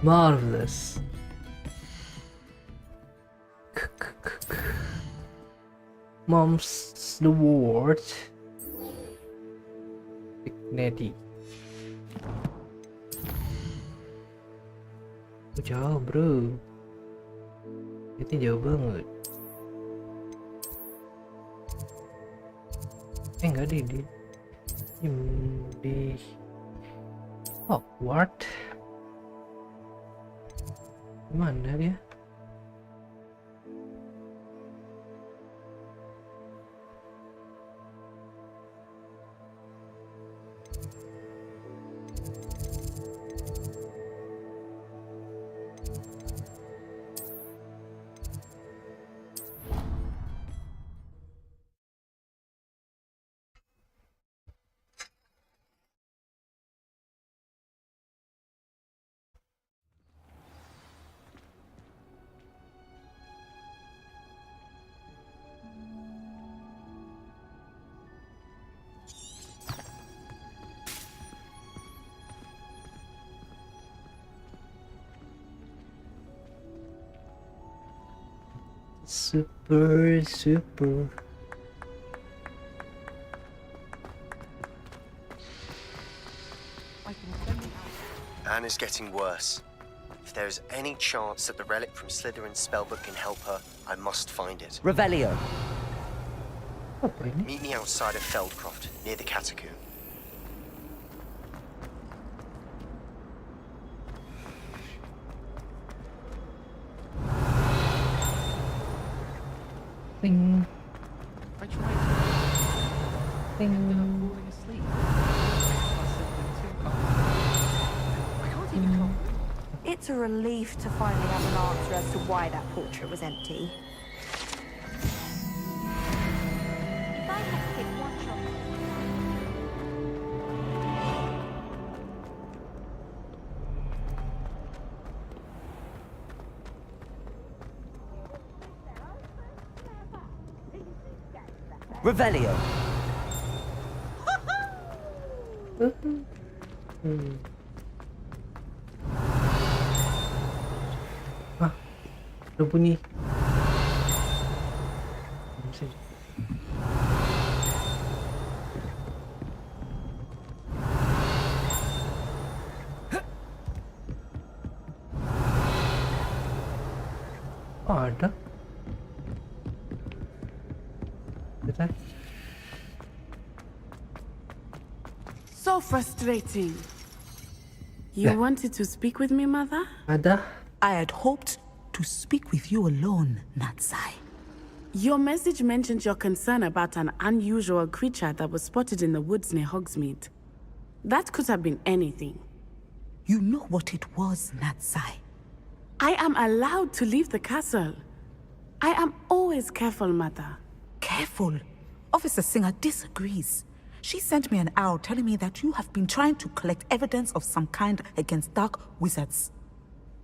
Marvelous. Mom's the word. Dignity. Jauh bro. Itu jauh banget. Enggak di Hogwarts. Mana dia? Super. Anne is getting worse. If there is any chance that the relic from Slytherin's spellbook can help her, I must find it. Revelio. Meet me outside of Feldcroft, near the Catacomb. Ding. I tried Ding. ended up falling asleep. I can't even control it. It's a relief to finally have an answer as to why that portrait was empty. If I had to pick one shot. Revelio. Ah, ada bunyi. Ada. Betul. So frustrating. You wanted to speak with me, Mother? Ada. I had hoped to speak with you alone, Natsai. Your message mentioned your concern about an unusual creature that was spotted in the woods near Hogsmeade. That could have been anything. You know what it was, Natsai. I am allowed to leave the castle. I am always careful, Mother. Careful. Officer Singer disagrees. She sent me an owl telling me that you have been trying to collect evidence of some kind against dark wizards.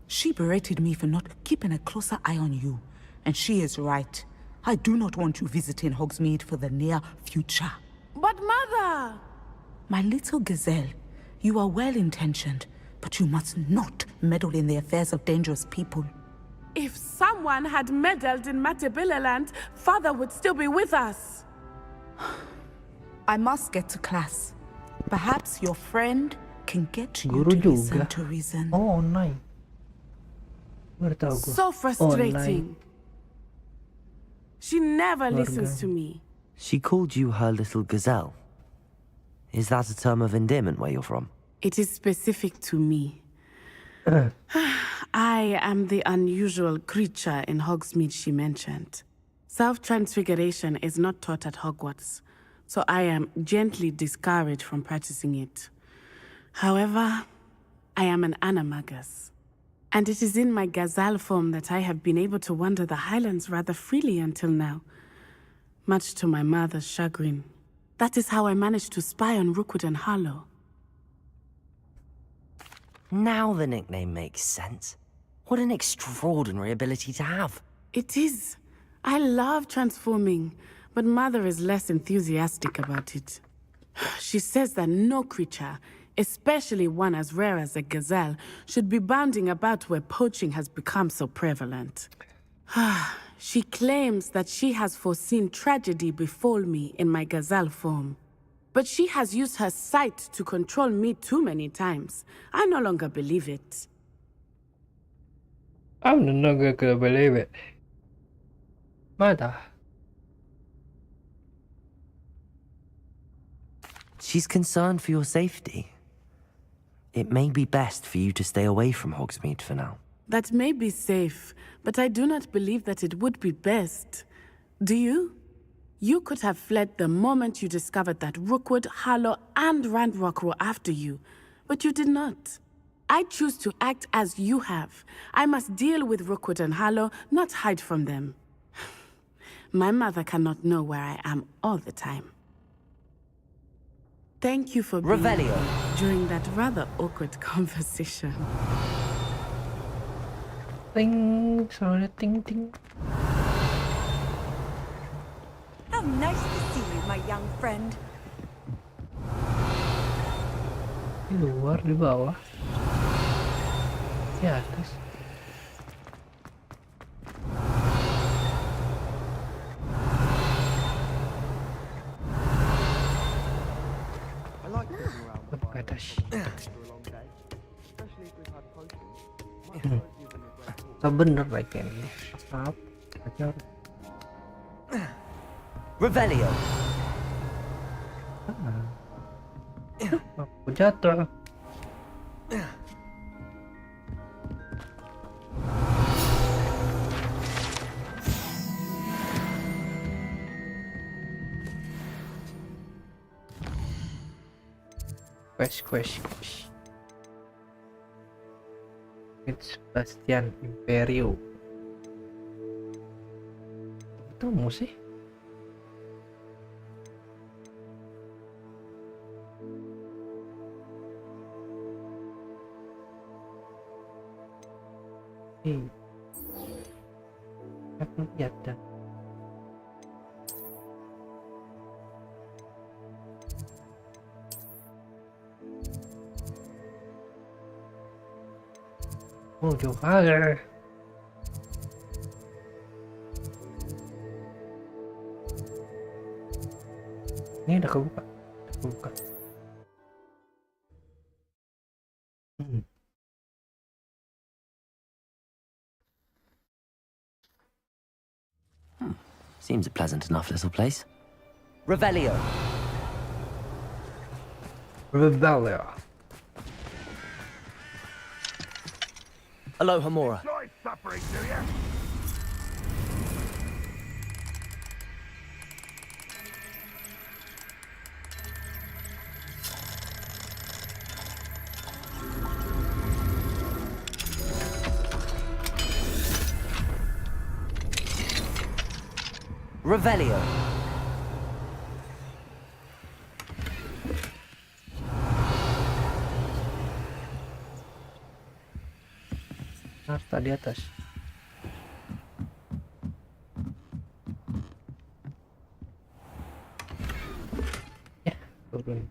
She berated me for not keeping a closer eye on you. And she is right. I do not want you visiting Hogsmeade for the near future. But Mother! My little gazelle, you are well-intentioned, but you must not meddle in the affairs of dangerous people. If someone had meddled in Matabeleland, Father would still be with us. I must get to class. Perhaps your friend can get you Guru to listen juga. to reason. Oh, online. Baru tahu gua. So frustrating. Online. She never listens to me. She called you her little gazelle. Is that a term of endearment where you're from? It is specific to me. I am the unusual creature in Hogsmeade she mentioned. Self-transfiguration is not taught at Hogwarts, so I am gently discouraged from practicing it. However, I am an animagus, and it is in my gazelle form that I have been able to wander the Highlands rather freely until now, much to my mother's chagrin. That is how I managed to spy on Rookwood and Harlow. Now the nickname makes sense. What an extraordinary ability to have. It is. I love transforming, but Mother is less enthusiastic about it. She says that no creature, especially one as rare as a gazelle, should be bounding about where poaching has become so prevalent. She claims that she has foreseen tragedy befall me in my gazelle form. But she has used her sight to control me too many times. I no longer believe it. I'm not gonna believe it. Mother. She's concerned for your safety. It may be best for you to stay away from Hogsmeade for now. That may be safe, but I do not believe that it would be best. Do you? You could have fled the moment you discovered that Rookwood, Harlow, and Randrock were after you, but you did not. I choose to act as you have. I must deal with Rookwood and Harlow, not hide from them. My mother cannot know where I am all the time. Thank you for being Revelio. during that rather awkward conversation. Ting, sorry, ting, ting. How nice to see you, my young friend. Di luar, di bawah. Di atas. I like walking around the fire Atas. after a long day, especially if we've had potions. Much like using a great walk. Tak bener lagi ini. Maaf. Ajar. Revelio. Aku jatuh. Quest. It's Bastian Imperio. Ketemu sih. Aku lihat dah. Oh, jauh kali. Ini udah kebuka. Seems a pleasant enough little place. Revelio. Rebellion. Aloha Mora. Enjoy suffering, do you? Revelio. Harta di atas. Ya, turun.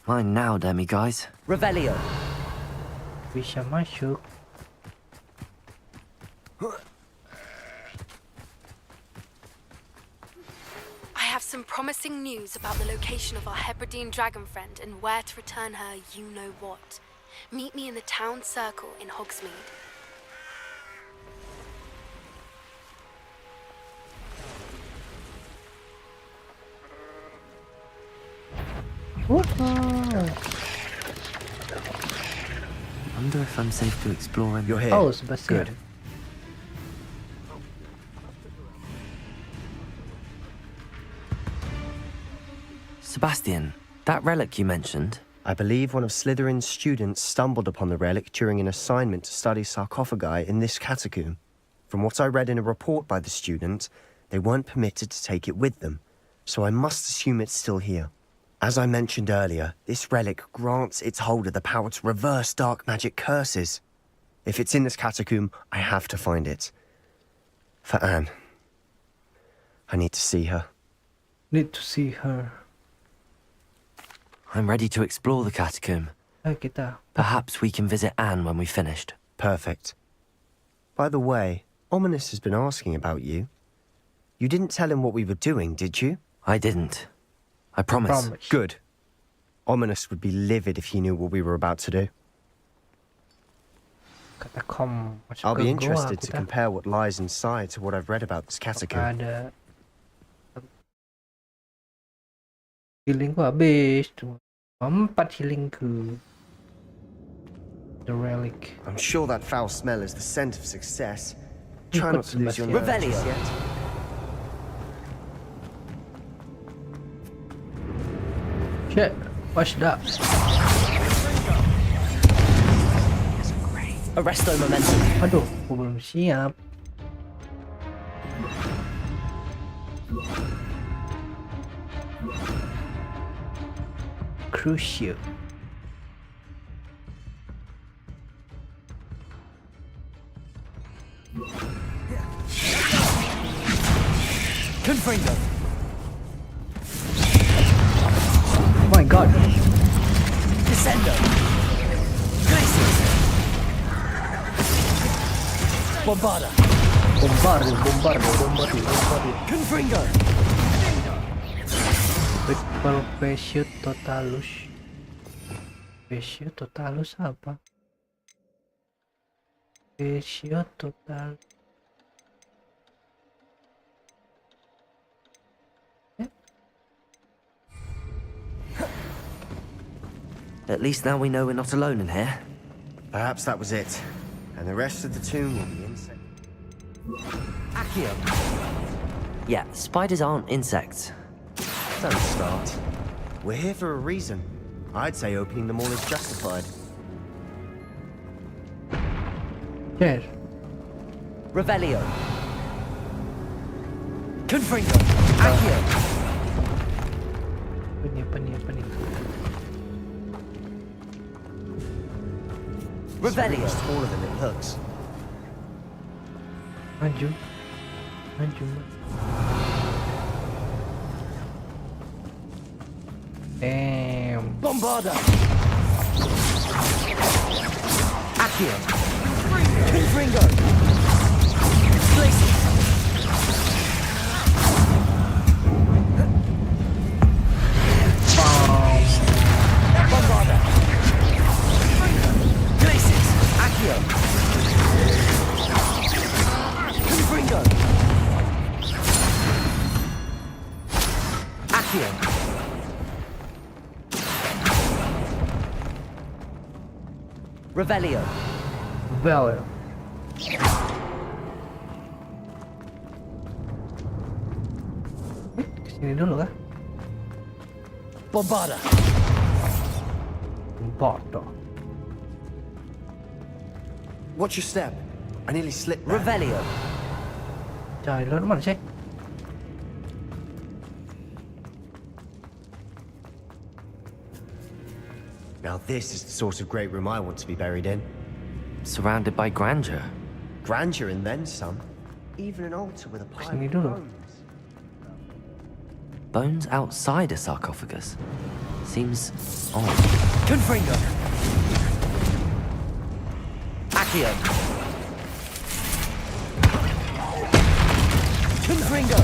Mine now, guys. Revelio. Bisa masuk. I have some promising news about the location of our Hebridean dragon friend and where to return her you-know-what. Meet me in the town circle in Hogsmeade. Wonder if I'm safe to explore in You're here. Oh, Sebastian. Good. Sebastian, that relic you mentioned. I believe one of Slytherin's students stumbled upon the relic during an assignment to study sarcophagi in this catacomb. From what I read in a report by the student, they weren't permitted to take it with them. so I must assume it's still here. As I mentioned earlier, this relic grants its holder the power to reverse dark magic curses. If it's in this catacomb, I have to find it. For Anne. I need to see her. Need to see her. I'm ready to explore the catacomb. Ayo kita. Perhaps we can visit Anne when we've finished. Perfect. By the way, Ominous has been asking about you. You didn't tell him what we were doing, did you? I didn't. I promise. Good. Ominous would be livid if he knew what we were about to do. Katakom. I'll be interested to compare what lies inside to what I've read about this catacomb. Ada. Healing ku habis. Cuma 4 healing ku. The relic. I'm sure that foul smell is the scent of success. Try not to lose your nerve Revelio. just yet. Shit. What's that? Arresto momentum. Aduh, aku belum siap. Crucial. Confringo. Oh my god. Descendo. Glacius. Bombarda. Bombardo. Confringo. Perpetuum totalus. Perpetuum totalus apa? Perpetuum total. At least now we know we're not alone in here. Perhaps that was it. And the rest of the tomb will be insect. Accio. Yeah, spiders aren't insects. Don't start. We're here for a reason. I'd say opening them all is justified. Yes. Revelio. Confringo. Accio. Apa ni? Revelio. It's smaller than it looks. Maju. Damn. Bombarda. Accio. Confringo. Glacius. Bombarda. Glacius. Accio. Confringo. Accio. Revelio. Valor. Kesini dulu kah? Bombarda. Bombardo. Watch your step. I nearly slipped back. Revelio. Trời, lớn mà check. Now this is the sort of great room I want to be buried in. Surrounded by grandeur. Grandeur and then some. Even an altar with a pile Sini of dulu. bones. Bones outside a sarcophagus. Seems odd. Confringo. Accio. Confringo.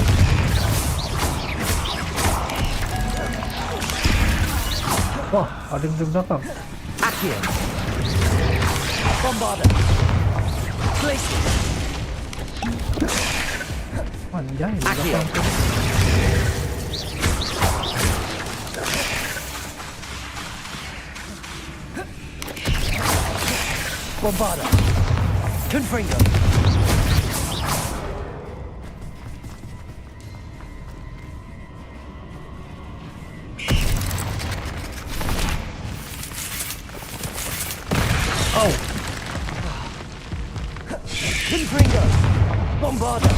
Wah, ada yang di belakang. Accio. Bombarda. Glacius. Anjay, di Accio. belakang. Bombarda. Confringo. Oh, Confringo. Bombarda.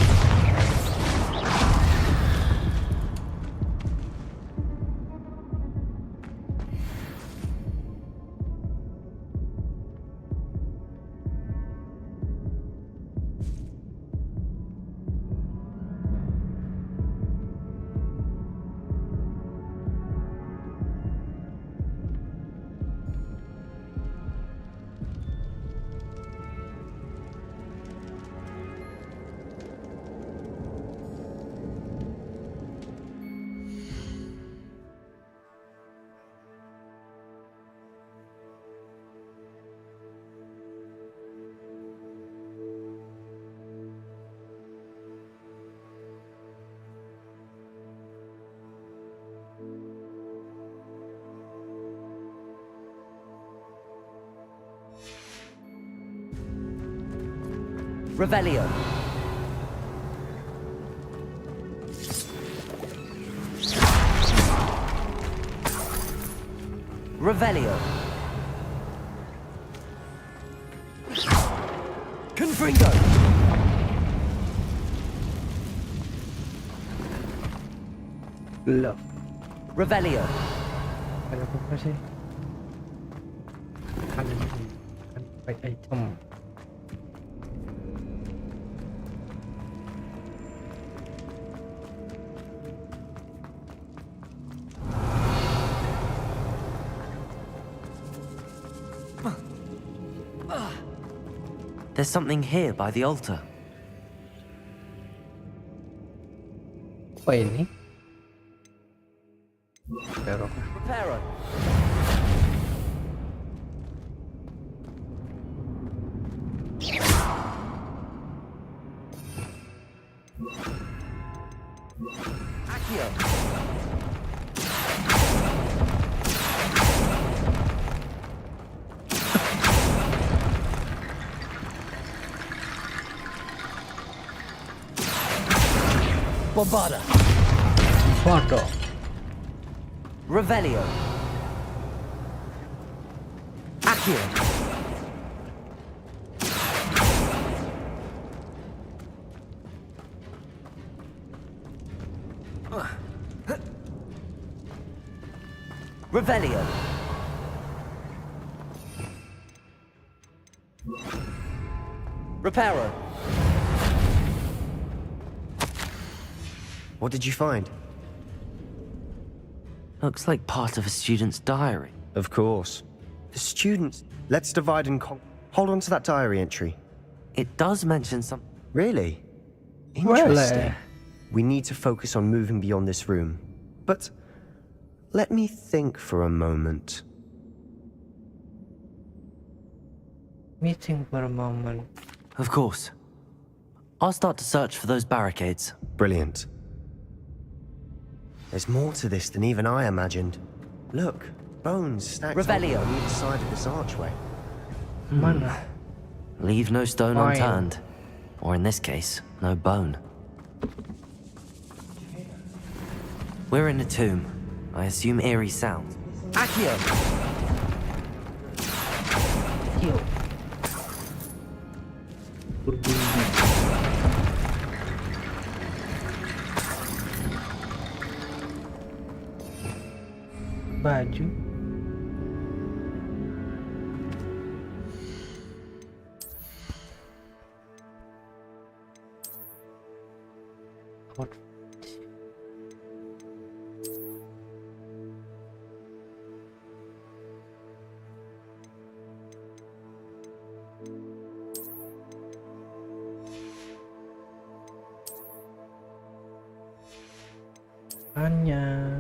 Revelio. Revelio. Confringo. Loh, Revelio. ada apa sih? Kan ini kan fight item. There's something here by the altar. Apa ini? Pero Reparo. Accio. Bombarda. Foto. Revelio. Accio. Revelio. Reparo. What did you find? Looks like part of a student's diary. Of course. The students. Let's divide and hold on to that diary entry. It does mention some. Really? Well, Interesting. We need to focus on moving beyond this room. But let me think for a moment. Meeting for a moment. Of course. I'll start to search for those barricades. Brilliant. There's more to this than even I imagined. Look, bones stacked Revelio. on either side of this archway. Mana? Leave no stone Fine. unturned. Or in this case, no bone. We're in a tomb. I assume eerie sounds. Accio! Yo. Berbunyi. Baju. Outfit. Hanya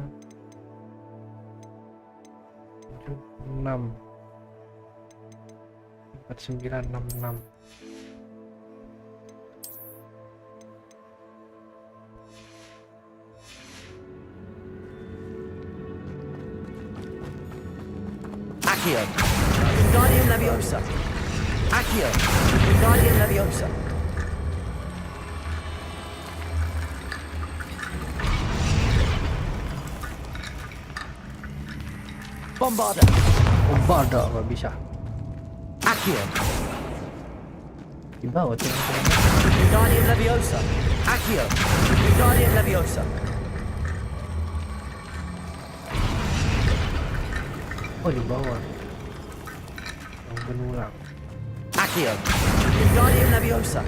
6 4966. Accio! Guardian Leviosa! Accio! Guardian Leviosa! Bombarda! Bombarda nggak bisa. Accio! Di bawah tuh. Guardian Leviosa! Accio! Guardian Leviosa! Oh di bawah. Yang benulang. Accio! Guardian Leviosa!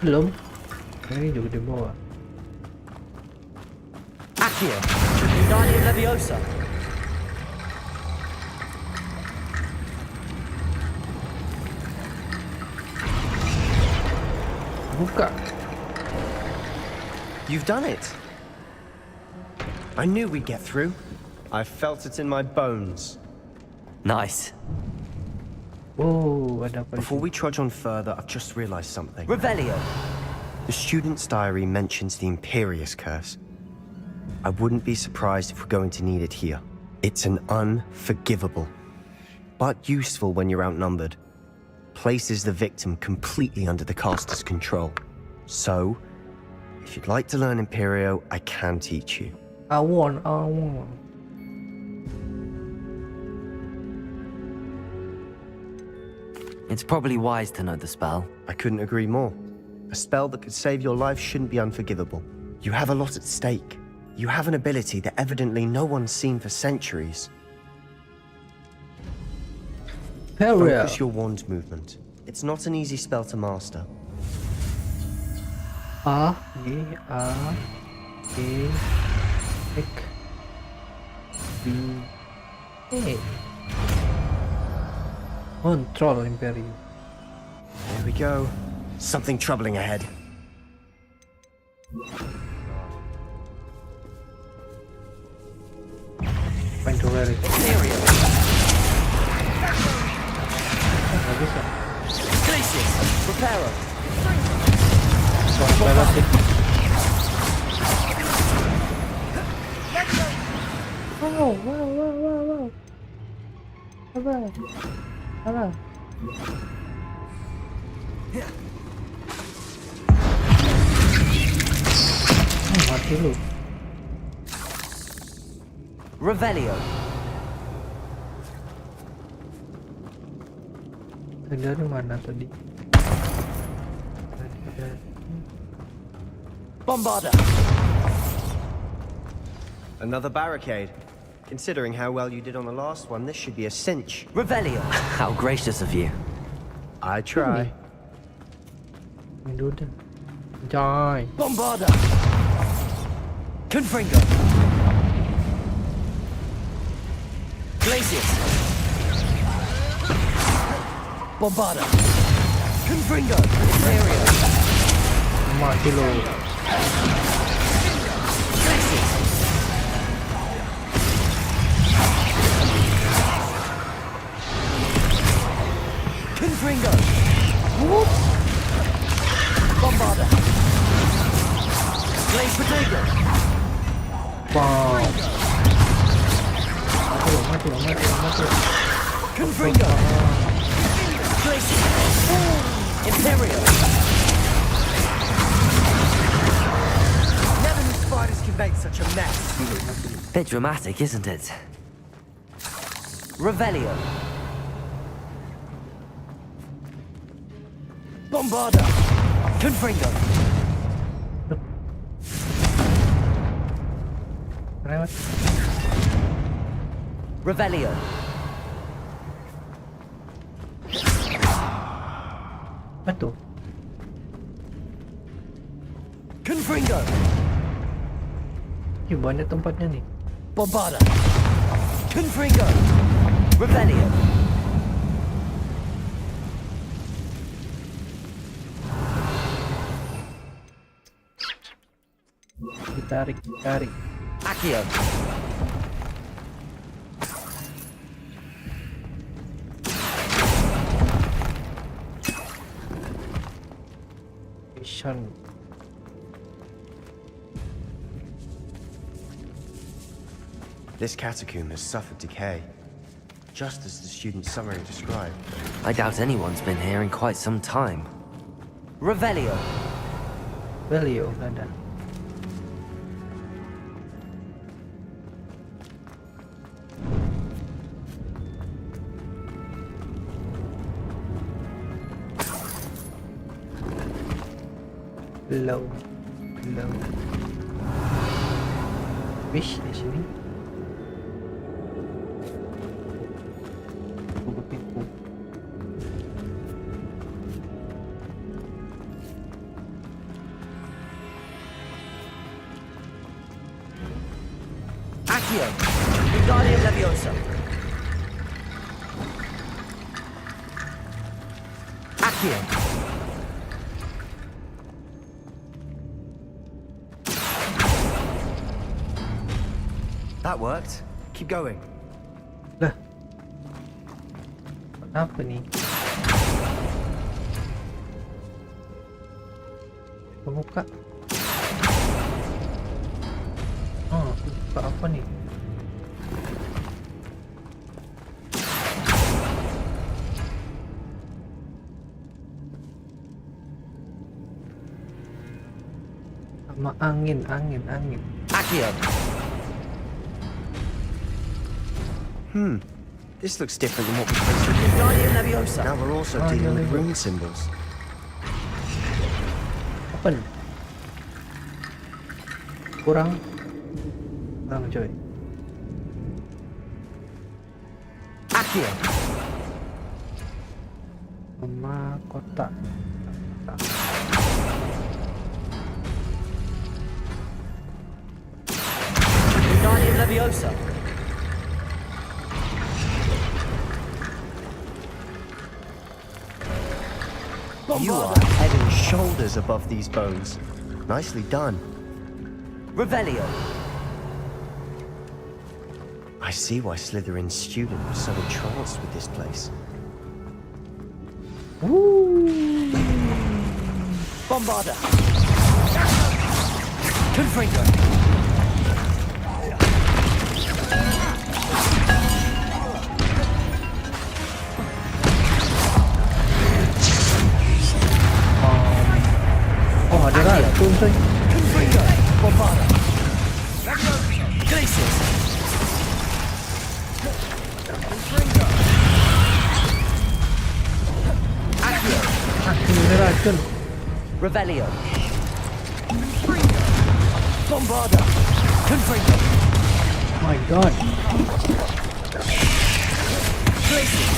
Belum. Ini juga di bawah. Accio! Guardian Leviosa! Buka. You've done it. I knew we'd get through. I felt it in my bones. Nice. Oh, ada apa? Before we trudge on further, I've just realized something. Revelio! The student's diary mentions the Imperious Curse. I wouldn't be surprised if we're going to need it here. It's an unforgivable, but useful when you're outnumbered. Places the victim completely under the caster's control. So, if you'd like to learn Imperio, I can teach you. I want. It's probably wise to know the spell. I couldn't agree more. A spell that could save your life shouldn't be unforgivable. You have a lot at stake. You have an ability that evidently no one's seen for centuries. Focus your wand movement. It's not an easy spell to master. Control Imperium. There we go. Something troubling ahead. Find to where it. Glacius! Reparo! Wow. Sabar. Mati lu. Revelio! Dari mana tadi? Bombarda! Another barricade. Considering how well you did on the last one, this should be a cinch. Revelio! How gracious of you. I try. Joy. Bombarda! Confringo! Glacius! Bombarda! Confringo! Imperio! Mati lu. Glacius! Confringo! Whoop! Bombarda! Blaze Potato! Wow. Mati. Confringo! Glacius! Imperio! Never knew spiders could make such a mess. Bit dramatic, isn't it? Revelio! Bombarda! Confringo! Lewat. Revelio! Apa tuh? Confringo! Ih, banyak tempatnya nih. Bombarda! Confringo! Revelio! Ditarik. Accio! Vision. This catacomb has suffered decay, just as the student summary described. I doubt anyone's been here in quite some time. Revelio! Value ada. Low. Wish di sini. Buku pintu. Accio! Wingardium Leviosa! Accio! That worked. Keep going. Lah. Apa nih? Buka. Oh. Apa nih? Sama angin. Accio. This looks different than what we faced with Wingardium Leviosa. Now we're also dealing with rune symbols. Apa nih? Kurang coy. Accio. Sama kotak. Wingardium Leviosa. You are head and shoulders above these bones. Nicely done. Revelio. I see why Slytherin's student was so entranced with this place. Bombarda. Confringo. Oh, ada racun coy. Confringo. Bombarda. Glacius. Confringo. Accio. Ada racun. Revelio. Bombarda. Confringo. My god. Glacius.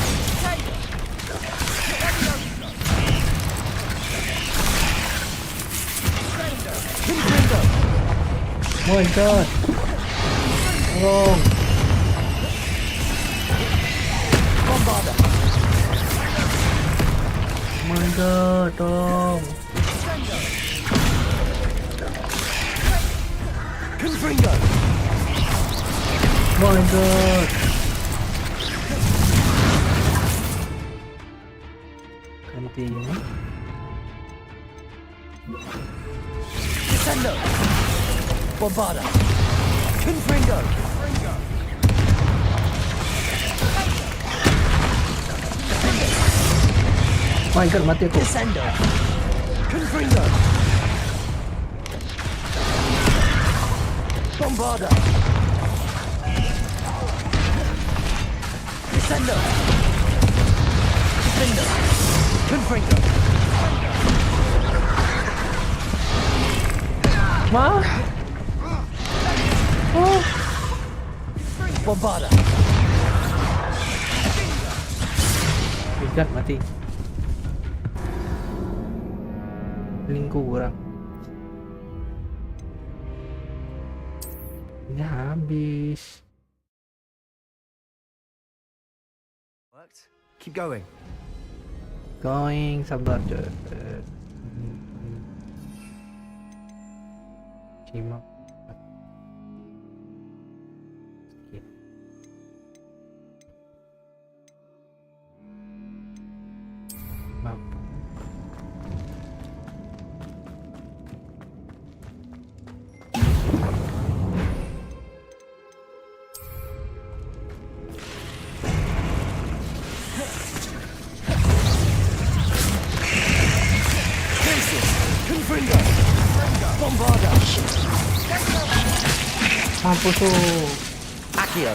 Confringo. My god. Tolong. Bombarda. My god, tolong. Confringo. My god. Ganti ini. Descendo. Bombarda. Confringo. My god, mati aku. Descendo. Confringo. Bombarda. Descendo. Defendo. Confringo. Ma? Oh. Bombarda. My god, mati. Link kurang. Ini habis. Worked. Keep going. Sabar coy. Simak. Map. Confringo. Bombarda. Mampus tuh. Accio.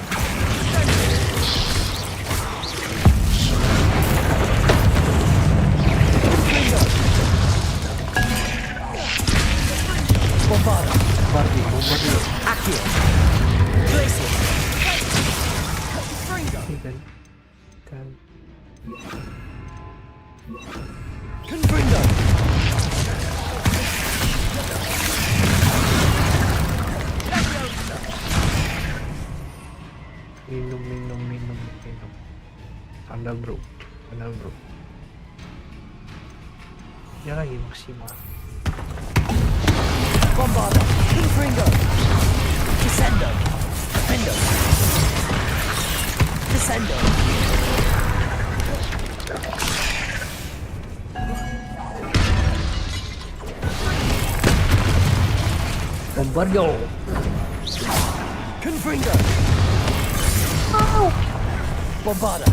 Bombarda. Bombardi. Accio. Glacius. Kan. Confringo. Minum. Sandal bro. Dia lagi maksimal. Bombarda. Confringo. Descendo. Defendo. Descendo. Bombardo. Confringo! Bombarda!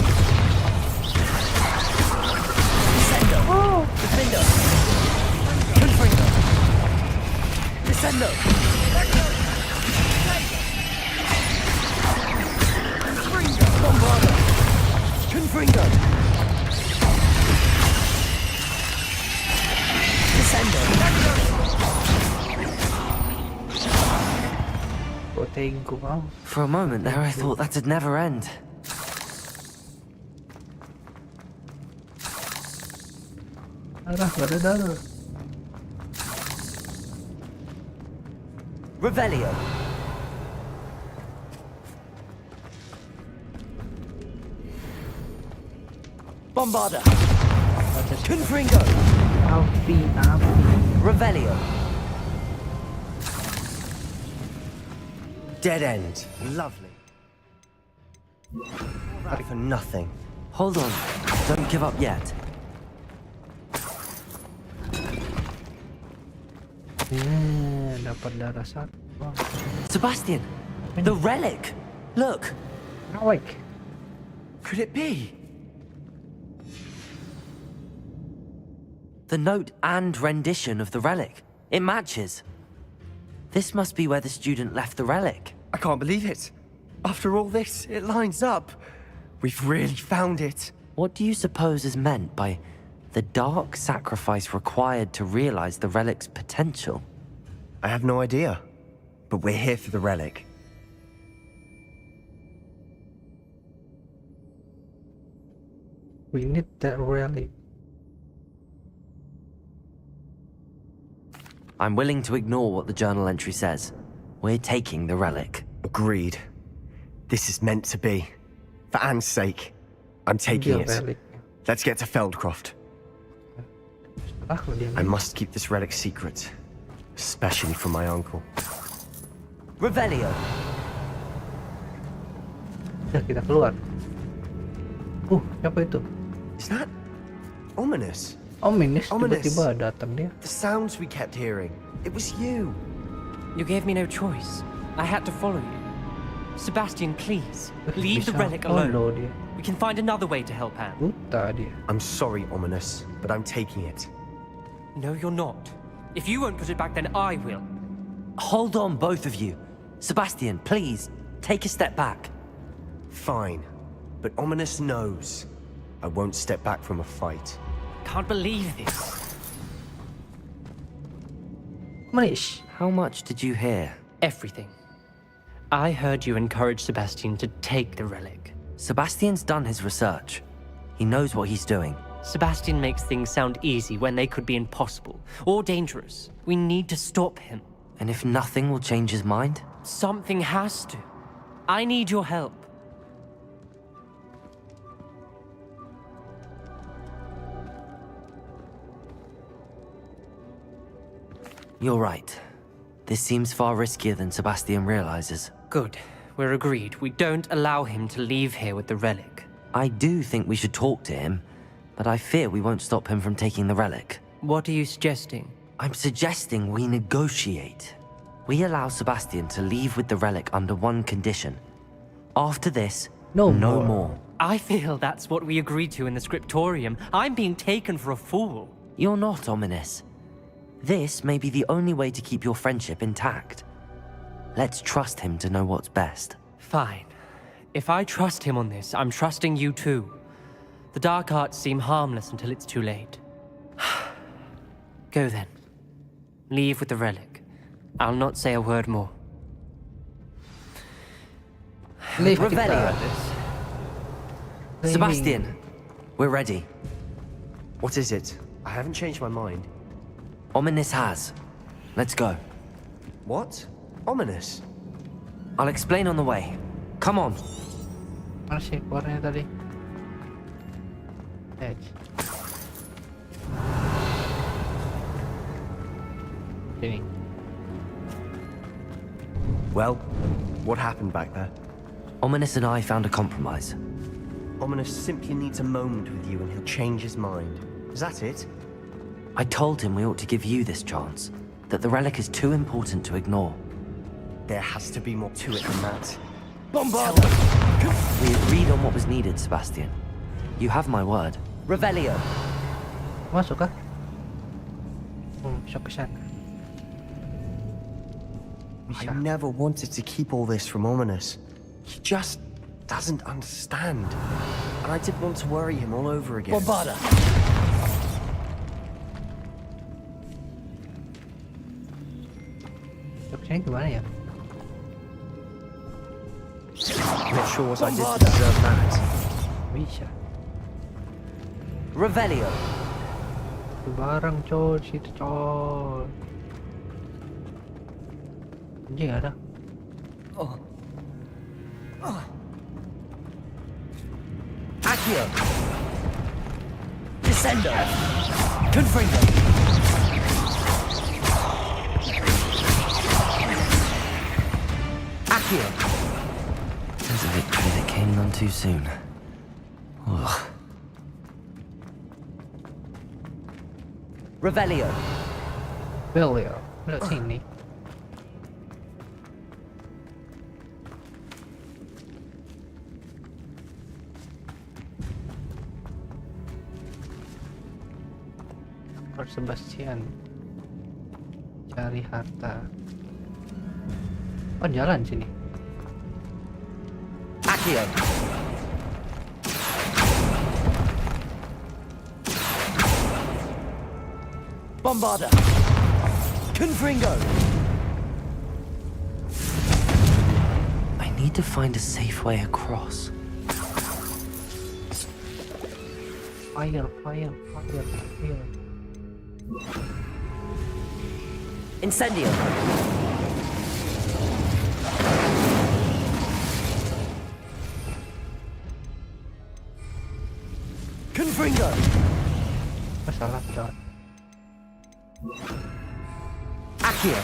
Descendo! Defendo! Confringo! Descendo! Bombarda! Confringo! Descendo! Protein của máu. For a moment there, I thought that'd never end. Đó, vào đây đó rồi. Revelio. Bombarda. Confringo. Alfie. Revelio. Dead end. Lovely. All that for nothing. Hold on. Don't give up yet. Dapat darah satu. Wow. Sebastian, the relic. Look. Awake. Could it be? The note and rendition of the relic. It matches. This must be where the student left the relic. I can't believe it. After all this, it lines up. We've really found it. What do you suppose is meant by the dark sacrifice required to realize the relic's potential? I have no idea. But we're here for the relic. We need that relic. I'm willing to ignore what the journal entry says. We're taking the relic. Agreed. This is meant to be. For Anne's sake, I'm taking it. Relic. Let's get to Feldcroft. Ah, dia I must keep this relic secret. Especially from my uncle. Revelio. Ya, kita keluar. Siapa itu? Is that ominous? Ominous, Ominous. tiba-tiba datang dia. The sounds we kept hearing. It was you. You gave me no choice. I had to follow you. Sebastian, please, leave the Bisa relic follow alone. dia. We can find another way to help Anne. Buta dia. I'm sorry, Ominous, but I'm taking it. No, you're not. If you won't put it back, then I will. Hold on, both of you. Sebastian, please, take a step back. Fine. But Ominous knows. I won't step back from a fight. Can't believe this. Manish. How much did you hear? Everything. I heard you encourage Sebastian to take the relic. Sebastian's done his research. He knows what he's doing. Sebastian makes things sound easy when they could be impossible or dangerous. We need to stop him. And if nothing will change his mind? Something has to. I need your help. You're right. This seems far riskier than Sebastian realizes. Good. We're agreed. We don't allow him to leave here with the relic. I do think we should talk to him, but I fear we won't stop him from taking the relic. What are you suggesting? I'm suggesting we negotiate. We allow Sebastian to leave with the relic under one condition. After this, No more. more. I feel that's what we agreed to in the scriptorium. I'm being taken for a fool. You're not, Ominous. This may be the only way to keep your friendship intact. Let's trust him to know what's best. Fine. If I trust him on this, I'm trusting you too. The dark arts seem harmless until it's too late. Go then. Leave with the relic. I'll not say a word more. Leave Revelio. kita. Sebastian, we're ready. What is it? I haven't changed my mind. Ominous has. Let's go. What? Ominous? I'll explain on the way. Come on. Mana sih keluarnya tadi? Sini. Well, what happened back there? Ominous and I found a compromise. Ominous simply needs a moment with you and he'll change his mind. Is that it? I told him we ought to give you this chance, that the relic is too important to ignore. There has to be more to it than that. We agreed on what was needed, Sebastian. You have my word. Revelio. Masuk kah? Shock ke sana. I Bisa. never wanted to keep all this from Ominous. He just doesn't understand. And I didn't want to worry him all over again. Bombarda. Shock sana gimana ya? Not sure what I did to deserve that. Bisa. Revelio. Itu barang col, situ col. Anjing ada. Accio. Descendo. Confringo. Accio. There's a victory that came none too soon. Ugh. Revelio. Belio. Lewat sini. Lord Sebastian. Cari harta. Oh, jalan sini. Accio. Bombarda. Confringo. I need to find a safe way across. Fire, fire, fire, fire. Incendio. Confringo. Masalah col. Accio.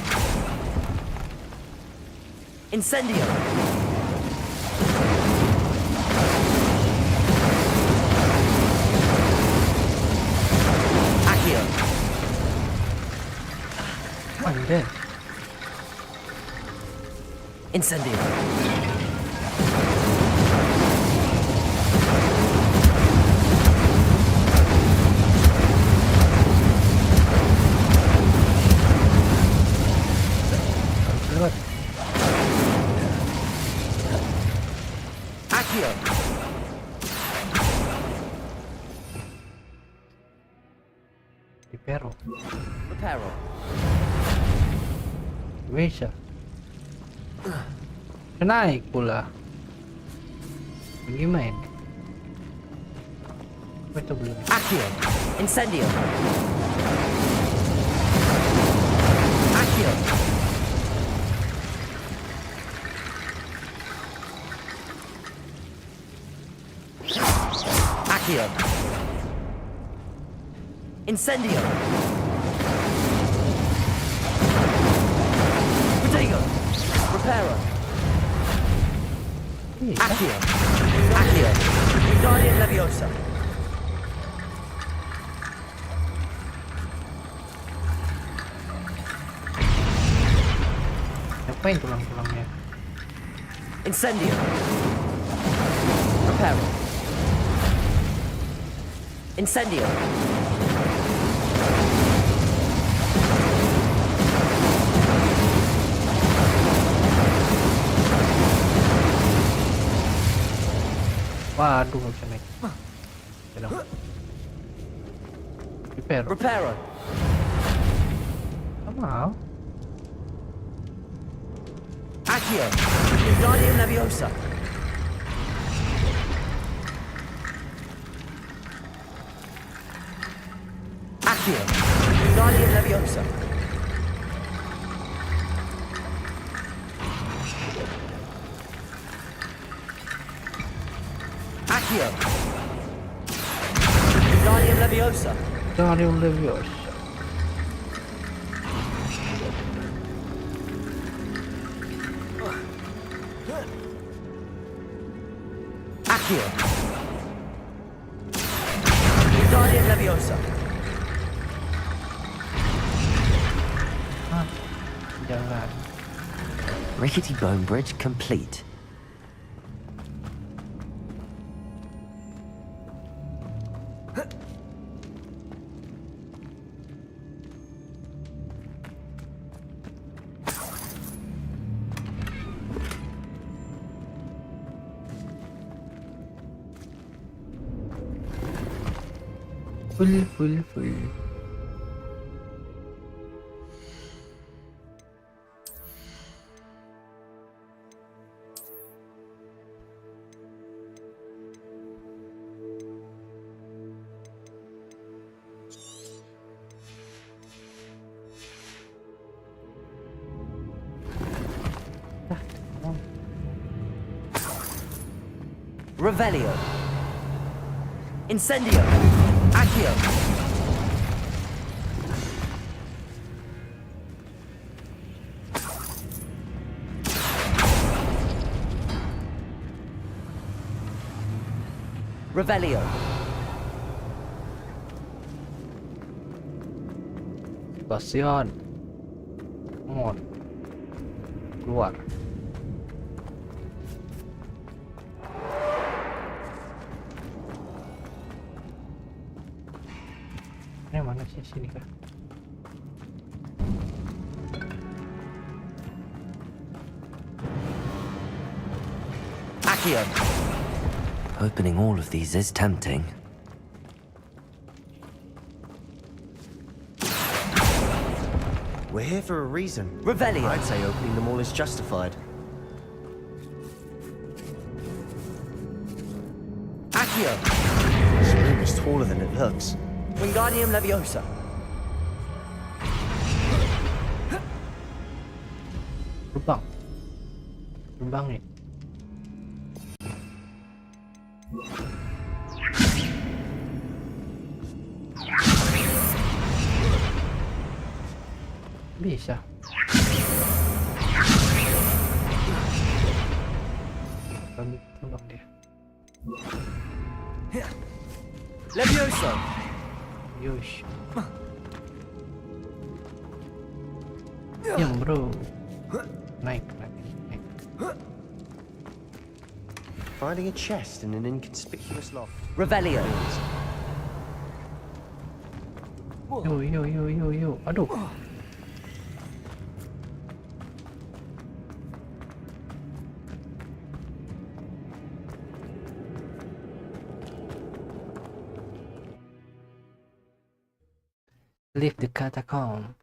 Incendio. Accio. Anjir. Incendio. Lewat. Accio. Di Peru. Reparo. Bisa. Naik pula. Gimana ini? Itu belum. Accio. Incendio. Accio. Accio. Incendio. Protego. Reparo. Accio. Accio. Guardian Leviosa. Ngapain tulang-tulangnya? Incendio. Reparo. Incendio. Waduh, nggak bisa naik. Jalan. Di Peru. Reparo. Nggak mau. Accio. Guardian Leviosa. Accio. Guardian Leviosa. Accio. Guardian Leviosa. Guardian Leviosa. Accio. Guardian Leviosa. Jalan. Rickety bone bridge complete. Full. Revelio. Incendio. Accio. Revelio. Explosion. Mod. Keluar. Ini mana sih, sini kah? Accio. Opening all of these is tempting. We're here for a reason. Revelio. I'd say opening them all is justified. Accio. This room is taller than it looks. Wingardium Leviosa. Lubang nih. Bisa. Lubang dia. Leviosa. Yush. Yang bro. Naik. Finding a chest in an inconspicuous loft. Revelio. Yo. Aduh. Leave the catacomb.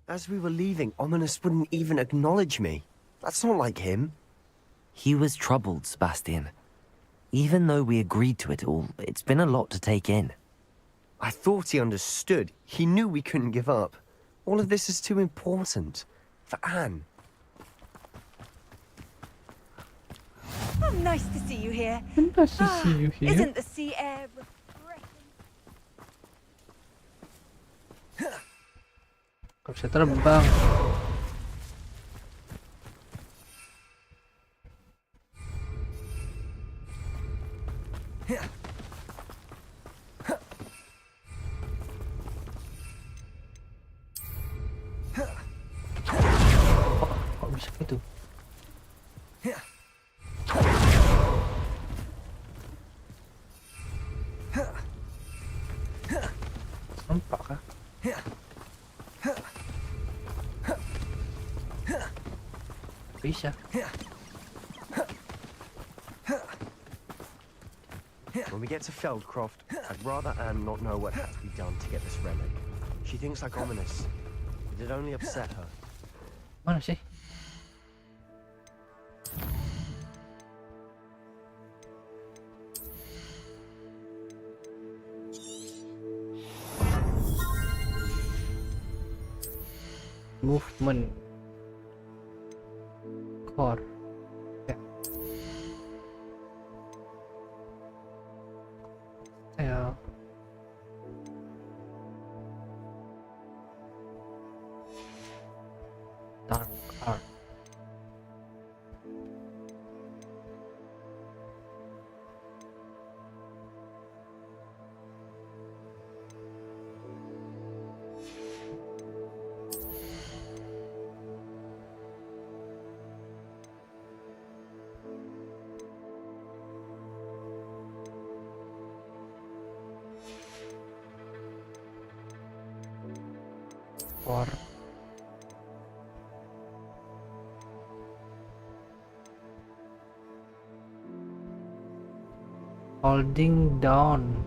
As we were leaving, Ominous wouldn't even acknowledge me. That's not like him. He was troubled, Sebastian. Even though we agreed to it all, it's been a lot to take in. I thought he understood. He knew we couldn't give up. All of this is too important. For Anne. Oh, nice to see you here. Nice to see you here. Isn't the sea air refreshing? Kau bisa terbang. Kok bisa gitu? Nampak kah? Bisa. When we get to Feldcroft, I'd rather Anne not know what had to be done to get this relic. She thinks like Ominous. It'd only upset her. Mana sih? Movement core. Ya. Dark art. for holding down.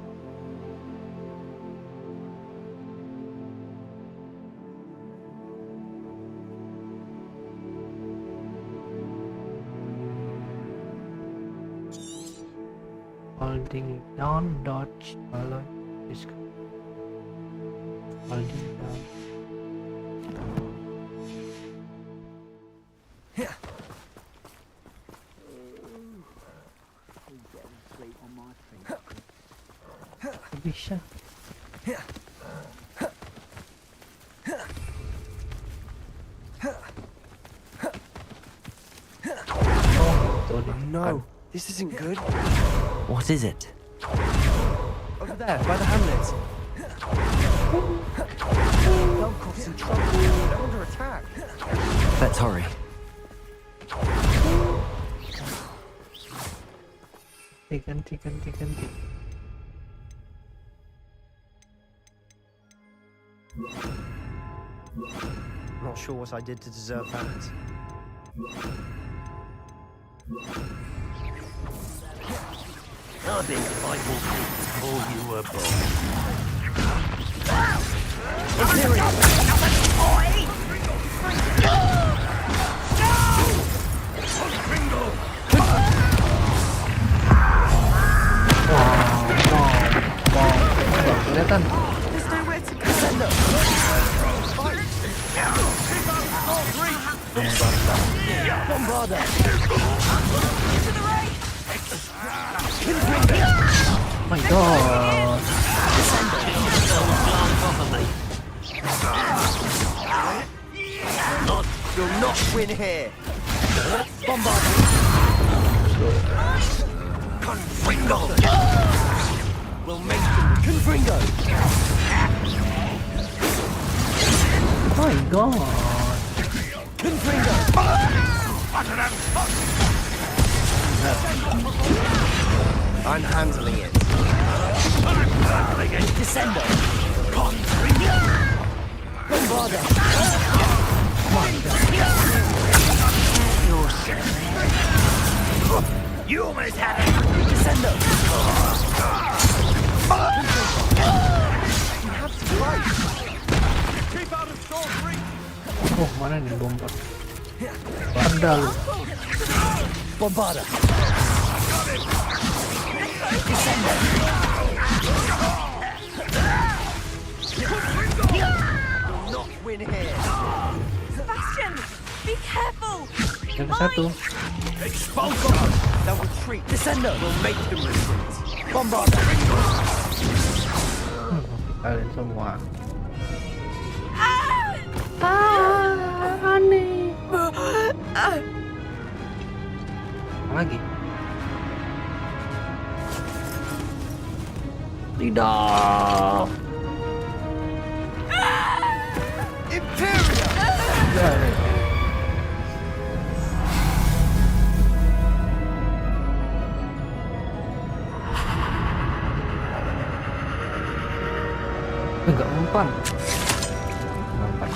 Holding down dodge alloy is holding down. Bisa. No, this isn't good. What is it? Over there, by the hamlet. Velkov's in trouble. They're under attack. Let's hurry. Ganti. Not sure what I did to deserve that. I think I will call you a boy. Kelihatan. There's nowhere to go. Bombarder! Oh my god. You'll not win here. Bombarder! Confringo! We'll make them Confringo! Oh my god. Confringo! I'm handling it. Descendo! Confringo! Bombarder! You almost had it! Descendo! You have to fight. Keep out of storm reach! Oh, mana nih bombar? Pada lu. Bombarder! You'll not win here. Sebastian, be careful. Yang satu. Expulso! They'll retreat. Descendo! We'll make them retreat. Bombarder! Kalian semua. Aneh. Lagi. Tidak. Imperial! Enggak mempan. Mempan.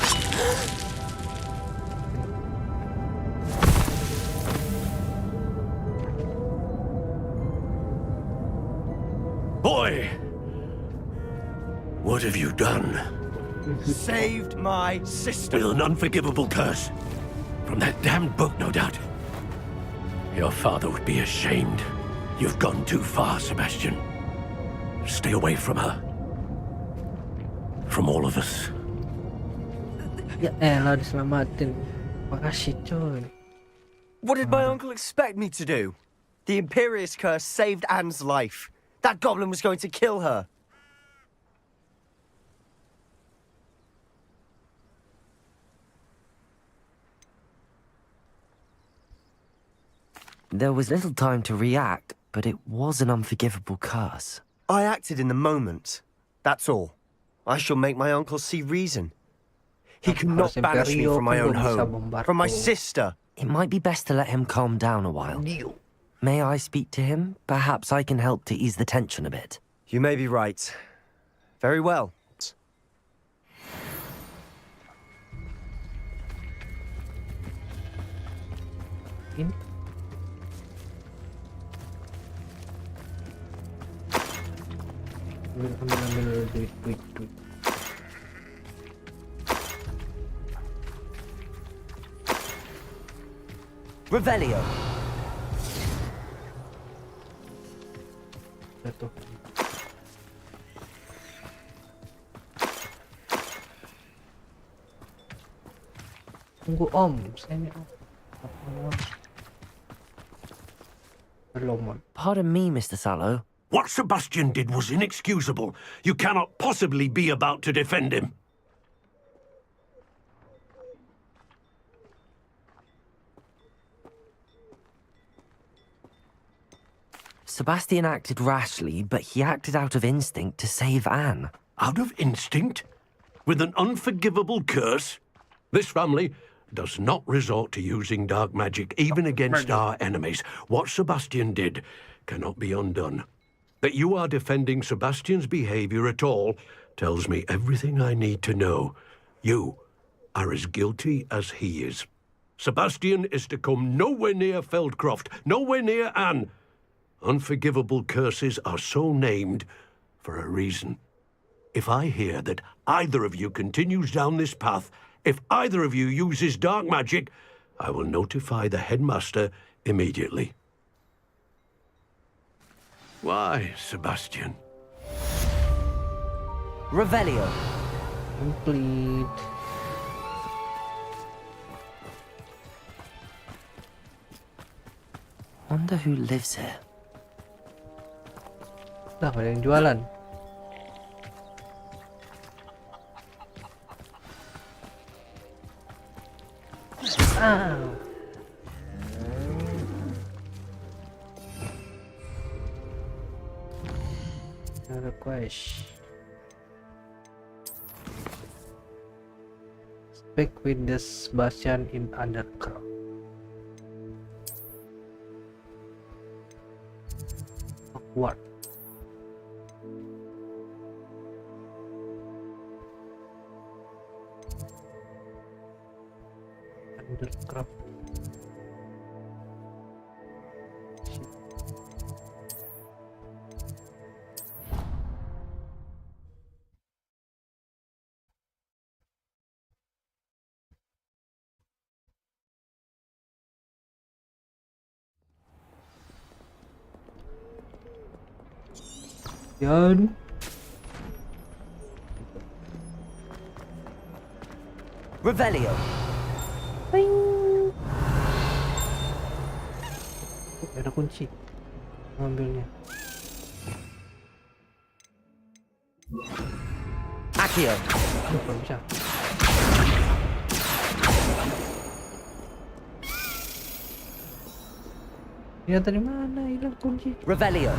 Boy! What have you done? Saved my sister. With an unforgivable curse. From that damned book, no doubt. Your father would be ashamed. You've gone too far, Sebastian. Stay away from her. From all of us. Ya elah diselamatin. Makasih coy. What did my uncle expect me to do? The Imperious curse saved Anne's life. That goblin was going to kill her. There was little time to react, but it was an unforgivable curse. I acted in the moment. That's all. I shall make my uncle see reason. He could not banish me from my own home, from my sister. It might be best to let him calm down a while. May I speak to him? Perhaps I can help to ease the tension a bit. You may be right. Very well. ini. Ambil duit. Revelio. Jatuh. Tunggu Om, saya ini Om. Belum Om. Pardon me, Mr. Sallow. What Sebastian did was inexcusable. You cannot possibly be about to defend him. Sebastian acted rashly, but he acted out of instinct to save Anne. Out of instinct? With an unforgivable curse? This family does not resort to using dark magic even against our enemies. What Sebastian did cannot be undone. That you are defending Sebastian's behavior at all tells me everything I need to know. You are as guilty as he is. Sebastian is to come nowhere near Feldcroft, nowhere near Anne. Unforgivable curses are so named for a reason. If I hear that either of you continues down this path, if either of you uses dark magic, I will notify the headmaster immediately. Why, Sebastian? Revelio. Complete. Wonder who lives here. Nah, ada yang jualan. Request. Speak with the Sebastian in underground. What? Underground. Yan. Revelio. Ada kunci. Ambilnya. Accio. Belum bisa. Ya dari mana hilang kunci? Revelio.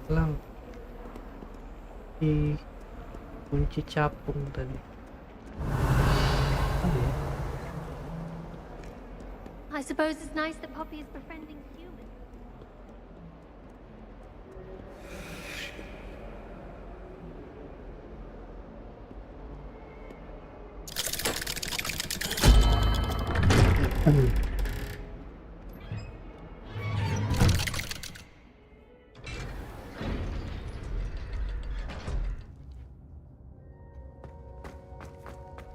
Hilang di kunci capung tadi. I suppose it's nice that Poppy is befriending humans.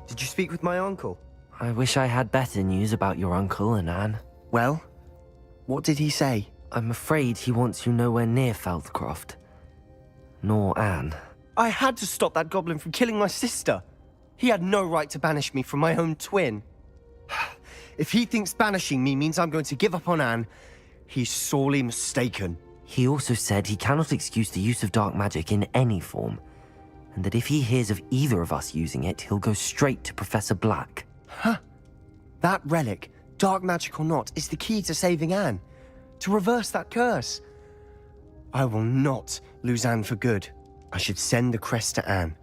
Did you speak with my uncle? I wish I had better news about your uncle and Anne. Well, what did he say? I'm afraid he wants you nowhere near Feldcroft. Nor Anne. I had to stop that goblin from killing my sister. He had no right to banish me from my own twin. If he thinks banishing me means I'm going to give up on Anne, he's sorely mistaken. He also said he cannot excuse the use of dark magic in any form, and that if he hears of either of us using it, he'll go straight to Professor Black. Huh. That relic, dark magic or not, is the key to saving Anne. To reverse that curse. I will not lose Anne for good. I should send the crest to Anne.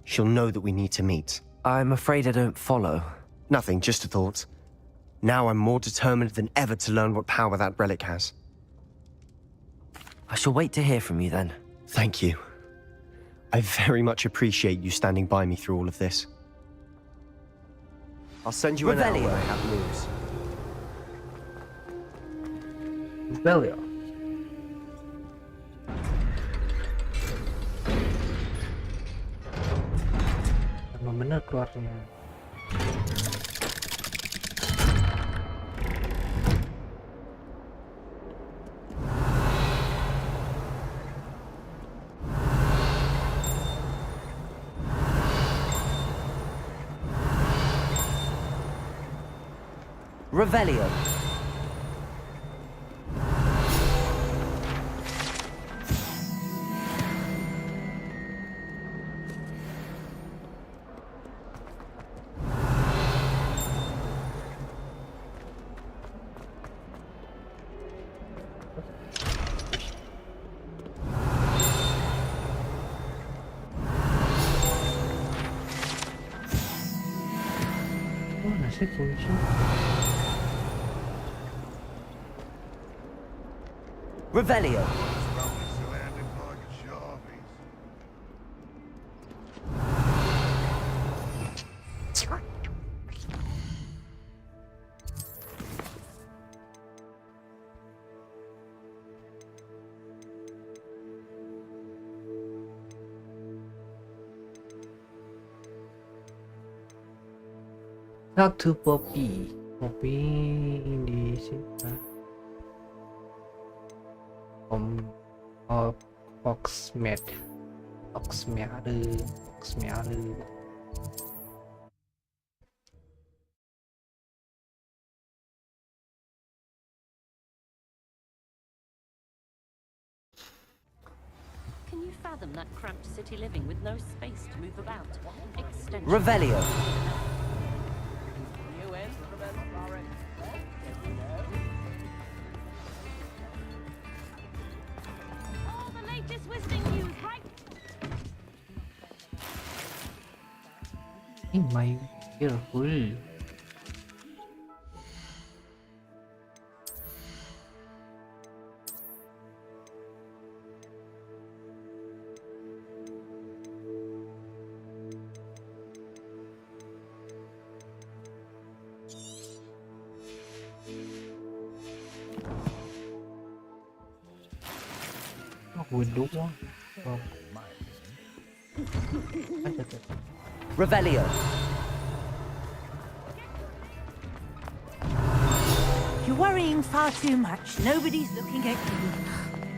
She'll know that we need to meet. I'm afraid I don't follow. Nothing, just a thought. Now I'm more determined than ever to learn what power that relic has. I shall wait to hear from you then. Thank you. I very much appreciate you standing by me through all of this. I'll send you an hour when I have news. Revelio. Emang bener keluarnya. Revelio. Oh, nasi kunci. Revelio. Satu kopi di sini. Oxmead. Can you fathom that cramped city living with no space to move about? Extension. Revelio. All the latest Wizarding news, right? My beautiful. Wuduk lah. Revelio. You're worrying far too much. Nobody's looking at you.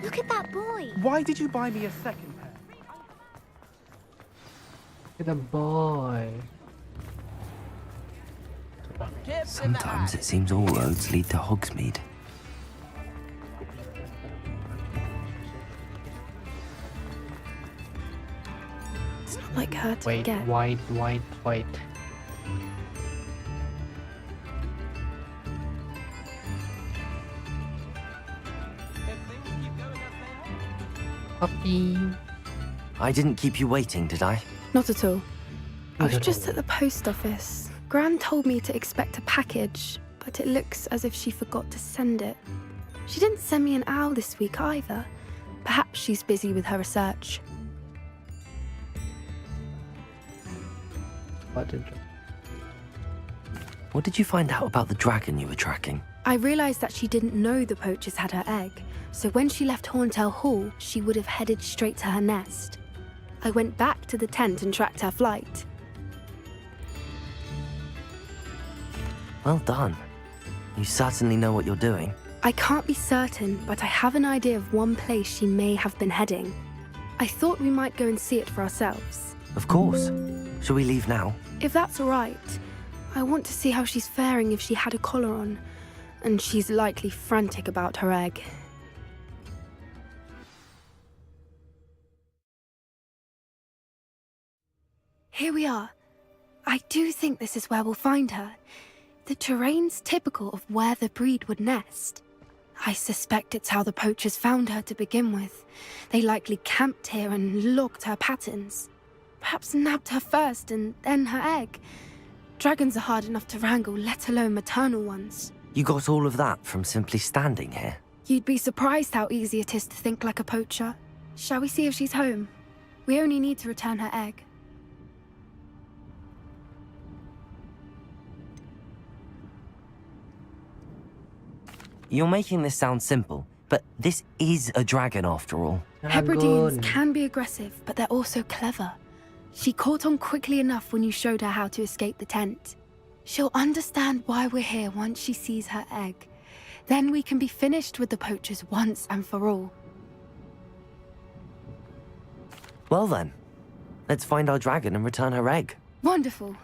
Look at that boy. Why did you buy me a second pair? The boy. Sometimes it seems all roads lead to Hogsmeade. It's not like her to Wait, get. white. Puppy. I didn't keep you waiting, did I? Not at all. I was Not at just all. at the post office. Gran told me to expect a package, but it looks as if she forgot to send it. She didn't send me an owl this week either. Perhaps she's busy with her research. What did you find out about the dragon you were tracking? I realised that she didn't know the poachers had her egg, so when she left Horntail Hall, she would have headed straight to her nest. I went back to the tent and tracked her flight. Well done. You certainly know what you're doing. I can't be certain, but I have an idea of one place she may have been heading. I thought we might go and see it for ourselves. Of course. Shall we leave now? If that's all right, I want to see how she's faring if she had a collar on, and she's likely frantic about her egg. Here we are. I do think this is where we'll find her. The terrain's typical of where the breed would nest. I suspect it's how the poachers found her to begin with. They likely camped here and logged her patterns. Perhaps nabbed her first and then her egg. Dragons are hard enough to wrangle, let alone maternal ones. You got all of that from simply standing here? You'd be surprised how easy it is to think like a poacher. Shall we see if she's home? We only need to return her egg. You're making this sound simple, but this is a dragon after all. Hebrideans can be aggressive, but they're also clever. She caught on quickly enough when you showed her how to escape the tent. She'll understand why we're here once she sees her egg. Then we can be finished with the poachers once and for all. Well then, let's find our dragon and return her egg. Wonderful.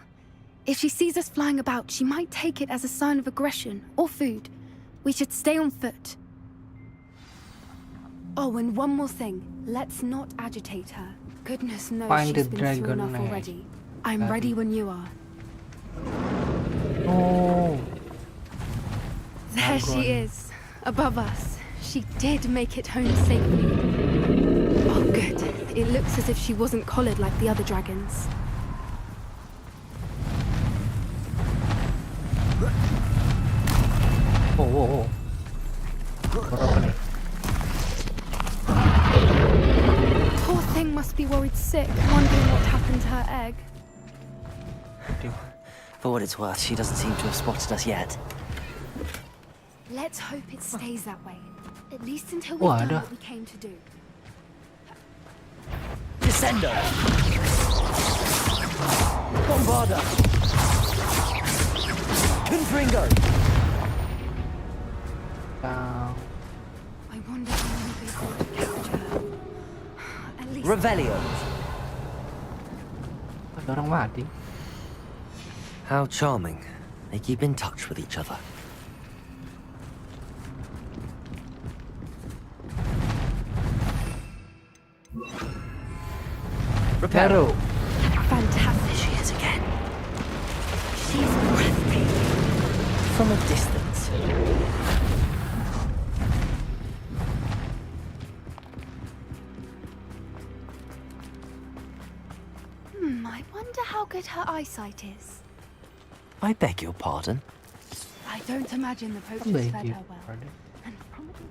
If she sees us flying about, she might take it as a sign of aggression or food. We should stay on foot. Oh, and one more thing. Let's not agitate her. Goodness knows Find she's the been through dragon enough egg. already. I'm ready when you are. Oh. There she is, above us. She did make it home safely. Oh, good. It looks as if she wasn't collared like the other dragons. Oh. Berapa nih? Poor thing must be worried sick, wondering what happened to her egg. For what it's worth, she doesn't seem to have spotted us yet. Let's hope it stays that way. At least until Wah, we've done ada. what we came to do. Descender! Bombarder! Confringo! Down. I wonder how many people would capture her. At least Revelio! Ada orang mati. How charming. They keep in touch with each other. Reparo. fantastic. There she is again. She's breathtaking. From a distance. I wonder how good her eyesight is. I beg your pardon. I don't imagine the poachers Beg fed your her well. pardon. And probably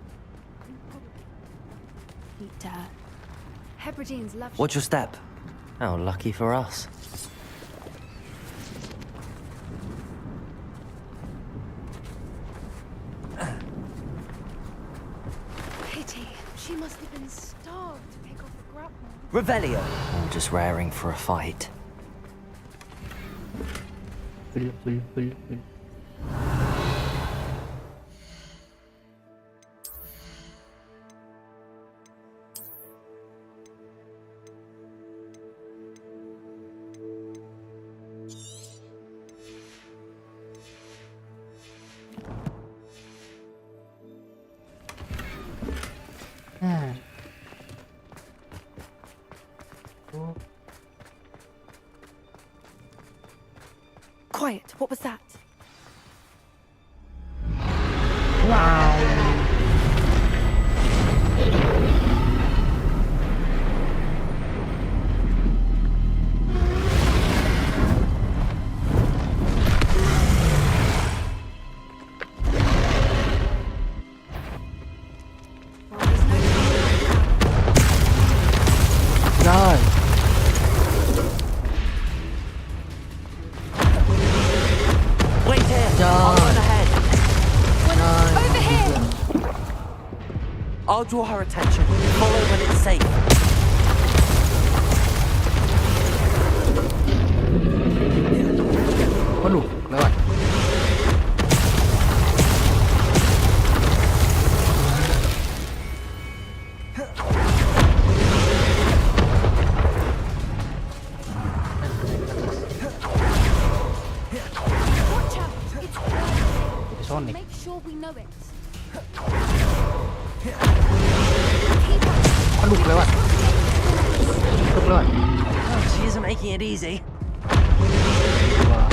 eat her. Hebrideans love. Watch your step. How lucky for us. Pity. She must have been starved to pick off the grapnel. Revelio! Or just raring for a fight. Full. Quiet. What was that? Wait here! Done. I'll run ahead. Over here! I'll draw her attention. Follow when it's safe. Waduh, lewat. Watch out! It's her. Sonic. Make sure we know it. Aduh, lewat. Tutup lewat. Oh, she isn't making it easy. Wah.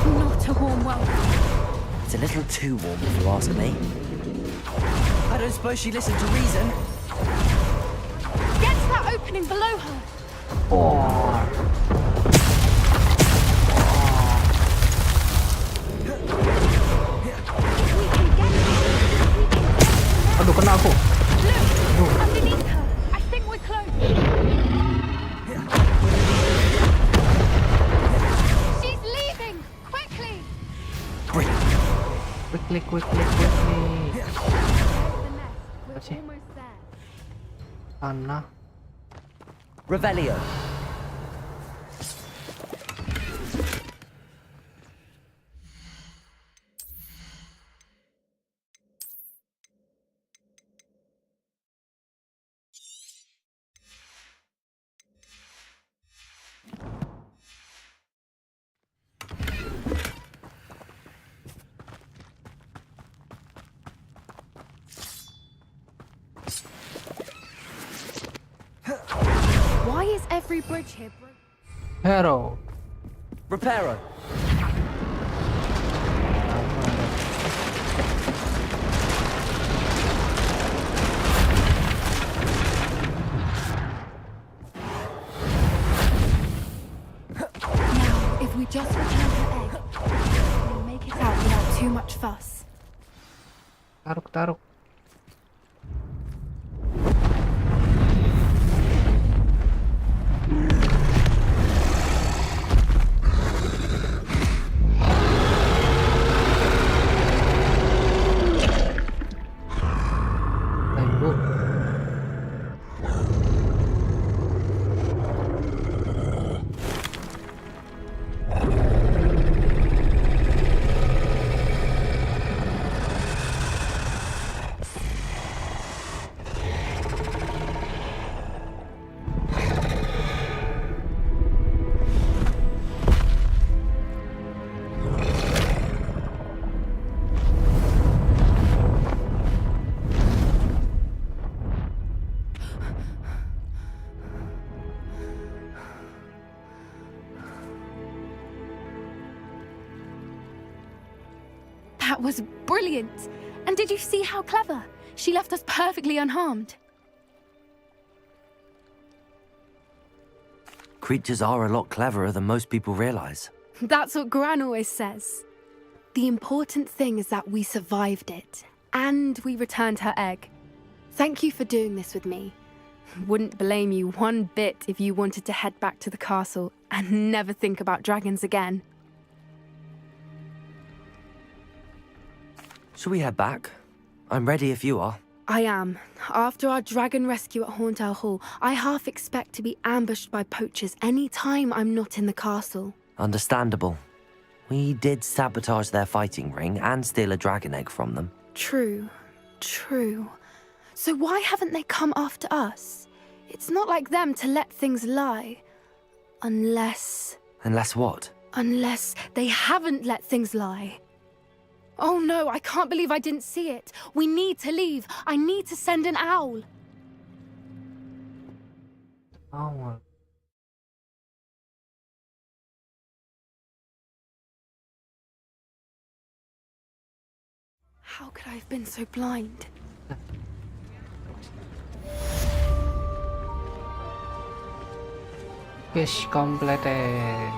Not a warm welcome. It's a little too warm if you ask me. I don't suppose she listened to reason. Get to that opening below her. Oh. Quickly, quickly, quickly. There's the nest. We're What's it? almost there. Tanah. Revelio. Why is every bridge here broken? Hero. Reparo. Now, if we just return her egg, we'll make it out without too much fuss. Taruk, taruk. Ayo. That was brilliant. And did you see how clever? She left us perfectly unharmed. Creatures are a lot cleverer than most people realize. That's what Gran always says. The important thing is that we survived it, and we returned her egg. Thank you for doing this with me. Wouldn't blame you one bit if you wanted to head back to the castle and never think about dragons again. Shall we head back? I'm ready if you are. I am. After our dragon rescue at Hauntel Hall, I half expect to be ambushed by poachers any time I'm not in the castle. Understandable. We did sabotage their fighting ring and steal a dragon egg from them. True. So why haven't they come after us? It's not like them to let things lie. Unless What? Unless they haven't let things lie. Oh no, I can't believe I didn't see it. We need to leave. I need to send an owl. Oh. How could I have been so blind? Fish completed.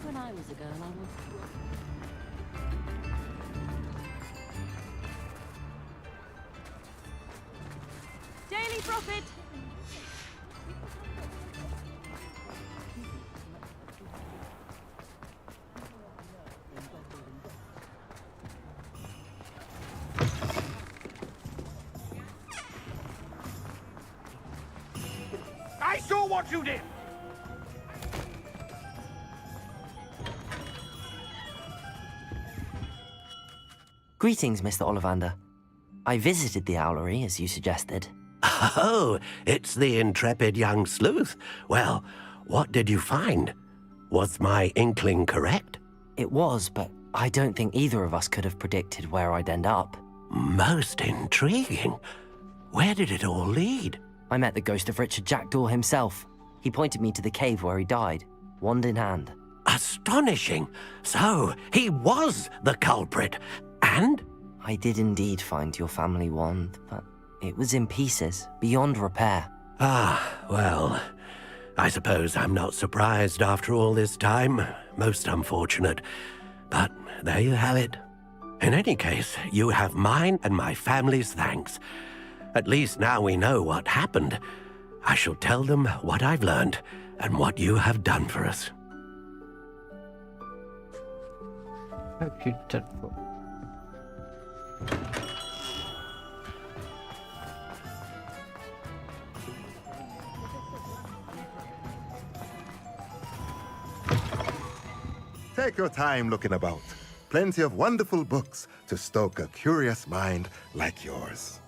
When I was a girl, I wanted to work. Daily profit! I saw what you did! Greetings, Mr. Ollivander. I visited the owlery, as you suggested. Oh, it's the intrepid young sleuth. Well, what did you find? Was my inkling correct? It was, but I don't think either of us could have predicted where I'd end up. Most intriguing. Where did it all lead? I met the ghost of Richard Jackdaw himself. He pointed me to the cave where he died, wand in hand. Astonishing. So, he was the culprit. And? I did indeed find your family wand, but it was in pieces, beyond repair. Ah, well, I suppose I'm not surprised after all this time. Most unfortunate. But there you have it. In any case, you have mine and my family's thanks. At least now we know what happened. I shall tell them what I've learned, and what you have done for us. Have you done for? Take your time looking about. Plenty of wonderful books to stoke a curious mind like yours.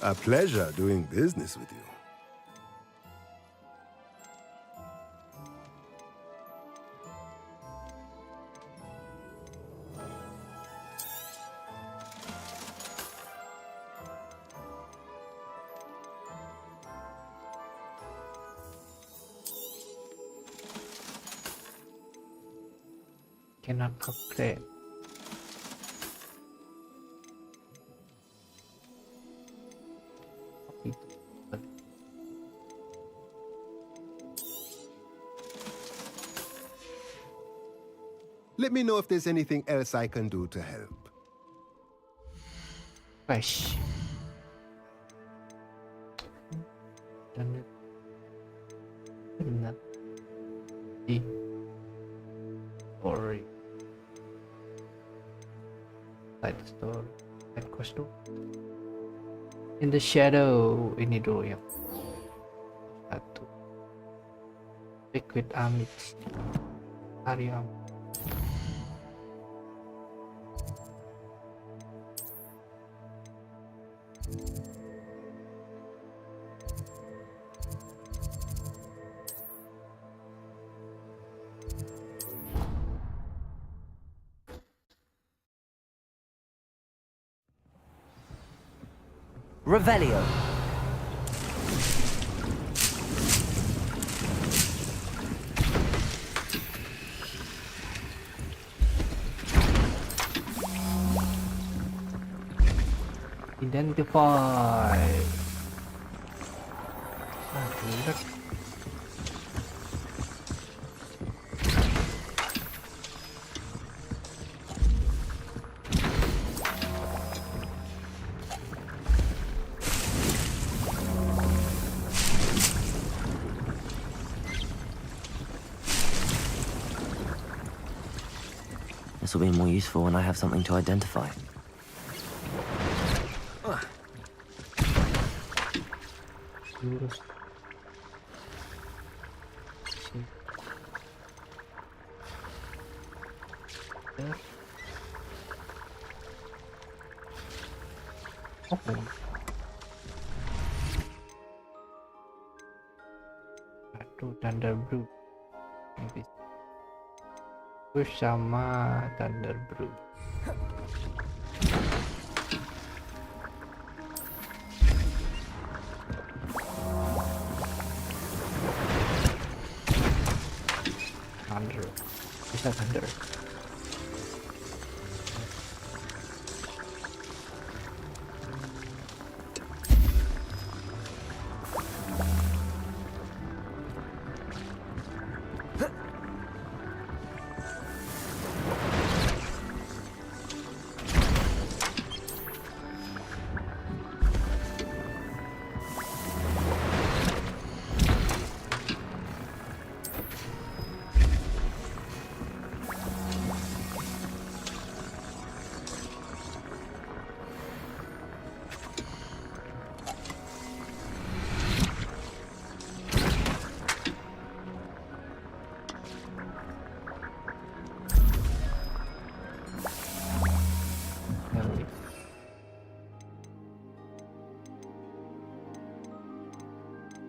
A pleasure doing business with you. Cannot upgrade. Let me know if there's anything else I can do to help. Fresh. Done it. Not the story. Side story. Side quest tuh. In the shadow ini dulu yang satu. Liquid Amits. Area. Revelio. Identify. This will be more useful when I have something to identify. Satu Thunder Brew. Push sama Thunder Brew. Thunder. Bisa Thunder.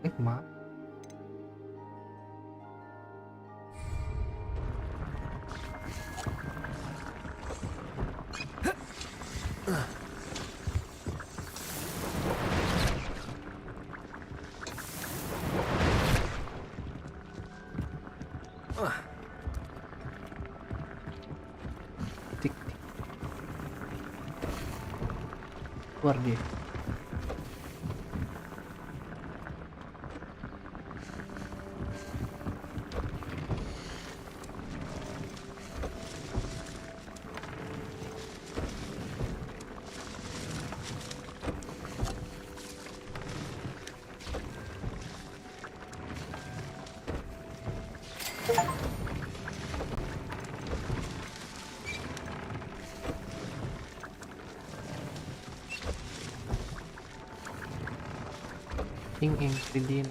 Hikmah. Tik. Keluar dia. Missing ingredient.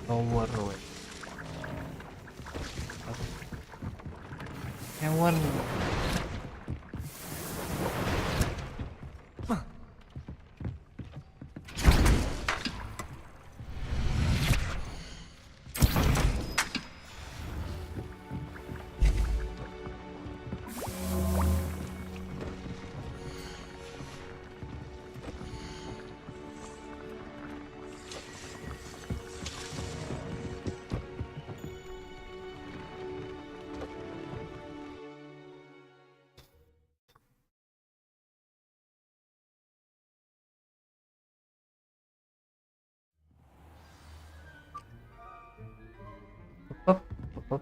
Overweight. Hewan.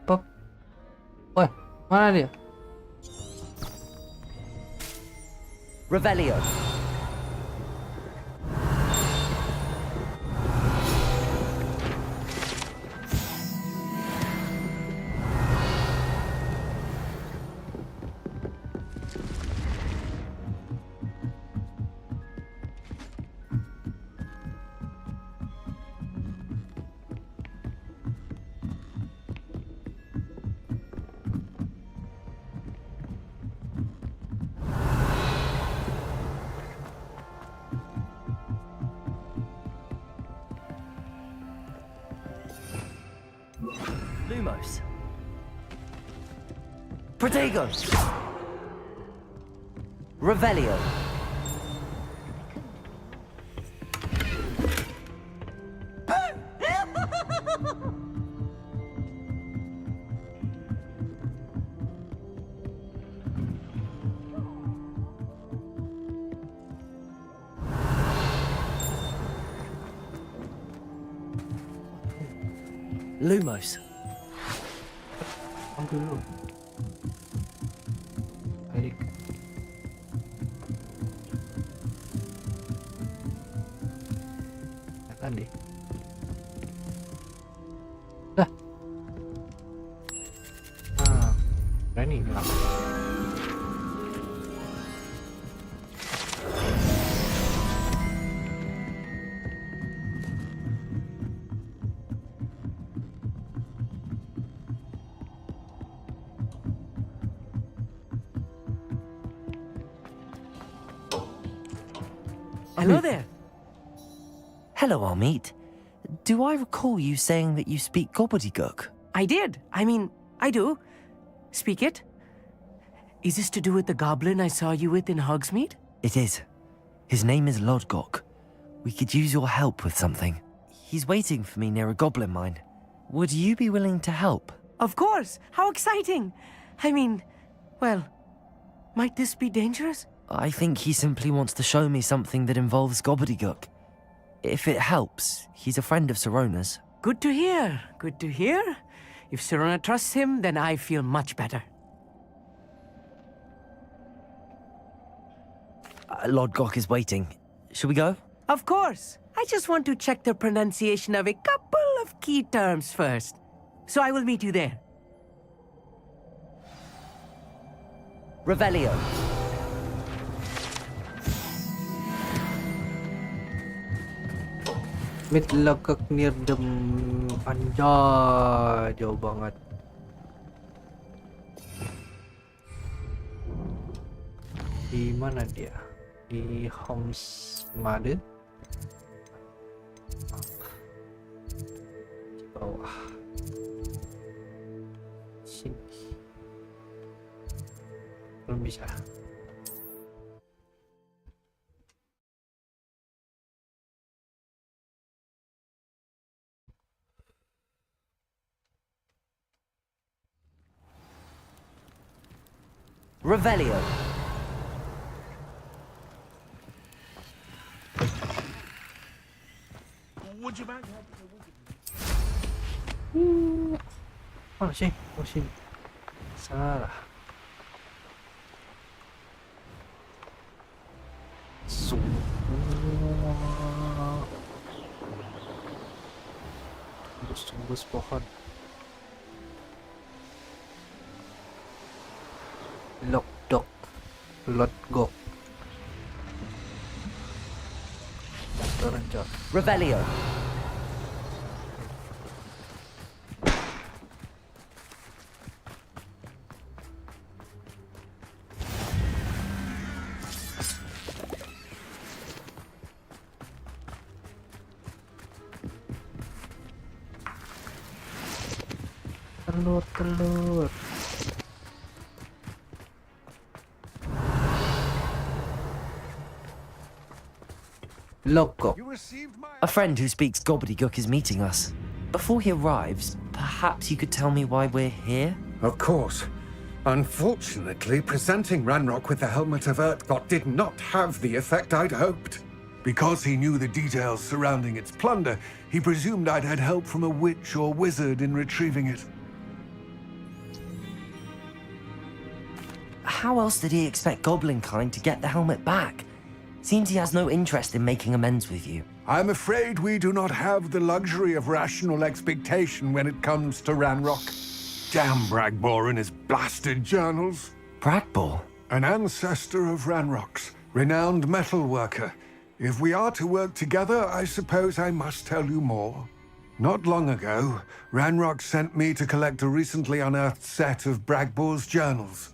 Pop. Wah, mana dia? Revelio. Lumos. Protego. Revelio. Lumos. Dulu. Balik. Tadi. Dah. Berani bilang. Hello there. Hello, Amit. Do I recall you saying that you speak gobbledygook? I did. I mean, I do. Speak it. Is this to do with the goblin I saw you with in Hogsmeade? It is. His name is Lodgok. We could use your help with something. He's waiting for me near a goblin mine. Would you be willing to help? Of course. How exciting. I mean, well, might this be dangerous? I think he simply wants to show me something that involves gobbledygook. If it helps, he's a friend of Sirona's. Good to hear. Good to hear. If Sirona trusts him, then I feel much better. Lodgok is waiting. Shall we go? Of course. I just want to check the pronunciation of a couple of key terms first. So I will meet you there. Revelio. Mid lekek near them. Anjay, jauh banget. Di mana dia? Di Hogsmeade. Di bawah. Sini. Belum bisa. Revelio. Would you mind? Oh sini, oh sini. Salah. Semua. Tembus pohon. Lodgok. Turun, Cok. Revelio. Telur. Loco. A friend who speaks gobbledygook is meeting us. Before he arrives, perhaps you could tell me why we're here? Of course. Unfortunately, presenting Ranrock with the Helmet of Urtkot did not have the effect I'd hoped. Because he knew the details surrounding its plunder, he presumed I'd had help from a witch or wizard in retrieving it. How else did he expect Goblinkind to get the helmet back? Seems he has no interest in making amends with you. I'm afraid we do not have the luxury of rational expectation when it comes to Ranrock. Damn Bragbor and his blasted journals. Bragbor? An ancestor of Ranrock's, renowned metal worker. If we are to work together, I suppose I must tell you more. Not long ago, Ranrock sent me to collect a recently unearthed set of Bragbor's journals.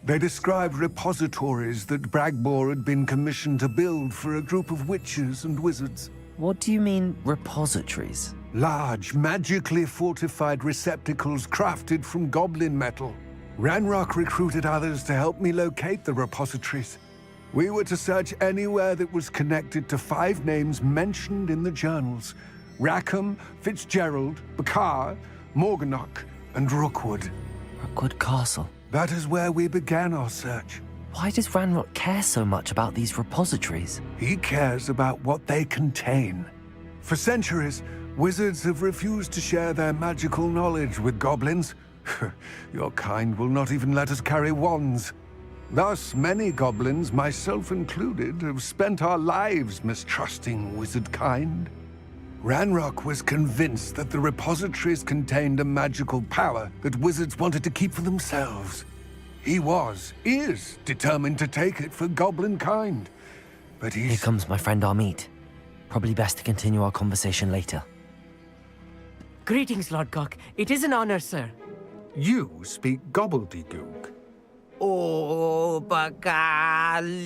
They described repositories that Bragbor had been commissioned to build for a group of witches and wizards. What do you mean, repositories? Large, magically fortified receptacles crafted from goblin metal. Ranrock recruited others to help me locate the repositories. We were to search anywhere that was connected to 5 names mentioned in the journals: Rackham, Fitzgerald, Bakar, Morganach, and Rookwood. Rookwood Castle. That is where we began our search. Why does Ranrock care so much about these repositories? He cares about what they contain. For centuries, wizards have refused to share their magical knowledge with goblins. Your kind will not even let us carry wands. Thus, many goblins, myself included, have spent our lives mistrusting wizard kind. Ranrock was convinced that the repositories contained a magical power that wizards wanted to keep for themselves. He is determined to take it for goblin kind. But Here comes my friend Amit. Probably best to continue our conversation later. Greetings, Lord Cock. It is an honor, sir. You speak gobbledygook. Oh, Bacalio.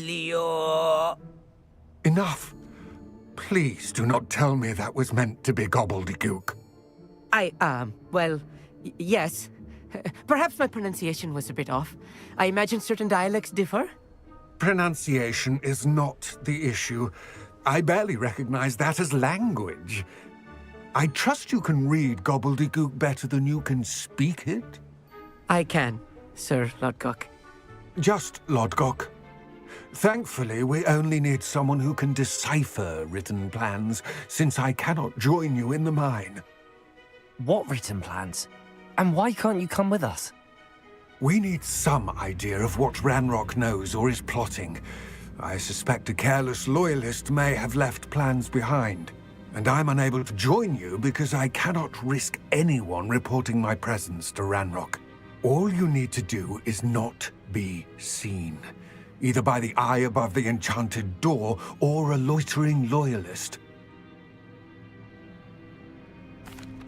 Enough. Please do not tell me that was meant to be gobbledygook. Well, yes. Perhaps my pronunciation was a bit off. I imagine certain dialects differ? Pronunciation is not the issue. I barely recognize that as language. I trust you can read gobbledygook better than you can speak it? I can, Sir Lodgok. Just Lodgok. Thankfully, we only need someone who can decipher written plans, since I cannot join you in the mine. What written plans? And why can't you come with us? We need some idea of what Ranrock knows or is plotting. I suspect a careless loyalist may have left plans behind. And I'm unable to join you because I cannot risk anyone reporting my presence to Ranrock. All you need to do is not be seen. Either by the eye above the enchanted door, or a loitering loyalist.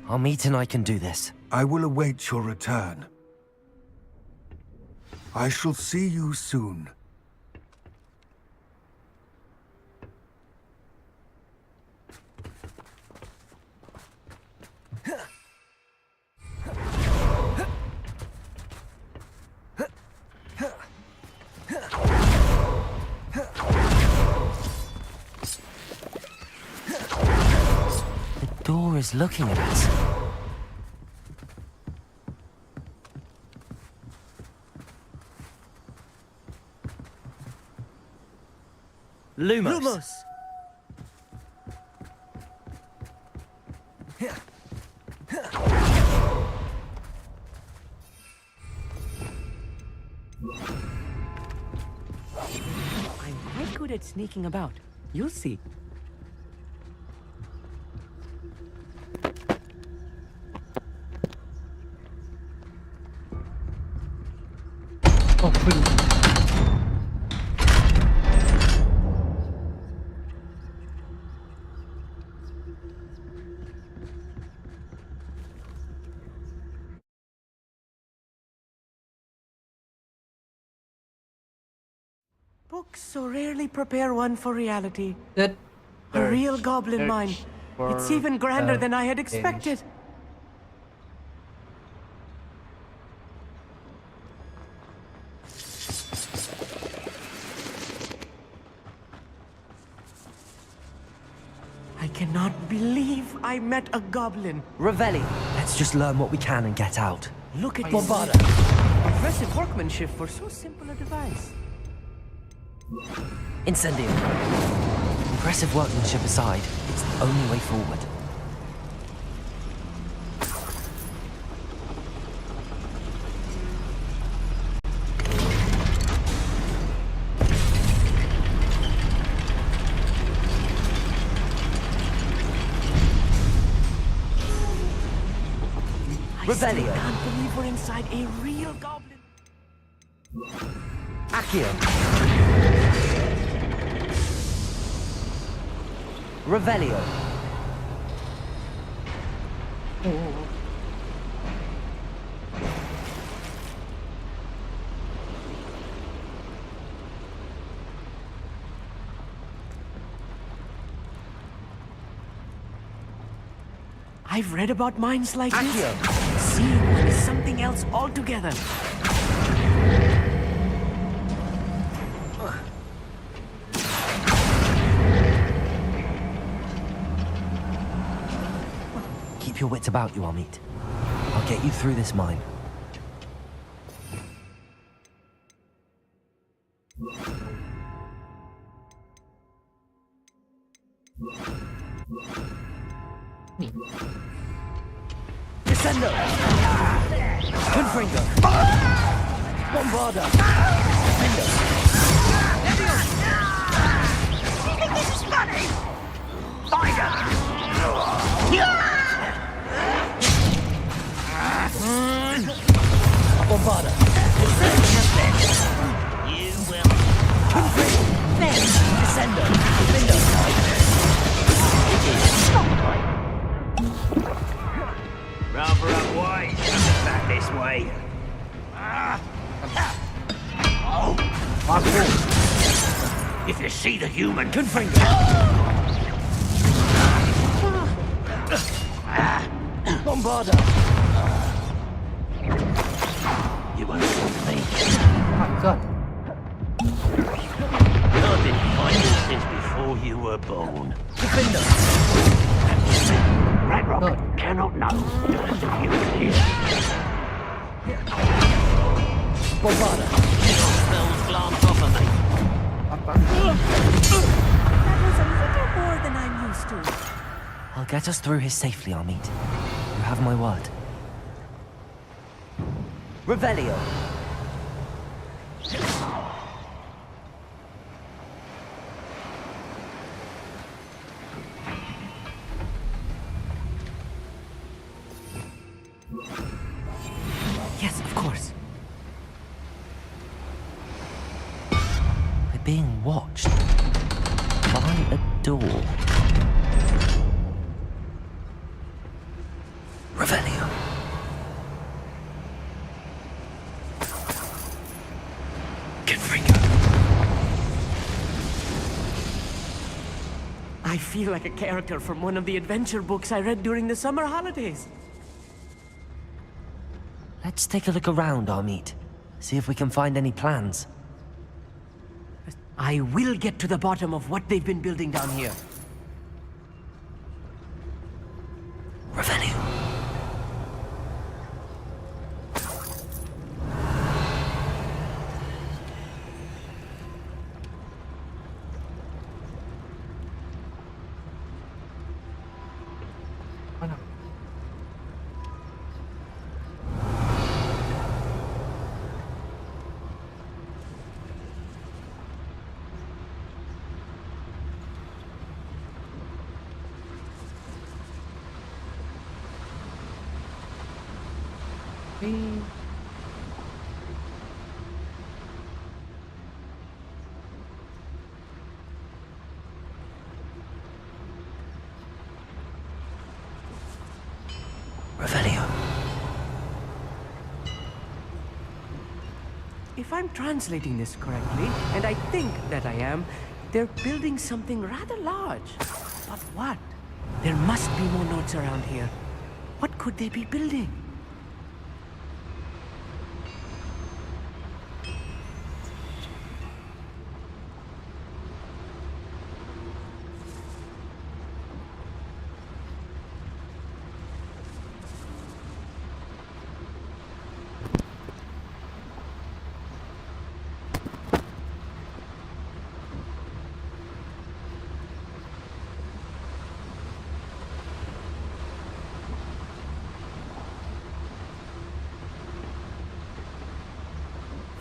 Amit and I can do this. I will await your return. I shall see you soon. The door is looking at us. Lumos. I'm quite good at sneaking about. You'll see. Oh, please. Books so rarely prepare one for reality. That A real goblin mine. It's even grander than I had expected. I cannot believe I met a goblin. Revelli, let's just learn what we can and get out. Look at this. Bombarda. Impressive workmanship for so simple a device. Incendio. Impressive workmanship aside, it's the only way forward. Revelio. I can't believe we're inside a real goblin. Accio. Revelio. I've read about mines like this. Seeing one is something else altogether. Keep your wits about you, Amit. I'll get you through this mine. Descendo! Confringo! Bombarda! Descendo! You think this is funny? Finder! Bombarda! You will. Confringo! Descendo! Rather unwise. Back this way. If you see the human, Confringo! Bombarda! you won't see me. My God. I've been finding since before you were born. Defender! Ratrock cannot know just the human is. Bombarda! Your spells glance off of me. That was a little more than I'm used to. I'll get us through here safely, Amit. You have my word. Revelio! Yes, of course. We're being watched by a door. Revelio. Confringo. I feel like a character from one of the adventure books I read during the summer holidays. Let's take a look around, Amit. See if we can find any plans. I will get to the bottom of what they've been building down here. Revelio. If I'm translating this correctly, and I think that I am, they're building something rather large. But what? There must be more notes around here. What could they be building?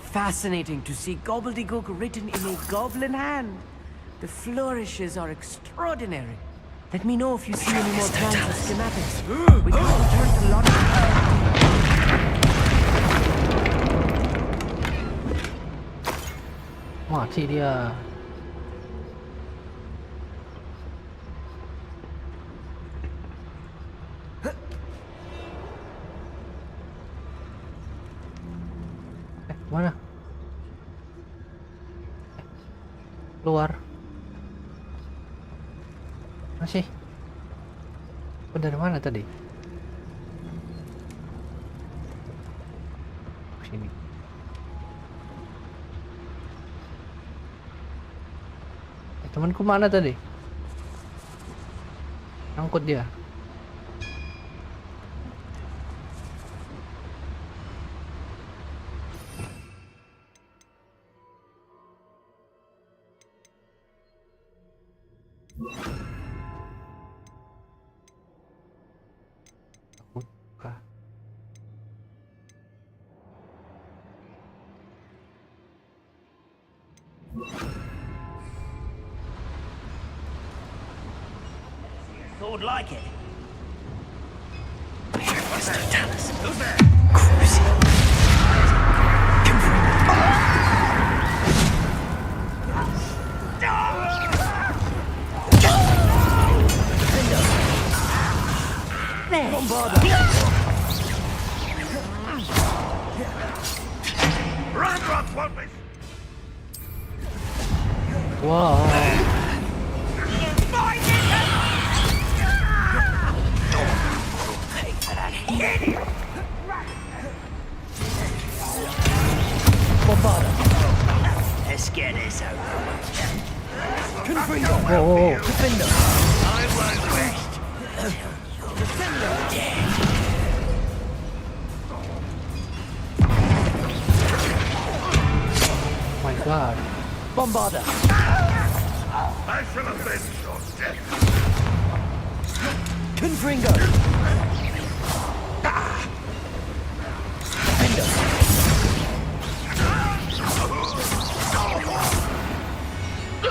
Fascinating to see gobbledygook written in a goblin hand. The flourishes are extraordinary. Let me know if you see any more plans or schematics. We can return to London. Mati dia. Mana? Keluar. Masih. Dari mana tadi? Sini. Temanku mana tadi? Angkut dia. Thought like it. Tes Tes. Who's there? Cruising. Wow. Let's get this over with. Whoa. Defender. I won't rest. Defender. My God. Bombarder. I shall avenge your death. Confringo.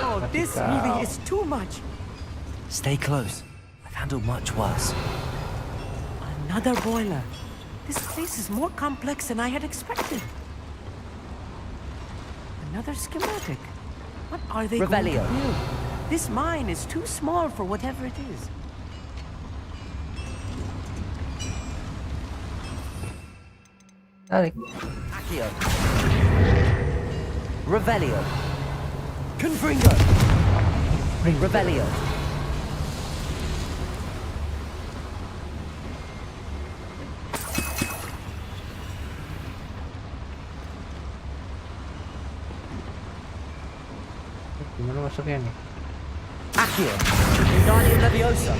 Oh, this really is too much. Stay close. I've handled much worse. Another boiler. This place is more complex than I had expected. Another schematic. What are they going to Revelio. build? This mine is too small for whatever it is. Tarik. Accio. Revelio. Confringo. Revelio. Gimana masuknya nih? Accio. Wingardium Leviosa.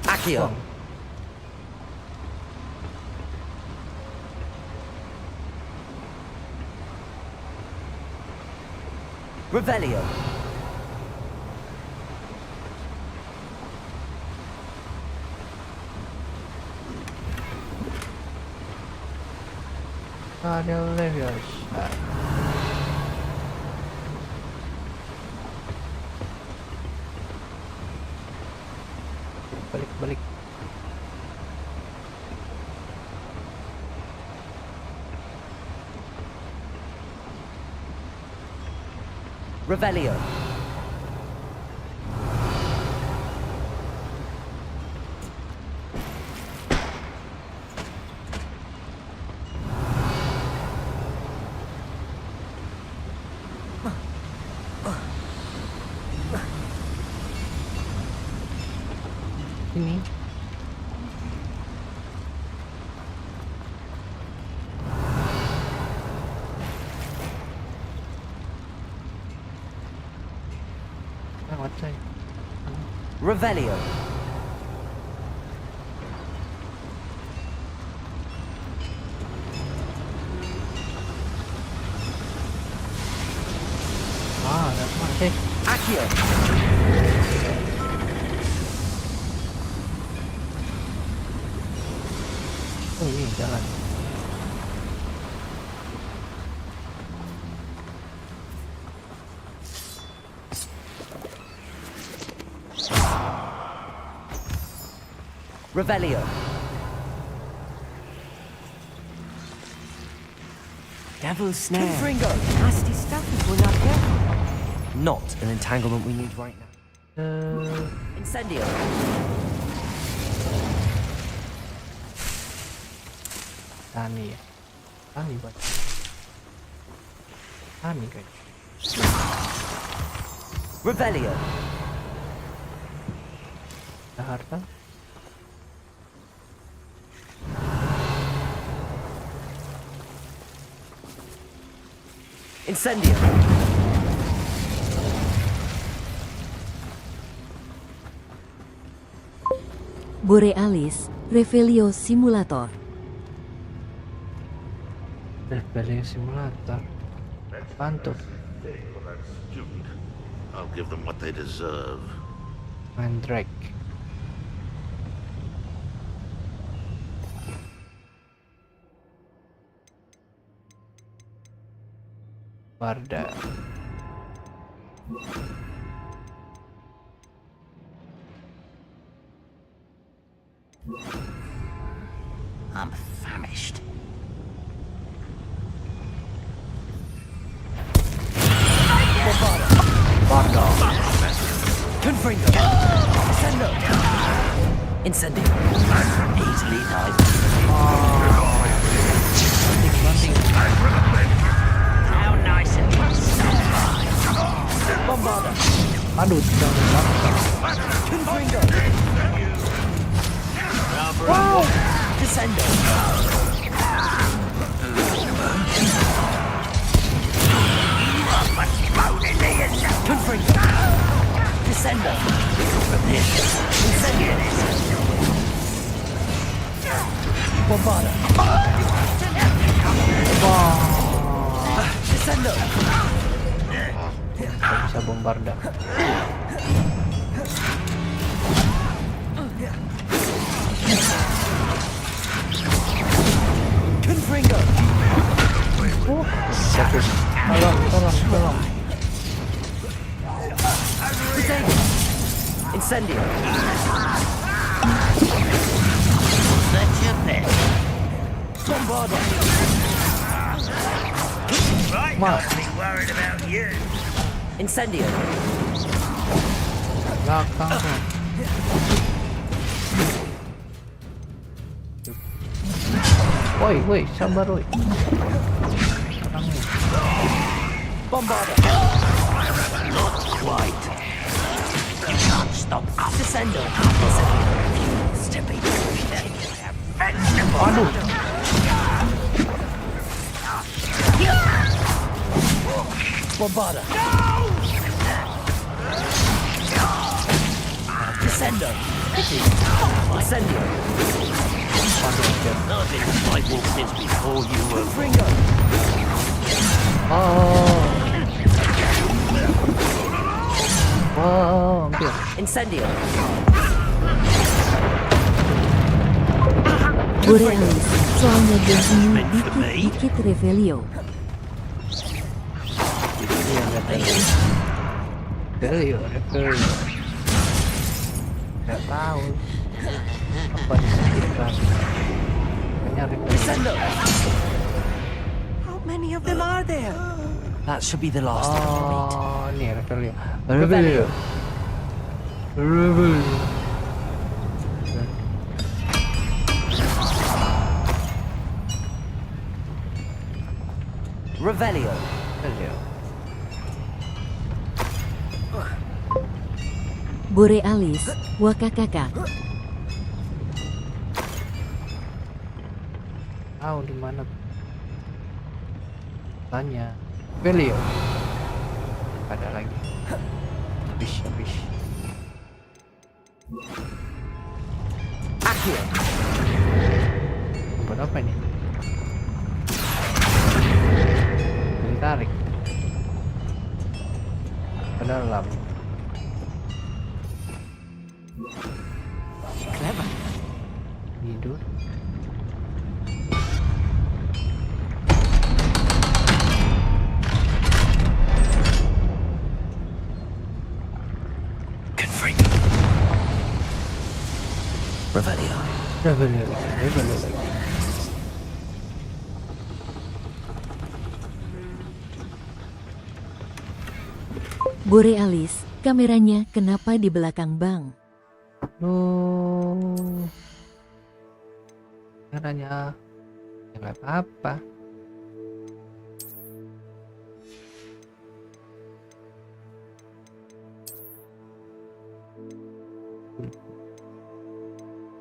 Accio. Revelio. Ada Leviosa. Balik. Revelio. ini. Lewat coy. Revelio. Ah, ada apa sih? Accio. Oh ini jalan. Revelio. Devil's snare. Confringo. Nasty stuff if we're not careful. Not an entanglement we need right now. Incendio. Tani ya. Tani buat. Tani guys. Revelio. Ada harta. Incendio. Borealis, Revelio Simulator. Revelio Simulator. Pantuh. I'll give them what they deserve. Mandrake. Barda. I'm famished. Bardo. Confringo. Sendo. Incendio. Easily died. How nice and Bombarda. Aduh, Confringo. Wow. Descendo. Confringo. Descendo. Incendio. Bombarda. Descendo. bisa bombarda. Confringo. Bagus. Tolong. Incendio. That's your best. Bombarda. Right, Ma. not be worried about you. Incendio. Belakang. Woi, sabar woi. Bombarda. Not quite. You can't stop us. Descendo. Refuse to be defeated. Vegetable. Aduh. Bombarda. Descendo. Incendio. I've been fighting since before you were Confringo. Oh, hampir. Incendio. Borealis, soalnya begini dikit-dikit Revelio. Revelio. Gak tahu apa disebutkan. Descendo. How many of them are there? That should be the last of them, mate. Oh, ini Revelio. Revelio. Borealis, Wakakaka. tahu di mana. Tanya. Velio. Ada lagi. Habis. Akhir. Buat apa ini? Ditarik. Ke dalam. Clever. Tidur. Revelio. Revelio lagi. Borealis, kameranya kenapa di belakang bank? Caranya nggak apa-apa.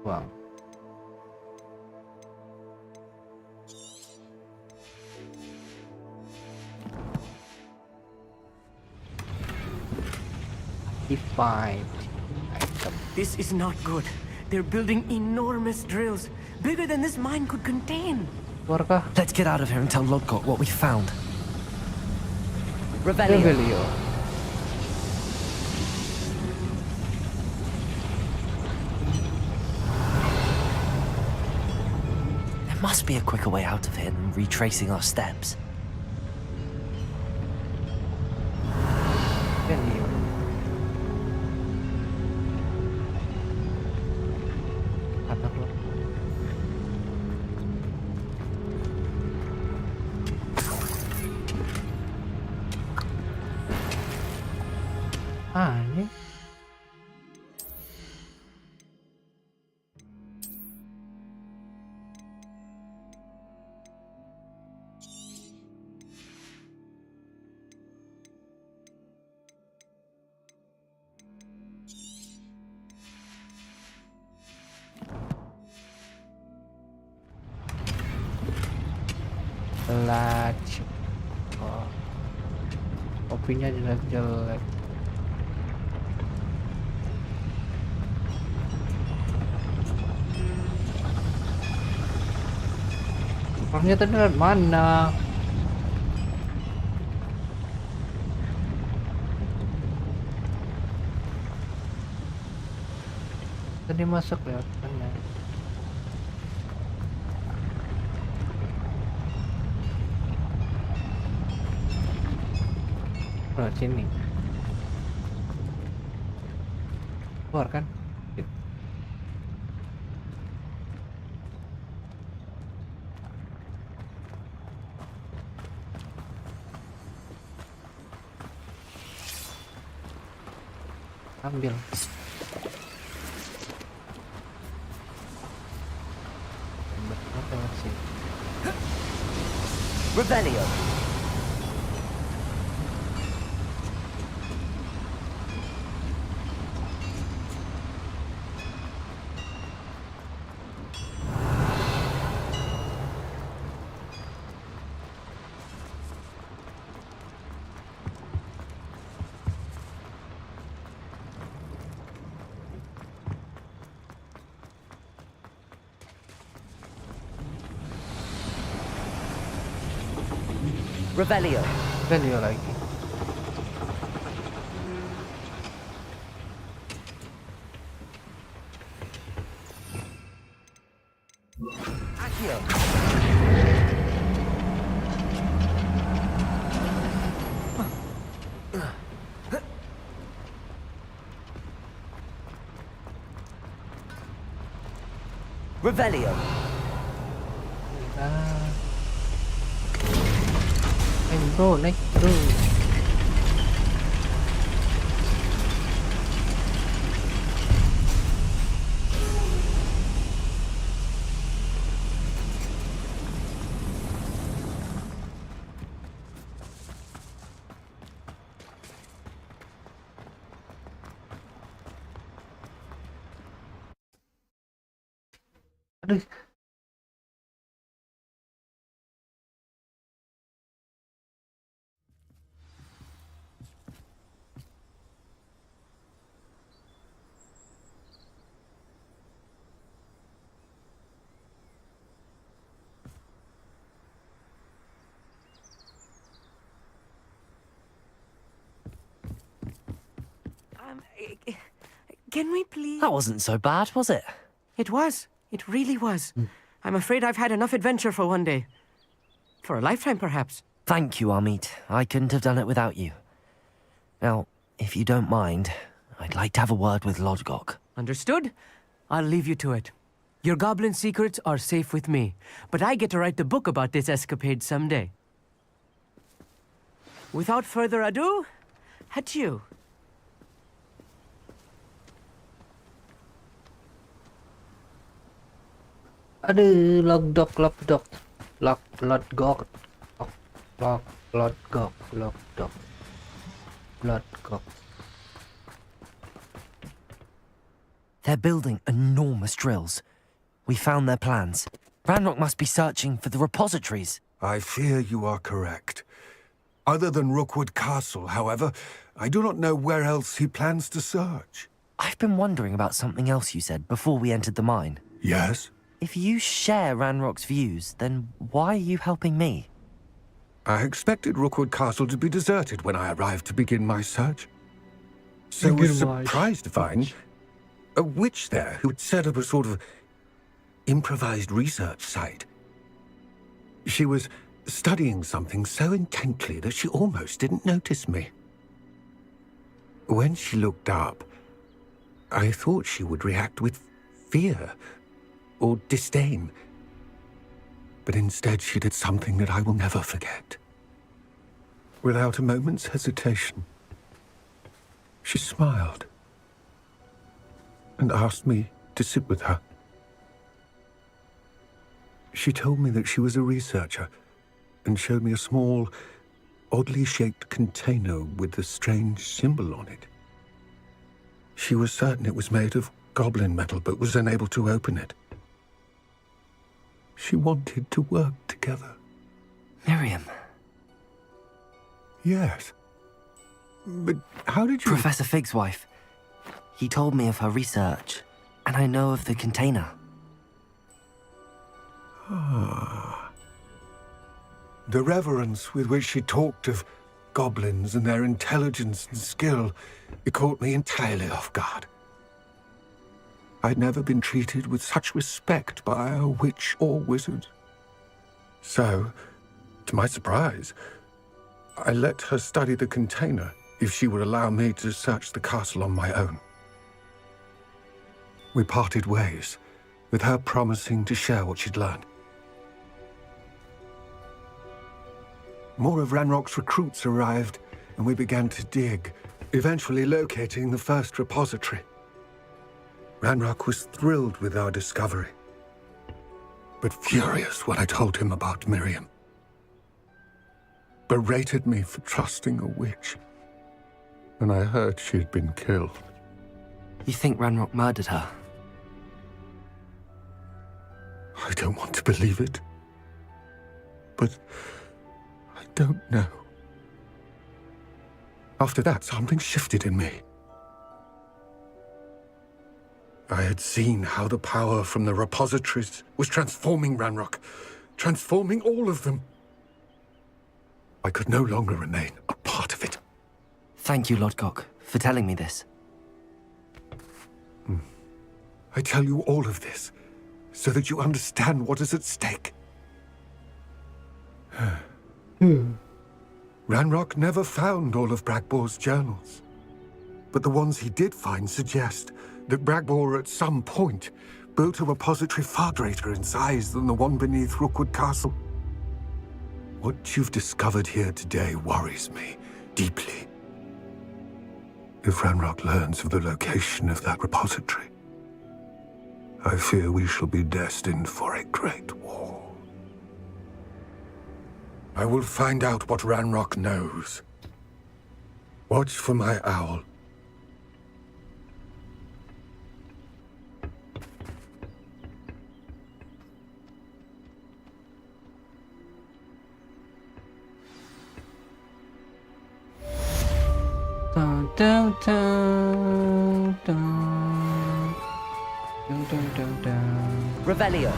Wow. Defined. This is not good. They're building enormous drills, bigger than this mine could contain. Let's get out of here and tell Lodgott what we found. Revelio. There must be a quicker way out of here than retracing our steps. Revelio. Ini Lach. Oh. Kopinya jelek-jelek. Orangnya tadi dari mana? Tadi masuk lewat mana? Oh, sini. Keluar kan? Ambil. Revelio. Revelio. Revelio lagi. Accio. Revelio. Bro, naik bro. Aduh. Can we please? That wasn't so bad, was it? It was. It really was. I'm afraid I've had enough adventure for one day. For a lifetime, perhaps. Thank you, Amit. I couldn't have done it without you. Now, if you don't mind, I'd like to have a word with Lodgok. Understood? I'll leave you to it. Your goblin secrets are safe with me, but I get to write the book about this escapade someday. Without further ado, adieu. Aduh, Lodgok, Lodgok. They're building enormous drills. We found their plans. Ranrock must be searching for the repositories. I fear you are correct. Other than Rookwood Castle, however, I do not know where else he plans to search. I've been wondering about something else you said before we entered the mine. Yes? If you share Ranrock's views, then why are you helping me? I expected Rookwood Castle to be deserted when I arrived to begin my search. So I was surprised to find a witch there who had set up a sort of improvised research site. She was studying something so intently that she almost didn't notice me. When she looked up, I thought she would react with fear or disdain. But instead she did something that I will never forget. Without a moment's hesitation, she smiled and asked me to sit with her. She told me that she was a researcher and showed me a small, oddly shaped container with a strange symbol on it. She was certain it was made of goblin metal, but was unable to open it. She wanted to work together. Miriam. Yes. But how did you... Professor Fig's wife. He told me of her research, and I know of the container. Ah. The reverence with which she talked of goblins and their intelligence and skill, it caught me entirely off guard. I'd never been treated with such respect by a witch or wizard. So, to my surprise, I let her study the container if she would allow me to search the castle on my own. We parted ways, with her promising to share what she'd learned. More of Ranrock's recruits arrived, and we began to dig, eventually locating the first repository. Ranrock was thrilled with our discovery, but furious when I told him about Miriam. Berated me for trusting a witch, and I heard she had been killed. You think Ranrock murdered her? I don't want to believe it, but I don't know. After that, something shifted in me. I had seen how the power from the repositories was transforming Ranrock, transforming all of them. I could no longer remain a part of it. Thank you, Lodgok, for telling me this. I tell you all of this so that you understand what is at stake. Ranrock never found all of Bragbor's journals, but the ones he did find suggest that Bragbor at some point built a repository far greater in size than the one beneath Rookwood Castle. What you've discovered here today worries me deeply. If Ranrock learns of the location of that repository, I fear we shall be destined for a great war. I will find out what Ranrock knows. Watch for my owl. Dun, dun, dun, dun. Dun, dun, dun, dun. Revelio.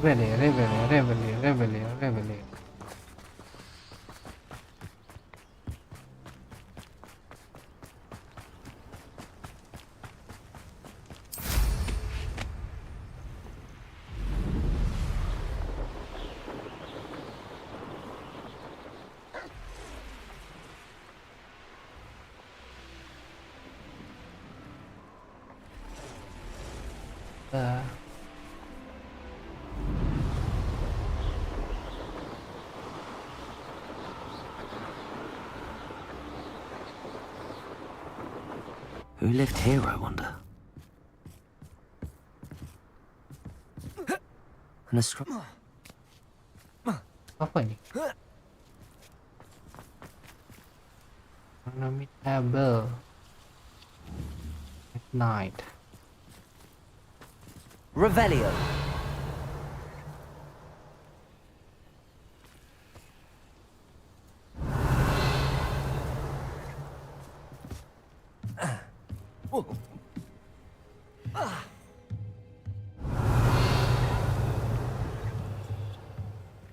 Revelio. Who lived here, I wonder? An Apa nih? Astronomy table. At night. Revelio.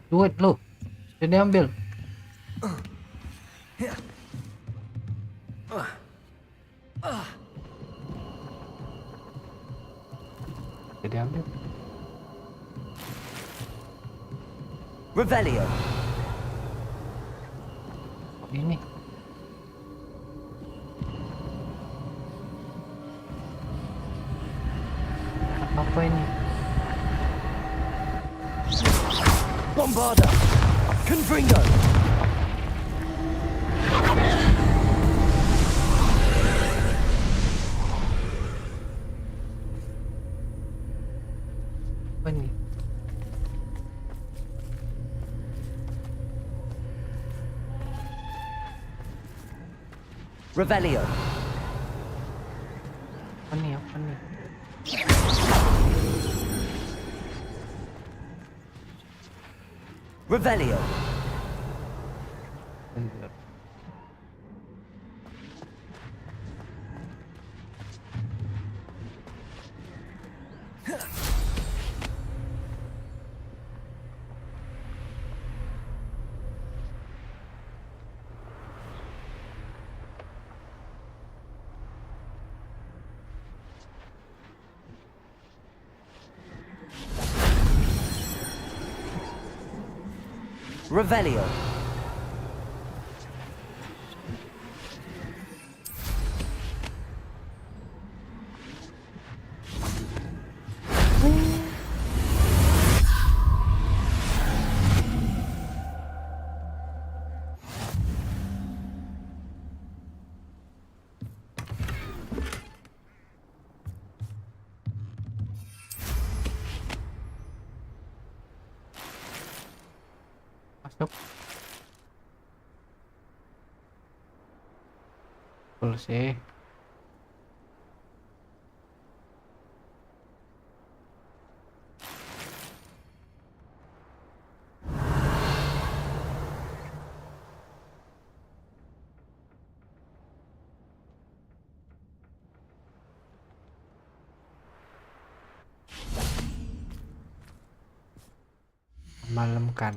Duit lu. Udah diambil. Udah diambil. Revelio. Ini. Apa ini? Bombarda. Confringo. Apa ini? Revelio. Apa nih? Apa nih? Revelio. Bentar. Revelio. Masuk. Betul sih. Malam kan.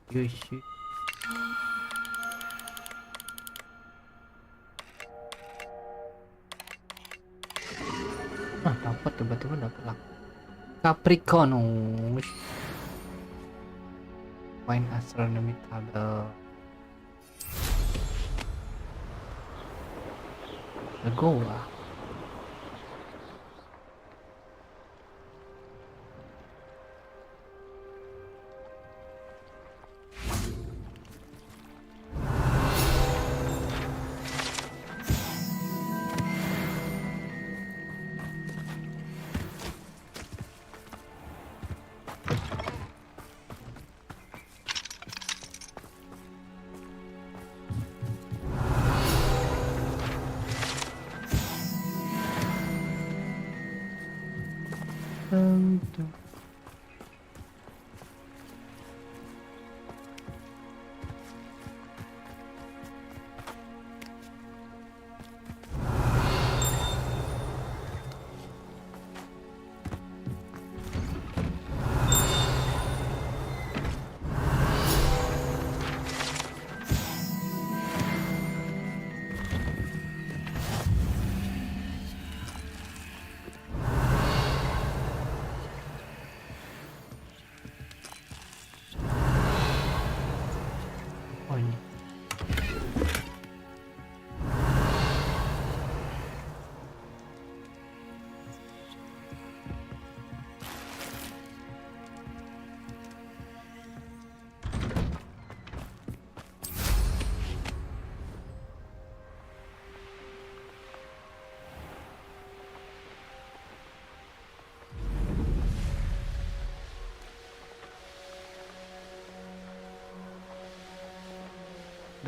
Yoshi. Dapat tiba-tiba dapat lah. Capricorn. Wine astronomy table. Go lah.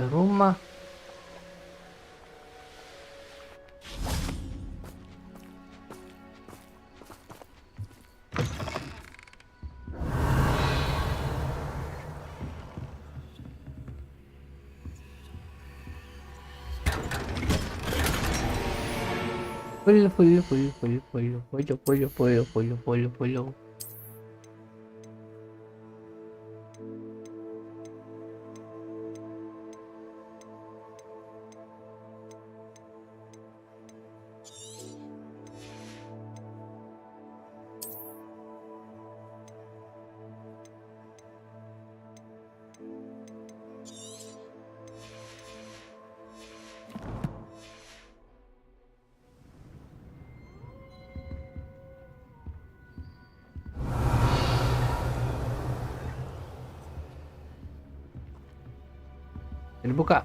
Ada rumah. Pollo. Ini buka.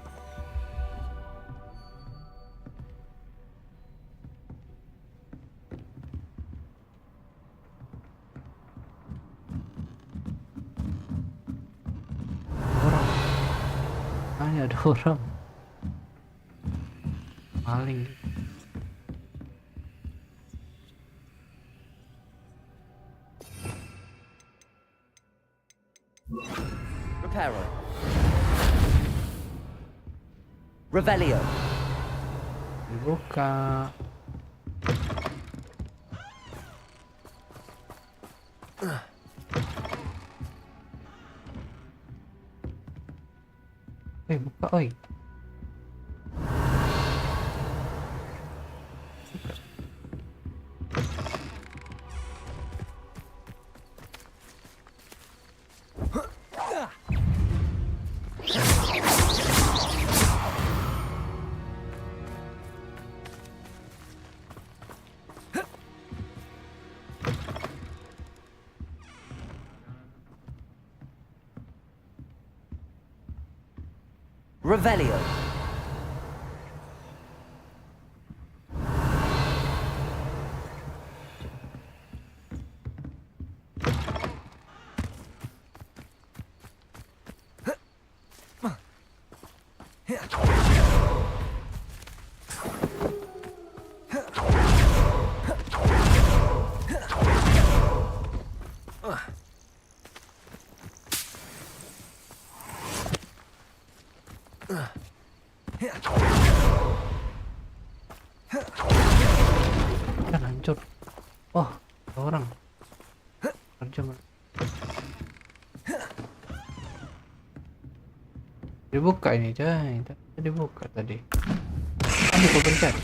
Orang. Ada orang. Maling. Reparo. Revelio. Dibuka. Buka, oi. Revelio. Kan hancur. Oh, ada orang. Kerja mana? Dibuka ini, coy. Dibuka tadi. Aduh, kok pencet.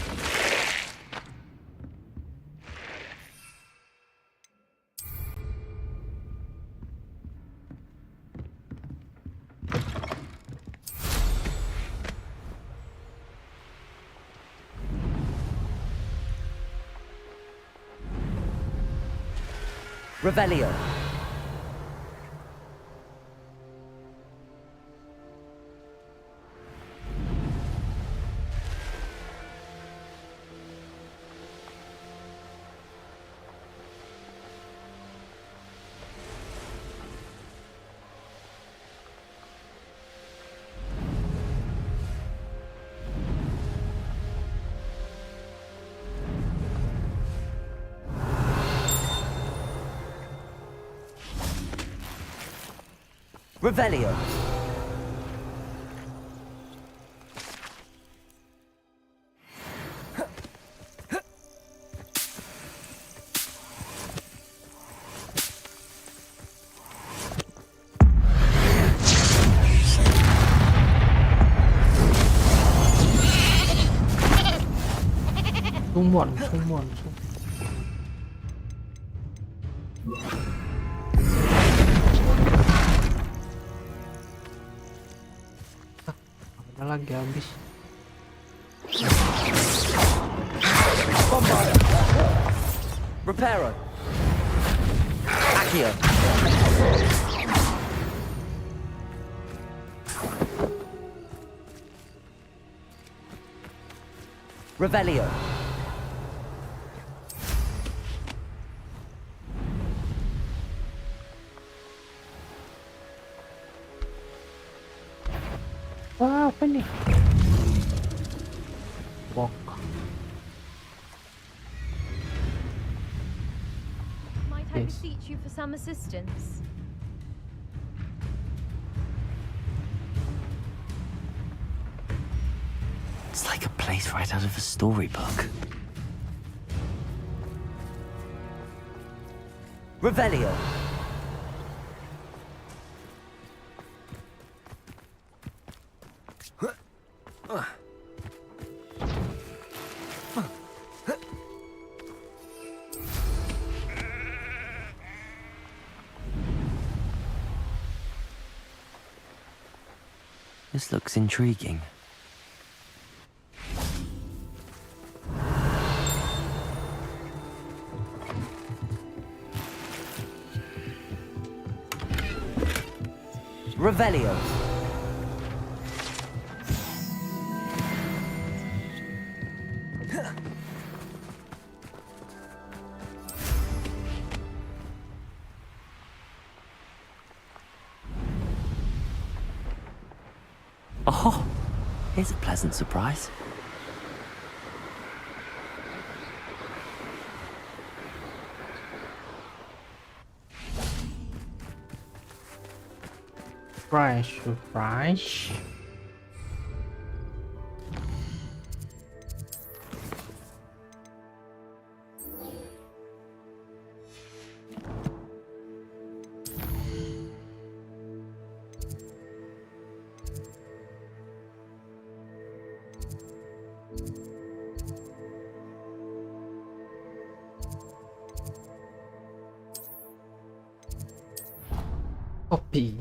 Revelio. Revelio. Summon. Lagi habis. Reparo. Accio. Revelio. Wah, apa nih? Walk. Might I Yes. beseech you for some assistance? It's like a place right out of a storybook. Revelio. This looks intriguing. Revelio. Oh, here's a pleasant surprise. Surprise. Copy.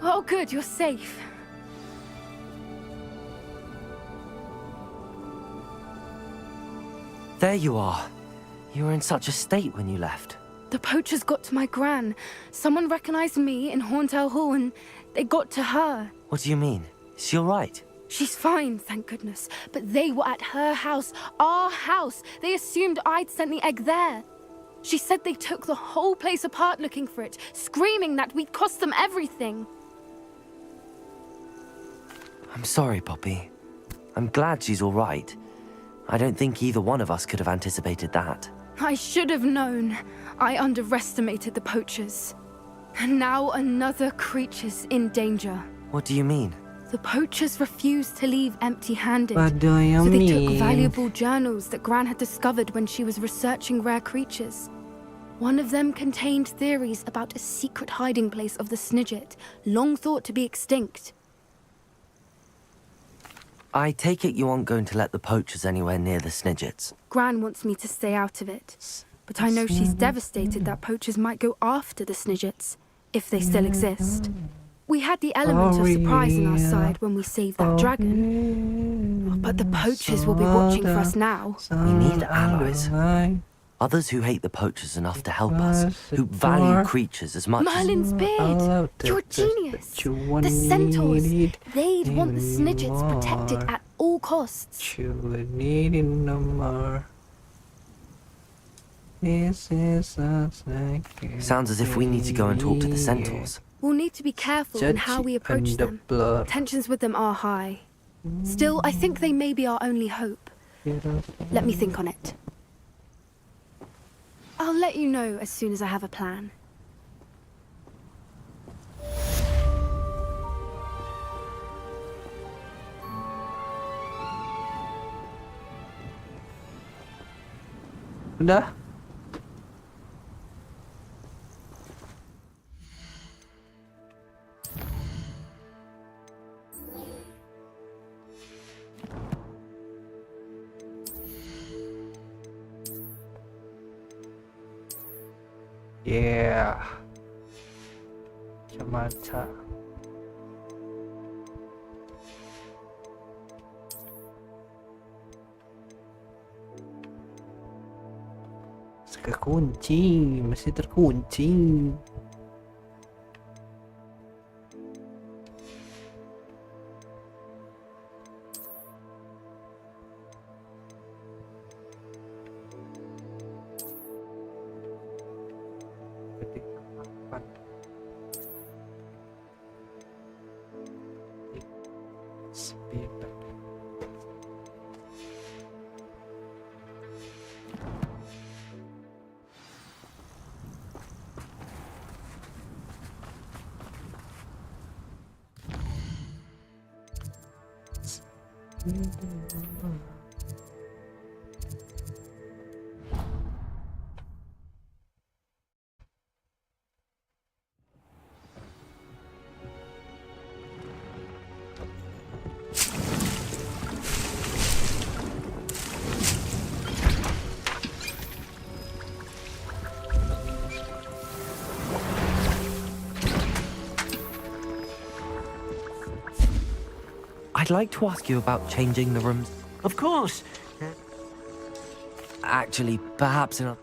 Oh, good, you're safe. There you are. You were in such a state when you left. The poachers got to my gran. Someone recognized me in Horntail Hall and they got to her. What do you mean? Is she all right? She's fine, thank goodness. But they were at her house, our house. They assumed I'd sent the egg there. She said they took the whole place apart looking for it, screaming that we'd cost them everything. I'm sorry, Poppy. I'm glad she's all right. I don't think either one of us could have anticipated that. I should have known. I underestimated the poachers. And now another creature's in danger. What do you mean? The poachers refused to leave empty-handed. What do you So they mean? took valuable journals that Gran had discovered when she was researching rare creatures. One of them contained theories about a secret hiding place of the Snidget, long thought to be extinct. I take it you aren't going to let the poachers anywhere near the Snidgets. Gran wants me to stay out of it. But I know she's devastated that poachers might go after the Snidgets, if they still exist. We had the element of surprise on our side when we saved that dragon. But the poachers will be watching for us now. We need allies. Others who hate the poachers enough to help us, who value creatures as much Merlin's beard! You're a genius! The centaurs! They'd want the Snidgets protected at all costs. Sounds as if we need to go and talk to the centaurs. We'll need to be careful in how we approach them. Tensions with them are high. Still, I think they may be our only hope. Let me think on it. I'll let you know as soon as I have a plan. Udah? Yeah. Kacamata. Kekunci, masih terkunci. I'd like to ask you about changing the rooms. Of course. Actually, perhaps in a...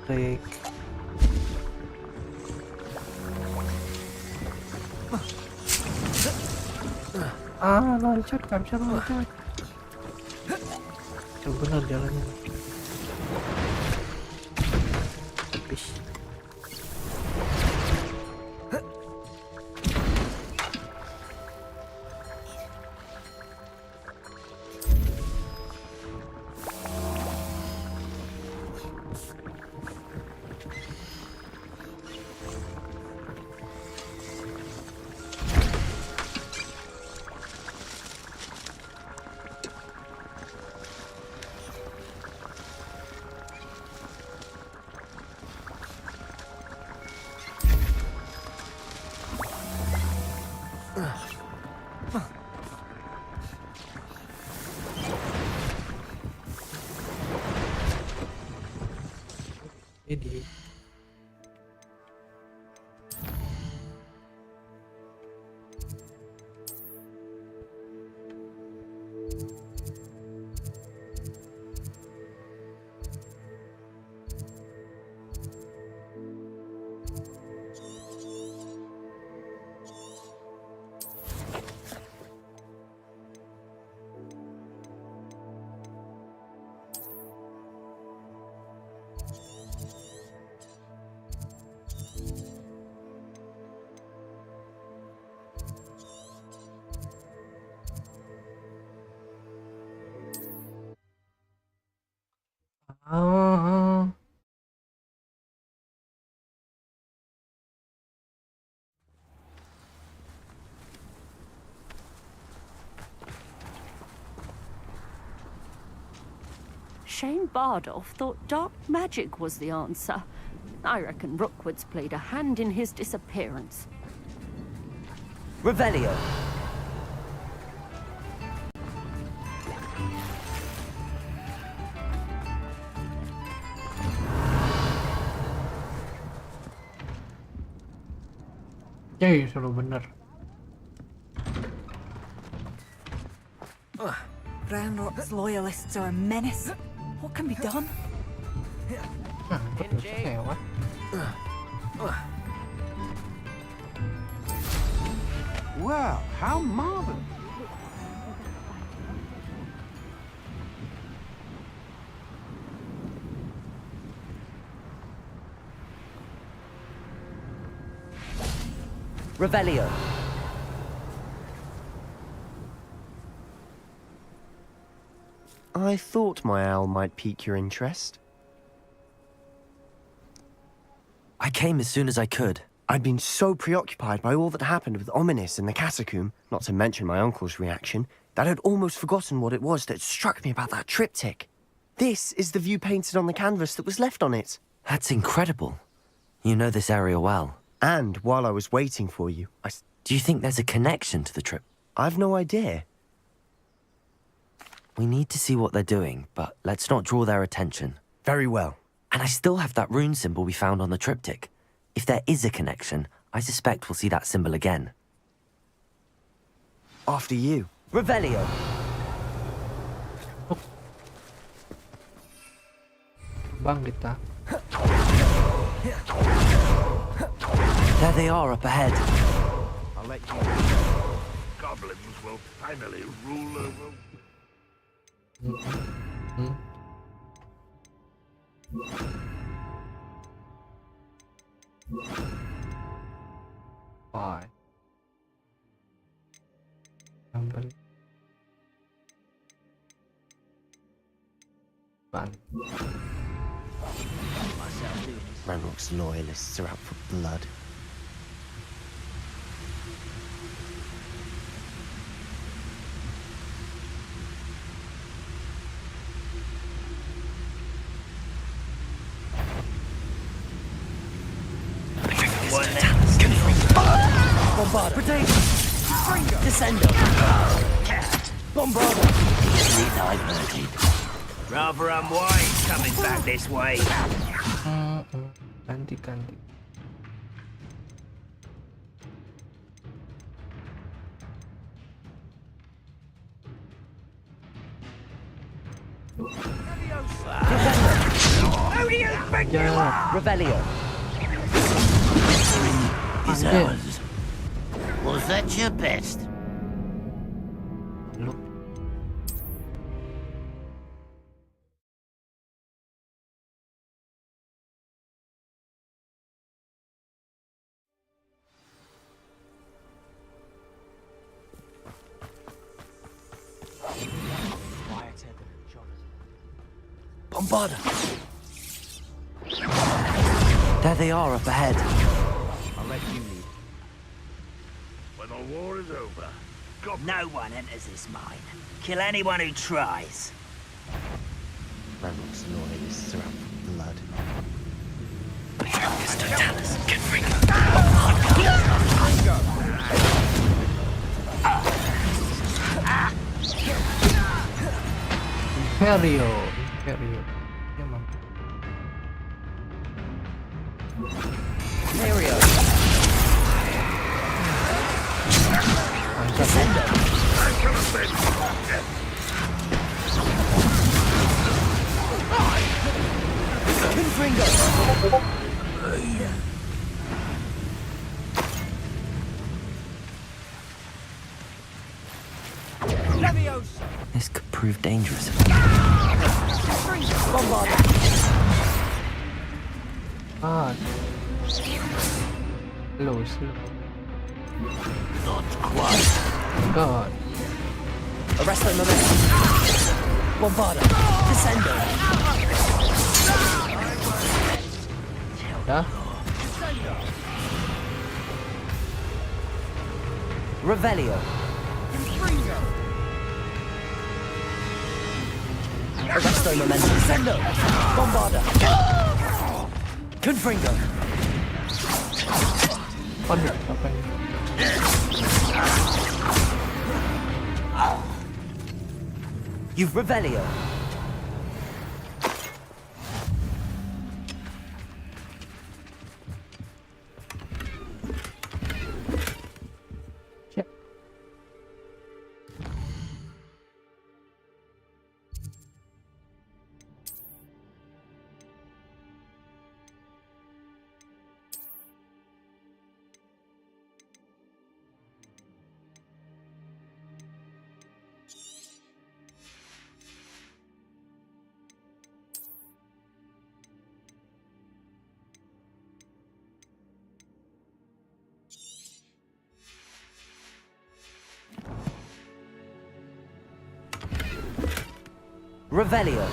Break. Loncat, gak bisa loncat. Coba bener jalannya. Habis. Jadi Shane Bardolph thought dark magic was the answer. I reckon Rookwood's played a hand in his disappearance. Revelio. ya selalu bener. Ranrock's loyalists are a menace. What can be done? Well, how marvelous. Revelio. I thought my owl might pique your interest. I came as soon as I could. I'd been so preoccupied by all that happened with Ominis and the catacomb, not to mention my uncle's reaction, that I'd almost forgotten what it was that struck me about that triptych. This is the view painted on the canvas that was left on it. That's incredible. You know this area well. And while I was waiting for you, Do you think there's a connection to the trip? I've no idea. We need to see what they're doing, but let's not draw their attention. Very well. And I still have that rune symbol we found on the triptych. If there is a connection, I suspect we'll see that symbol again. After you. Revelio! Bang kita. There they are up ahead. I'll let you. Goblins will finally rule over. Why? Number. Fun. Ranrock's loyalists are out for blood. Bombarda! Descendo! Bombarda! Diverted. Rather unwise coming back this way. Ganti. Who do you think you are? Revelio. Is ours. Was that your best? Look. Bombarda! There they are up ahead. I'll let you lead. When the war is over, No one enters this mine. Kill anyone who tries. Ranrock's loyalists are out for blood. Imperio. Ya mampu. Imperio. This could prove dangerous. Ah. Slow. not quite. God. Arrest them, momentum. Bombarda. Descendo. Yeah. Revelio. Arresto momentum. Descendo. Bombarda. Confringo. Waduh, apa ini? You've Revelio. Revelio.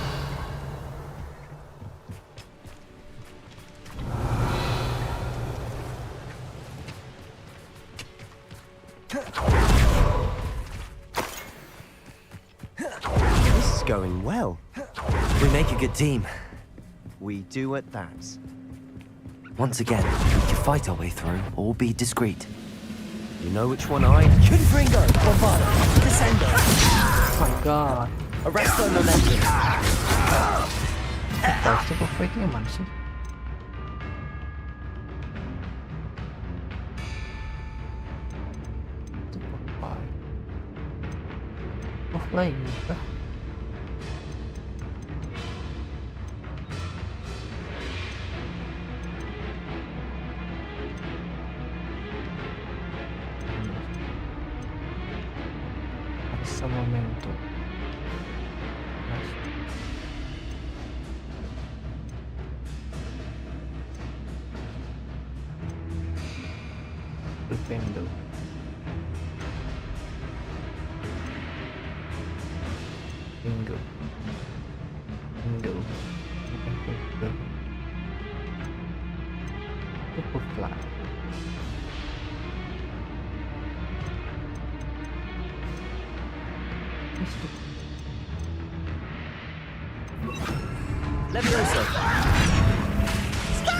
We make a good team. We do at that. Once again, we can fight our way through or be discreet. You know which one I... Confringo, Bombardo, Descendo. Oh my god. Arresto Momentum. Pasti kok fight-nya mana sih? Offline kah? Asa momentum. Dependo. Bingo. Superfly. Levioso.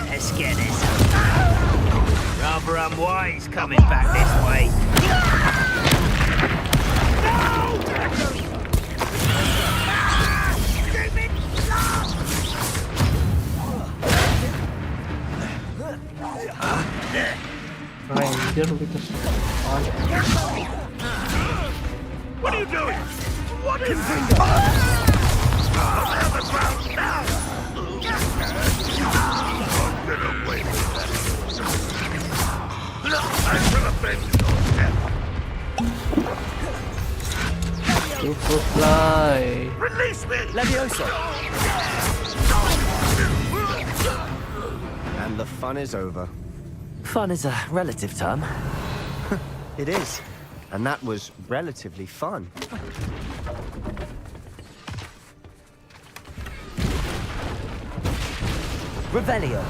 Let's get this. Rather unwise coming back this way. Ranger gitu. What are you doing? What is this? Get away with that. I should have been your death. Superfly. Release me! Levioso. And the fun is over. Fun is a relative term. It is. And that was relatively fun. Revelio.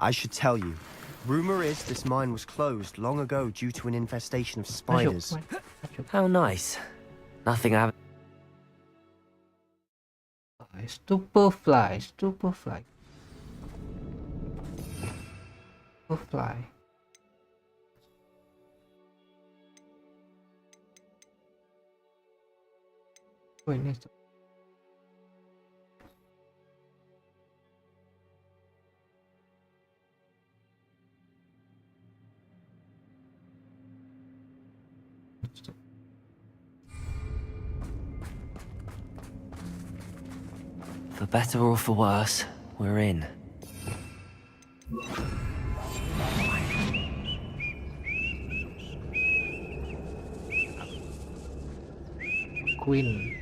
I should tell you. Rumor is this mine was closed long ago due to an infestation of spiders. How nice. Nothing I haven't... Superfly. Superfly. Oh, ini For better or for worse, we're in. Queen.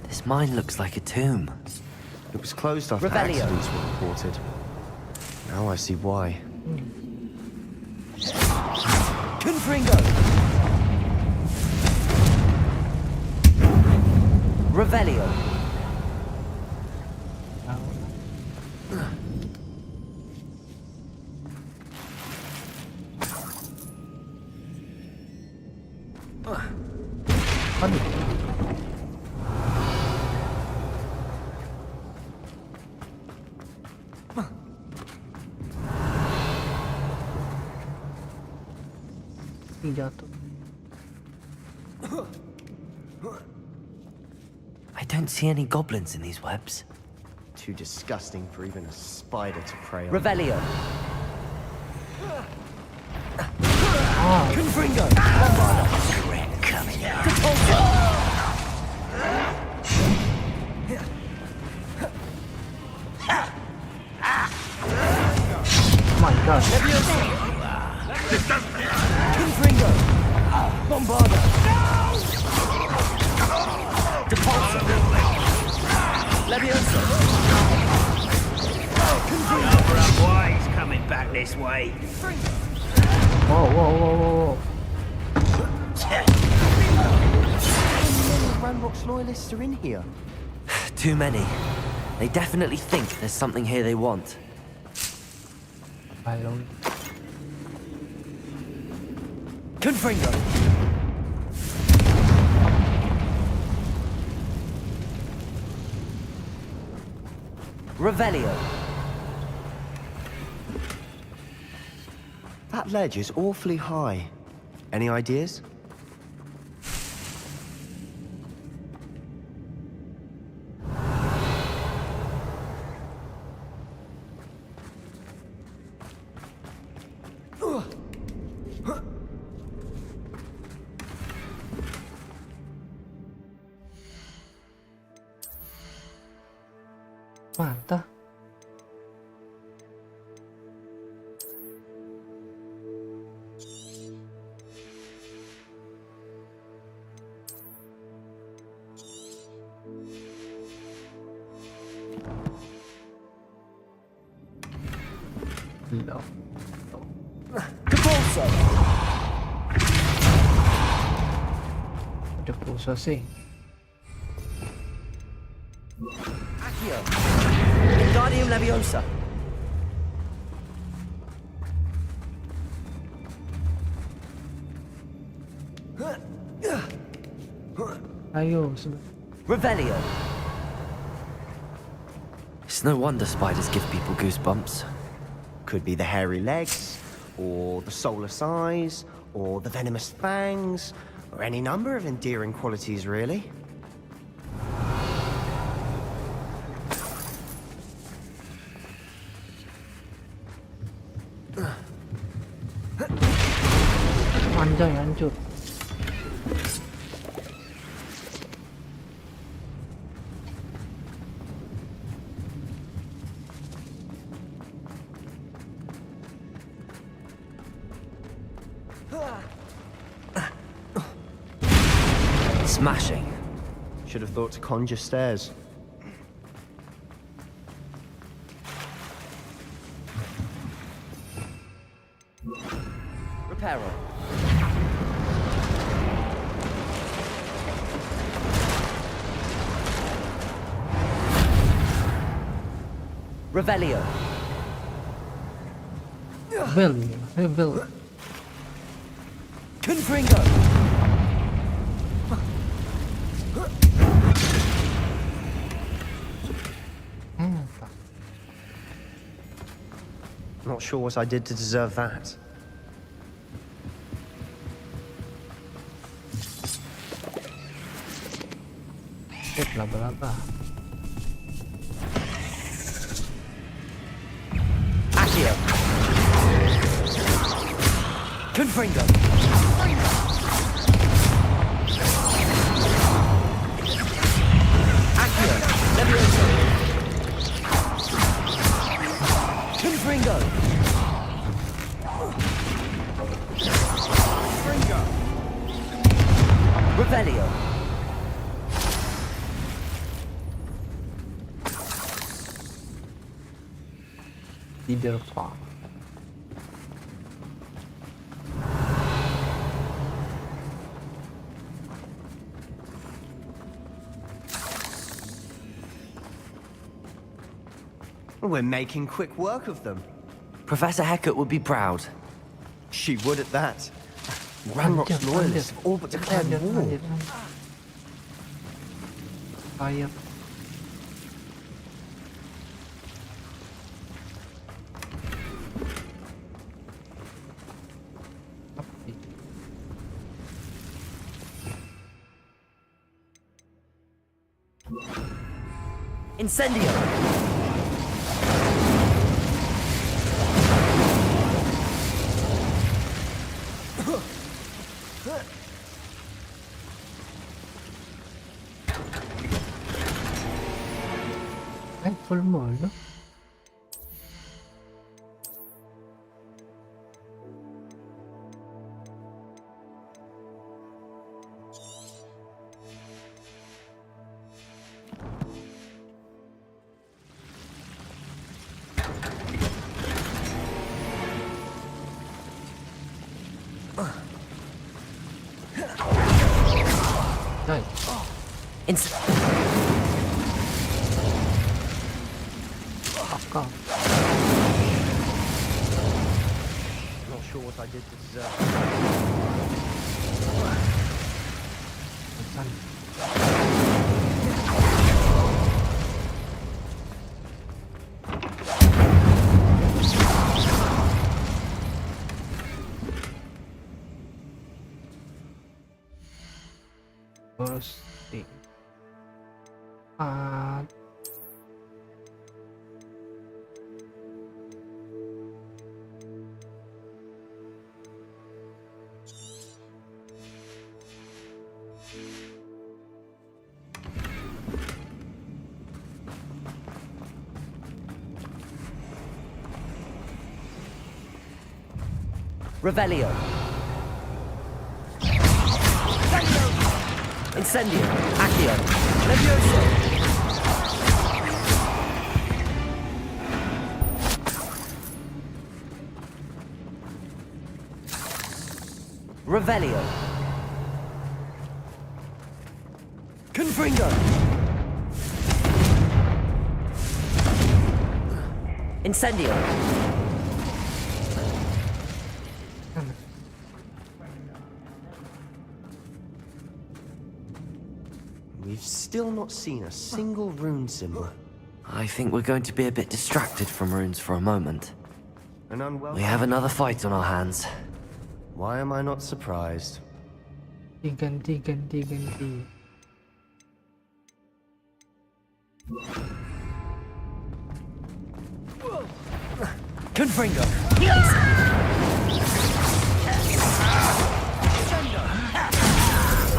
This mine looks like a tomb. It was closed after Revelio. accidents were reported. Now I see why. Confringo. Revelio. Jatuh. I don't see any goblins in these webs. Too disgusting for even a spider to prey on. Revelio. Confringo. Coming out. Oh my god. Confringo! Bombarda! Depulso! Leviosa! Why he's coming back this way? Whoa, whoa, whoa, whoa, How many Ranrock's loyalists are in here? Too many. They definitely think there's something here they want. I don't. Confringo! Revelio! That ledge is awfully high. Any ideas? Mantap. No. Depulso! Ada pulsa sih. Accio! Wingardium Leviosa! Ayo, Revelio! It's no wonder spiders give people goosebumps. Could be the hairy legs, or the soulless eyes, or the venomous fangs, or any number of endearing qualities, really. Anjay, hancur. Smashing. Should have thought to conjure stairs. Reparo. Revelio. Revel. Confringo. Not sure what I did to deserve that. Laba-laba. Accio. Confringo. Accio. Leviosa. Confringo. Revelio. Leader Farm. We're making quick work of them. Professor Hecat would be proud. She would at that. Ranrock's loyalists have all but declared war. Fire. Incendio. Full mode. Not sure what I did to deserve Terus di Revelio. Incendio. Accio. Levioso. Revelio. Confringo. Incendio. We've still not seen a single rune symbol. I think we're going to be a bit distracted from runes for a moment. An unwelcome... We have another fight on our hands. Why am I not surprised? Ganti. Confringo.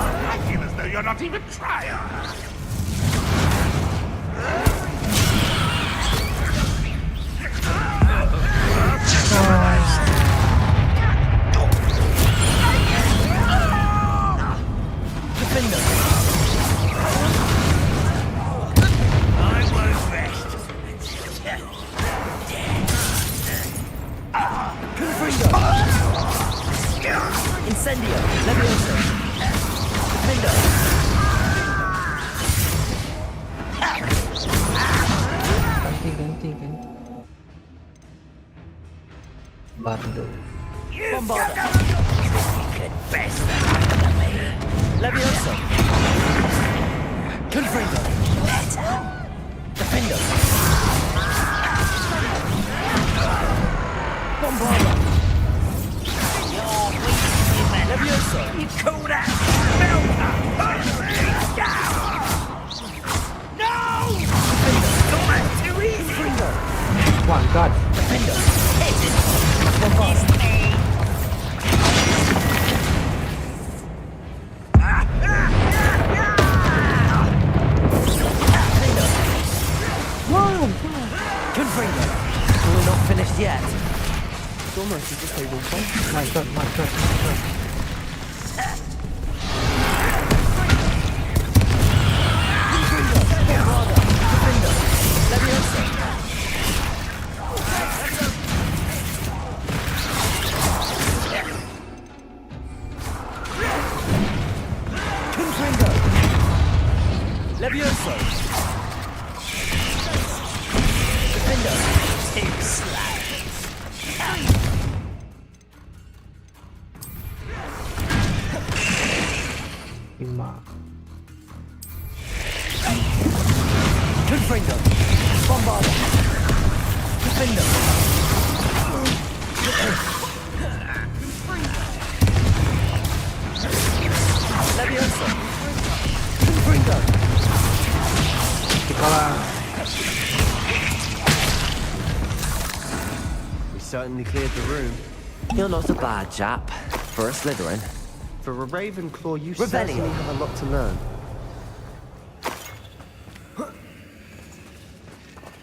I feel as though you're not even trying. Defender. I won't rest. Confringo. Incendio. Levioso. Defender. Ganti. Bardo. Bombarda. Best Levioso. Confringo. Defender. Bombarda. Levioso. You call that Melka? No! Not too easy. Confringo. One god. Defender. Confringo. We're not finished yet. It's almost as if they will fight. My god. Levioso. Defender. Too slow. Lima. Confringo. Bombarda. Defender. Levioso. Confringo. We certainly cleared the room. You're not a bad chap for a Slytherin. For a Ravenclaw, you Revelio. certainly have a lot to learn.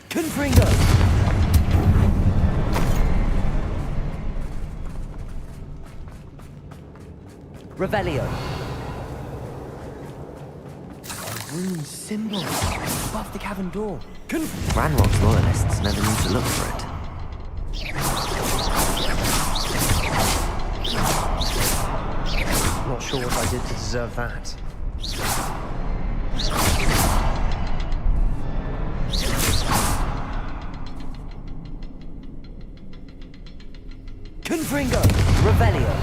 Confringo. Revelio. Rune symbol above the cavern door. Ranrock's loyalists never need to look for it. sure what I did to deserve that. Confringo! Revelio!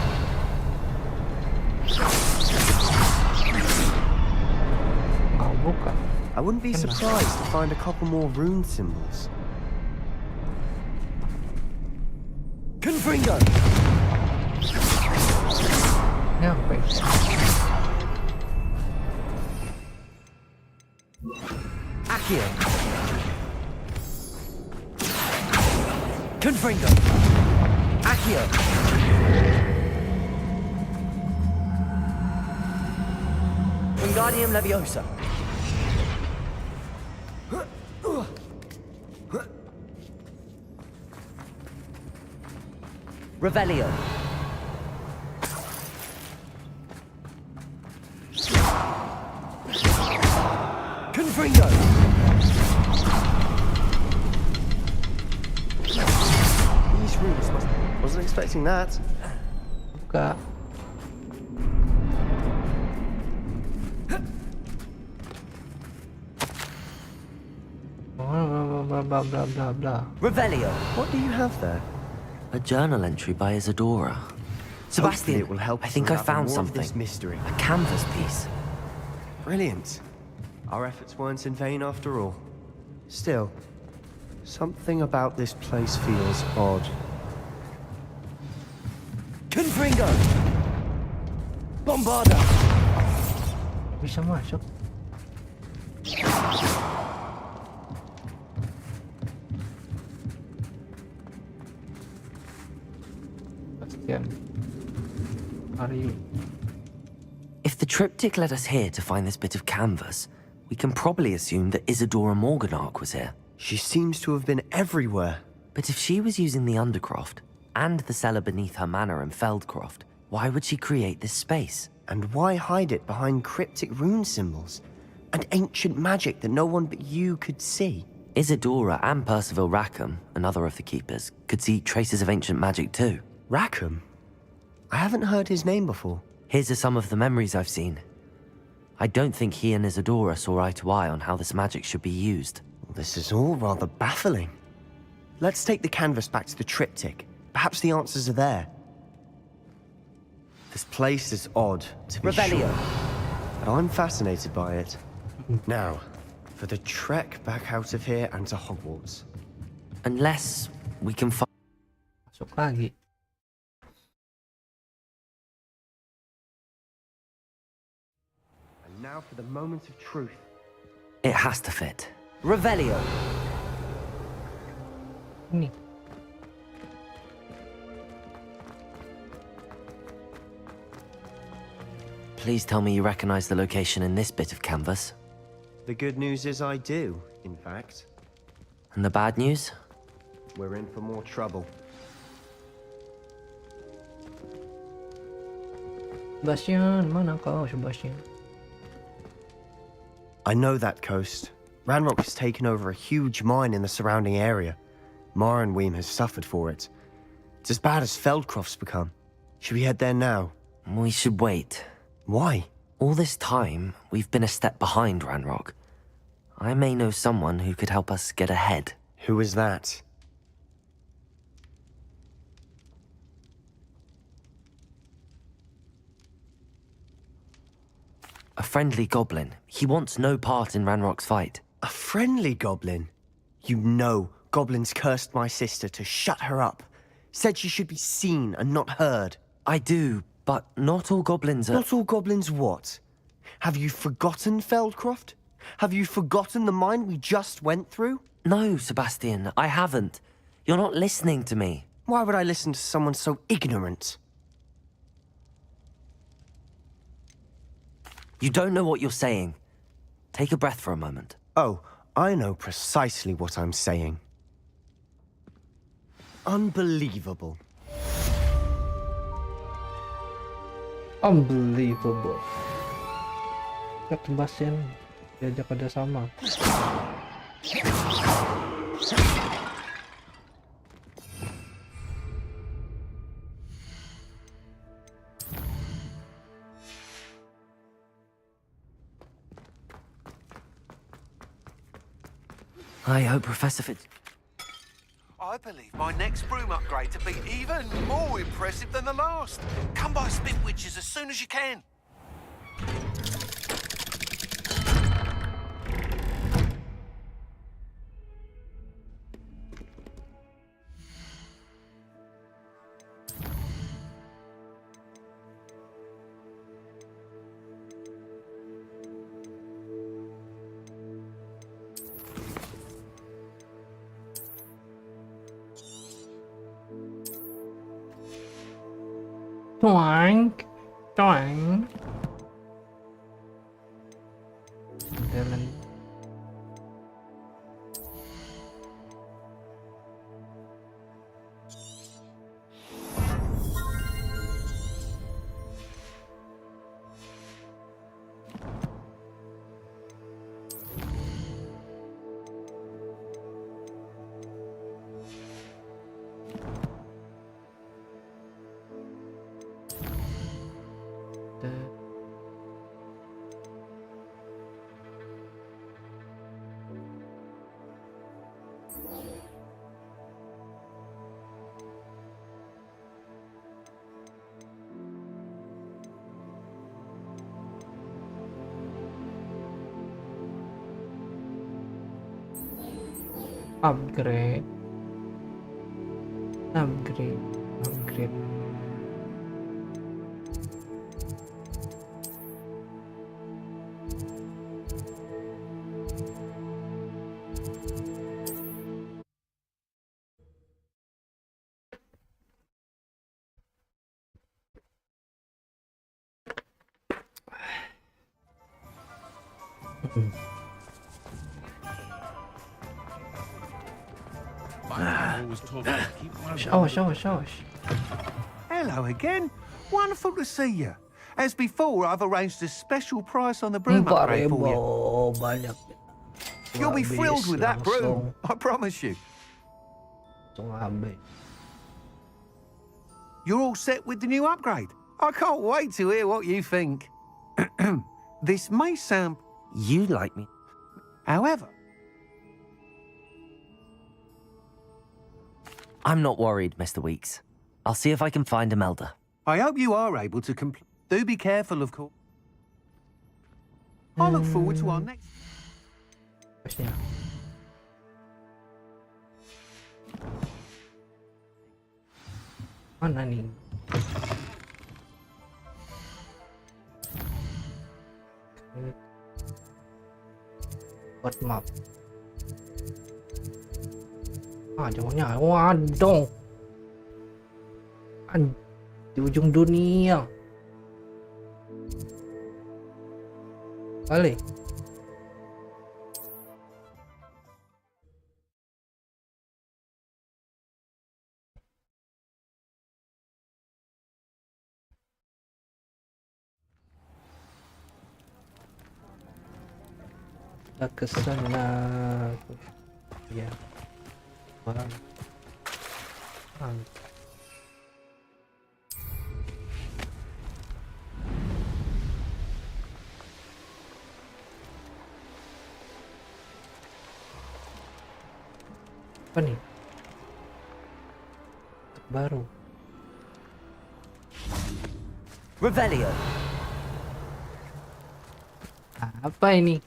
I wouldn't be surprised to find a couple more rune symbols. Confringo! Ngapain? Accio! Confringo! Accio! Wingardium Leviosa! Revelio! Confringo! These runes wasn't expecting that. Buka. Blah blah blah blah blah. Revelio! What do you have there? A journal entry by Isadora. Sebastian, it will help I think I found something. This mystery. A canvas piece. Brilliant. Our efforts weren't in vain after all. Still, something about this place feels odd. Confringo! Bombarda! Bisa masuk. Sebastian, are you? If the triptych led us here to find this bit of canvas, we can probably assume that Isadora Morganach was here. She seems to have been everywhere. But if she was using the Undercroft and the cellar beneath her manor in Feldcroft, why would she create this space? And why hide it behind cryptic rune symbols and ancient magic that no one but you could see? Isadora and Percival Rackham, another of the keepers, could see traces of ancient magic too. Rackham? I haven't heard his name before. His are some of the memories I've seen. I don't think he and Isadora saw eye to eye on how this magic should be used. Well, this is all rather baffling. Let's take the canvas back to the triptych. Perhaps the answers are there. This place is odd, to be Revelio. sure, but I'm fascinated by it. Now, for the trek back out of here and to Hogwarts. Unless we can find... Masuk lagi. And now for the moment of truth. It has to fit. Revelio. Ini. Please tell me you recognize the location in this bit of canvas. The good news is I do, in fact. And the bad news? We're in for more trouble. Sebastian, mana kau, Sebastian? I know that coast. Ranrock has taken over a huge mine in the surrounding area. Marrenweem has suffered for it. It's as bad as Feldcroft's become. Should we head there now? We should wait. Why? All this time, we've been a step behind Ranrock. I may know someone who could help us get ahead. Who is that? A friendly goblin. He wants no part in Ranrock's fight. A friendly goblin? You know goblins cursed my sister to shut her up. Said she should be seen and not heard. I do, but not all goblins are... Not all goblins what? Have you forgotten Feldcroft? Have you forgotten the mine we just went through? No, Sebastian, I haven't. You're not listening to me. Why would I listen to someone so ignorant? You don't know what you're saying. Take a breath for a moment. Oh, I know precisely what I'm saying. Unbelievable. Unbelievable. Lihat Sebastian diajak kerja sama. I hope Professor Fitz... I believe my next broom upgrade to be even more impressive than the last. Come by Spit Witches as soon as you can. Doink, doink. Jalan. Upgrade. Show. Hello again. Wonderful to see you. As before, I've arranged a special price on the broom upgrade for you. Banyak. You'll be thrilled with that broom, I promise you. You're all set with the new upgrade. I can't wait to hear what you think. This may sound... You like me. However... I'm not worried, Mr. Weeks. I'll see if I can find Imelda. I hope you are able to complete. Do be careful, of course. I look forward to our next... Mana nih? Buat map. Jauhnya, waduh, di ujung dunia kali. Kita ke sana ya. Apa nih? Baru. Revelio. Apa ini?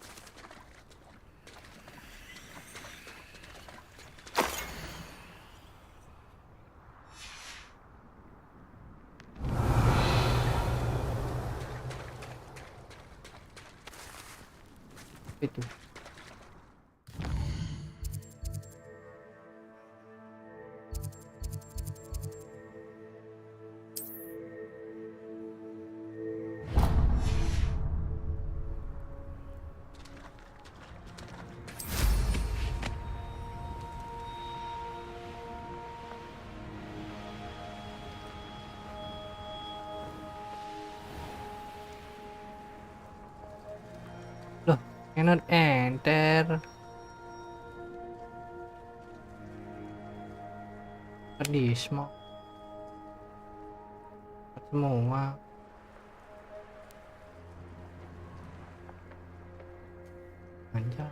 Itu. Loh, cannot enter. Tadi semua anjay.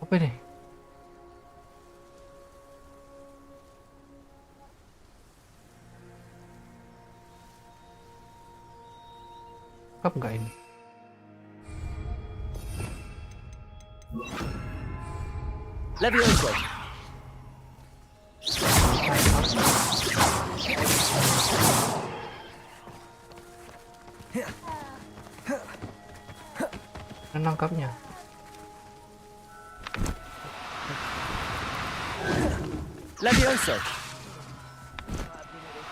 Apa ini? Apa enggak ini? Levioso. Menangkapnya. Levioso.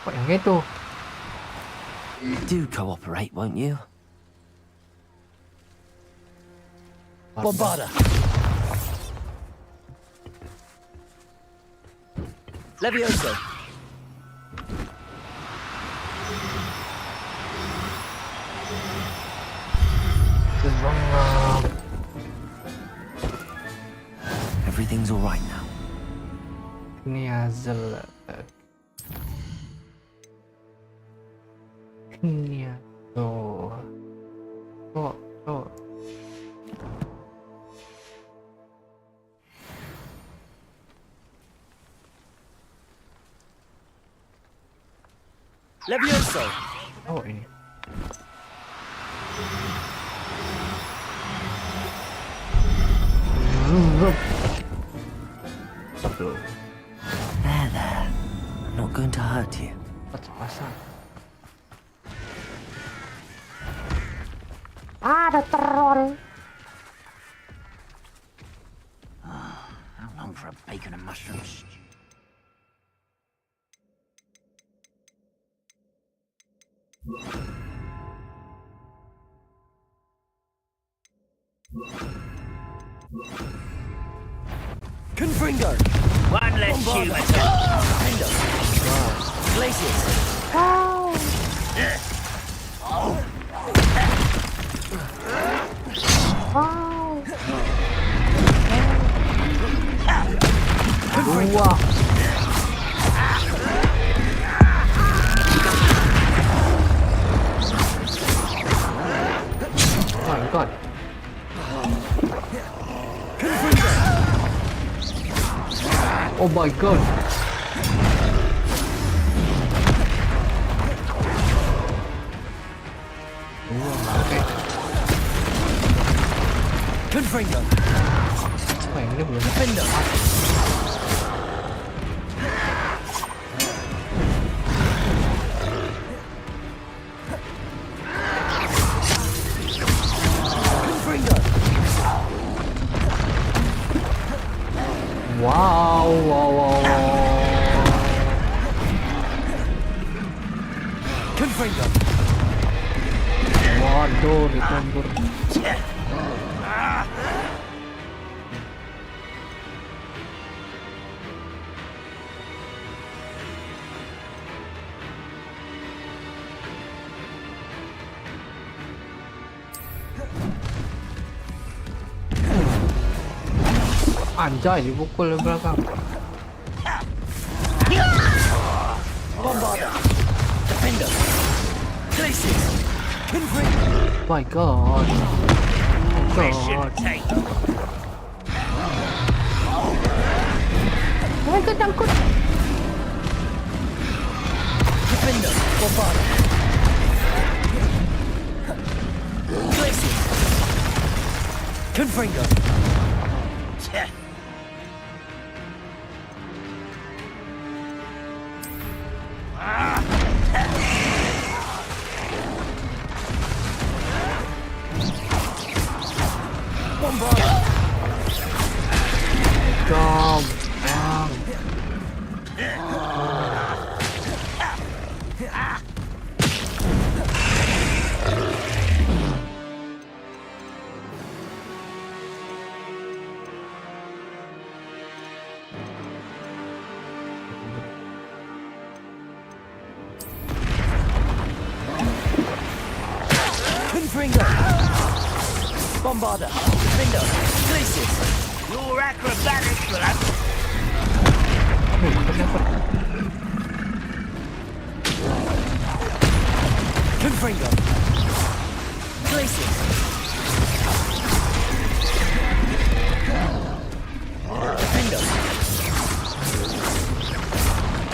Kok yang itu? Do cooperate, won't you? Bombarda. Levioso. Everything's all right now. Kniazel. Kniazo. Oh. Levioso. Oh, ini. There. I'm not going to hurt you. Pas-pasan. Ada teror. How long for a bacon and mushroom stew? Confringo. One less human. Window. Glaciers. Wow. Oh my god. Oh my god. Okay. Confringo. Wah, ini belum Defender. Confringo. Wow. Confringo. Waduh, ditembur. Anjay, dipukul di belakang. Bombarda. Defender. Glaciers. Confringo. My god. Mission take. Oh, ikut angkut. Defender. Bombarda. Glaciers. Confringo. Bombarda. Jom. Confringo. Bombarda. Defender. Glaciers. Your acrobatics will have Confringo. Glaciers.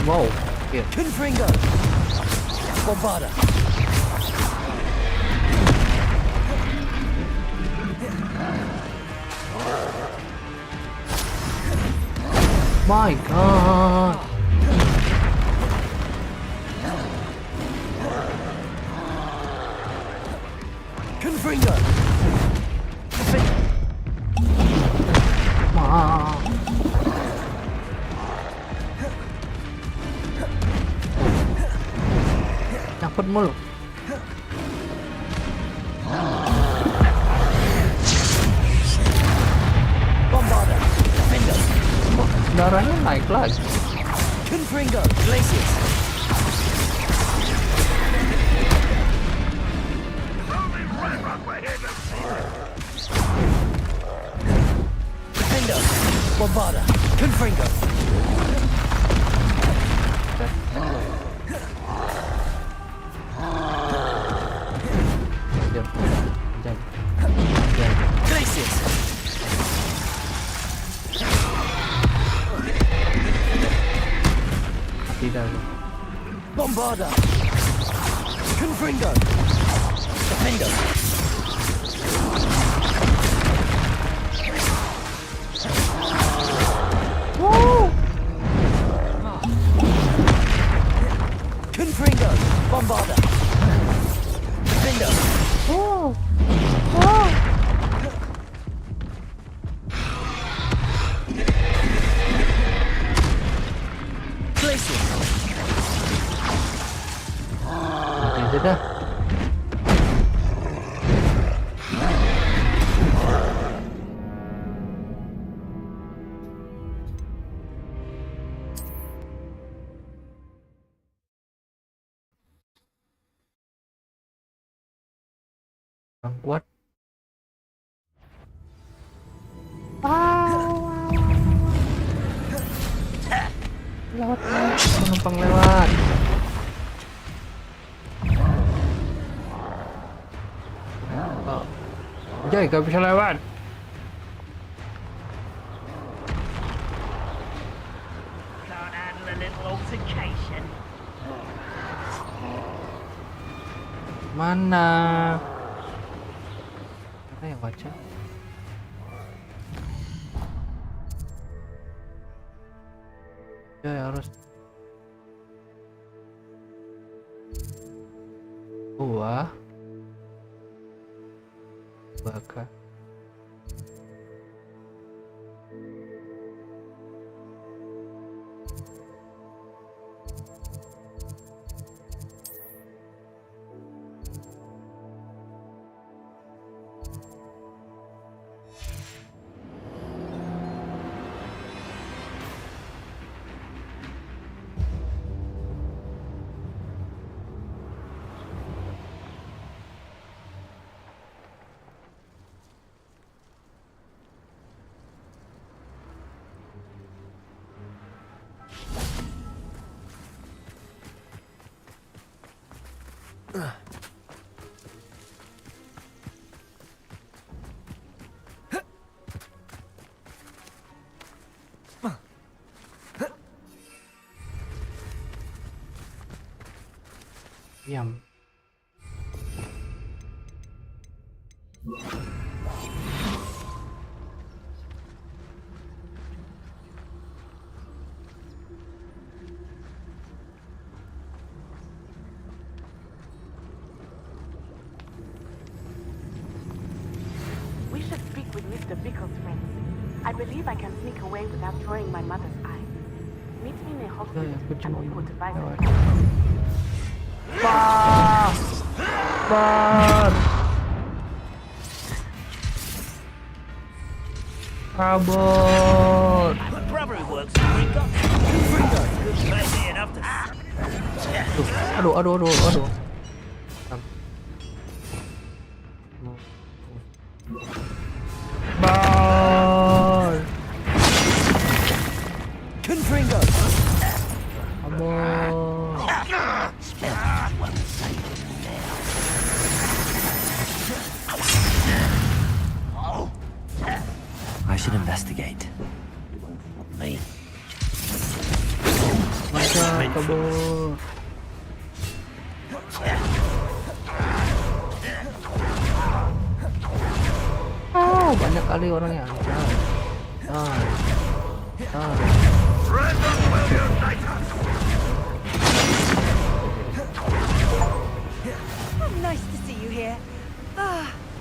Wow, here. Confringo! Bombarda! My God. Confringo! Nyangkut mulu. Bombarda! Defender! Darahnya naik lagi. Confringo! Glaciers! Defender! Bombarda! Confringo! Glaciers! Tidak. Bombarda! Confringo! Defender! Confringo! Bombarda! Defender! Glaciers! Mati aja dah. Kurang kuat. Lewat, penumpang lewat. Oh. Jay, gak bisa lewat. Can't handle a little altercation. Mana? Mana yang baca? Ya harus buah bakar. Diam. We should speak with Mr. Bickle's friends. I believe I can sneak away without drawing my mother's eye. Meet me near hospital and we will devise a plan. Kabur. My brother who works at Ringo. Good place enough to... Aduh. Bal. Confringo! I should investigate. Me. bisa kabur. Banyak kali orangnya. Nice to see you here.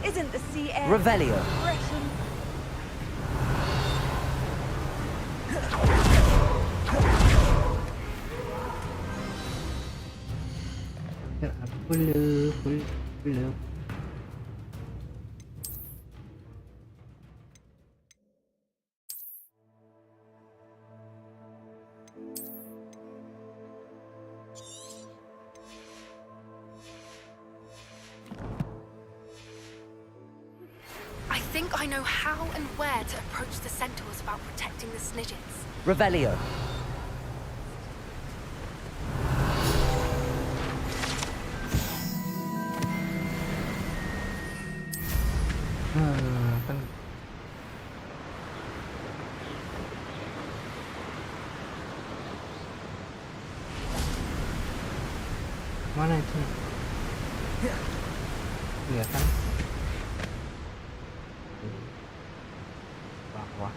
Isn't the sea air Revelio. refreshing? Belum. I think I know how and where to approach the centaurs about protecting the snidgets. Revelio. Kan mana itu? Kelihatan bawah.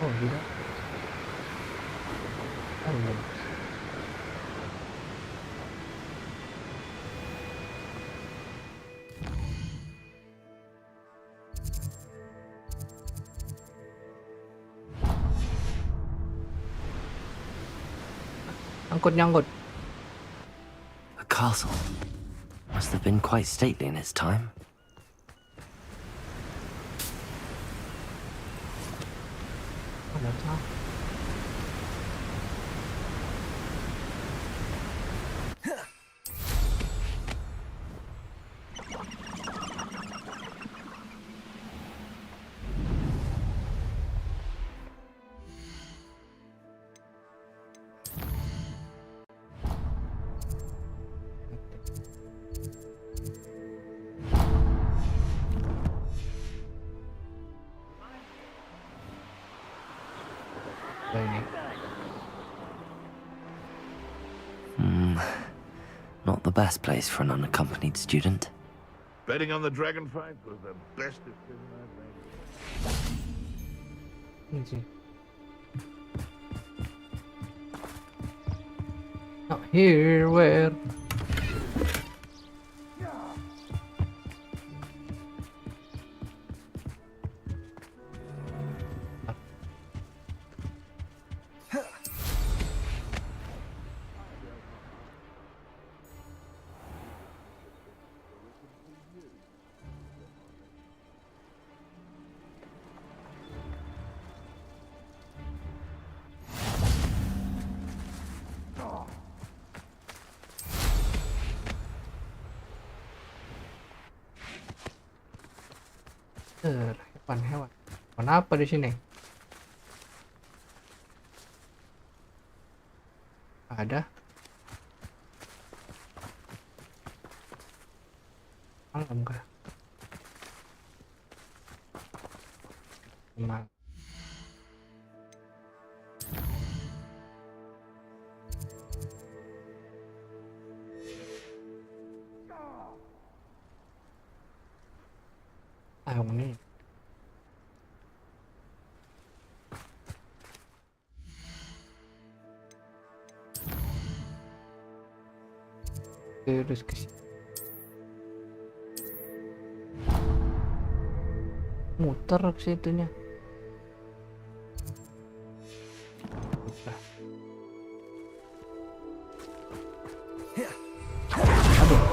Oh, tidak. Oh, nyangkut. A castle. Must have been quite stately in its time. Not the best place for an unaccompanied student. Betting on the dragon fight was the best decision I've made. Not here, where? Hewan. Hewan apa di sini? Ada. Malam kah? Malam. Ini. Terus ke sini. Muter ke situnya. Aduh.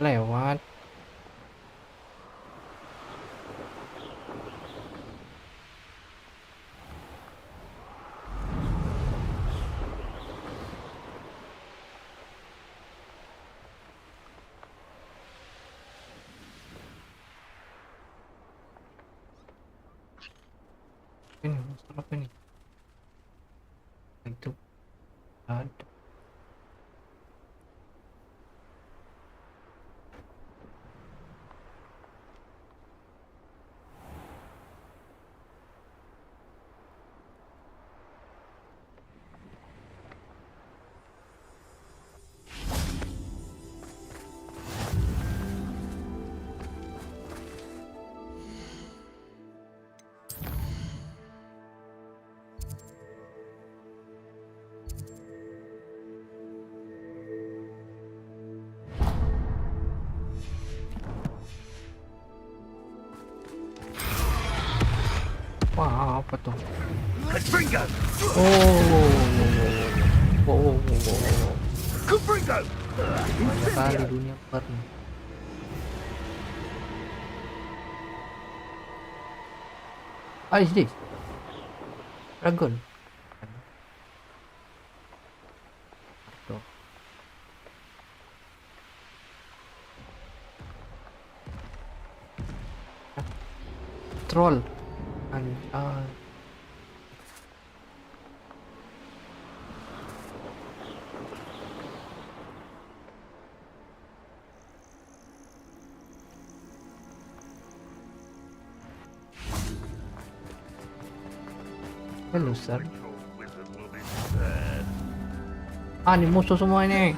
Lewat. Ini monster apa ini? Itu ada. Wah, apa tuh? Oh. Kali dunia baru. Ah, is this? Dragon. Tuh. Troll. Hello, sir. Ah, ini musuh semua ini.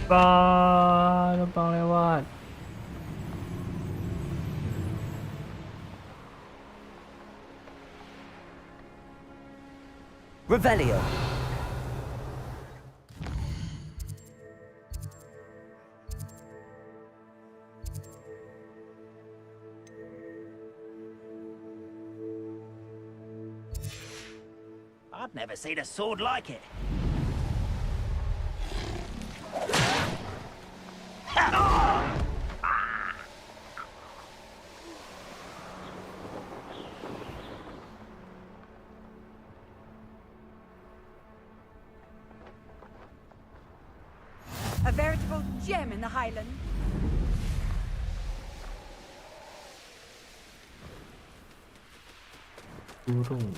Numpang lewat. Revelio. I've never seen a sword like it. A veritable gem in the Highlands. Burung.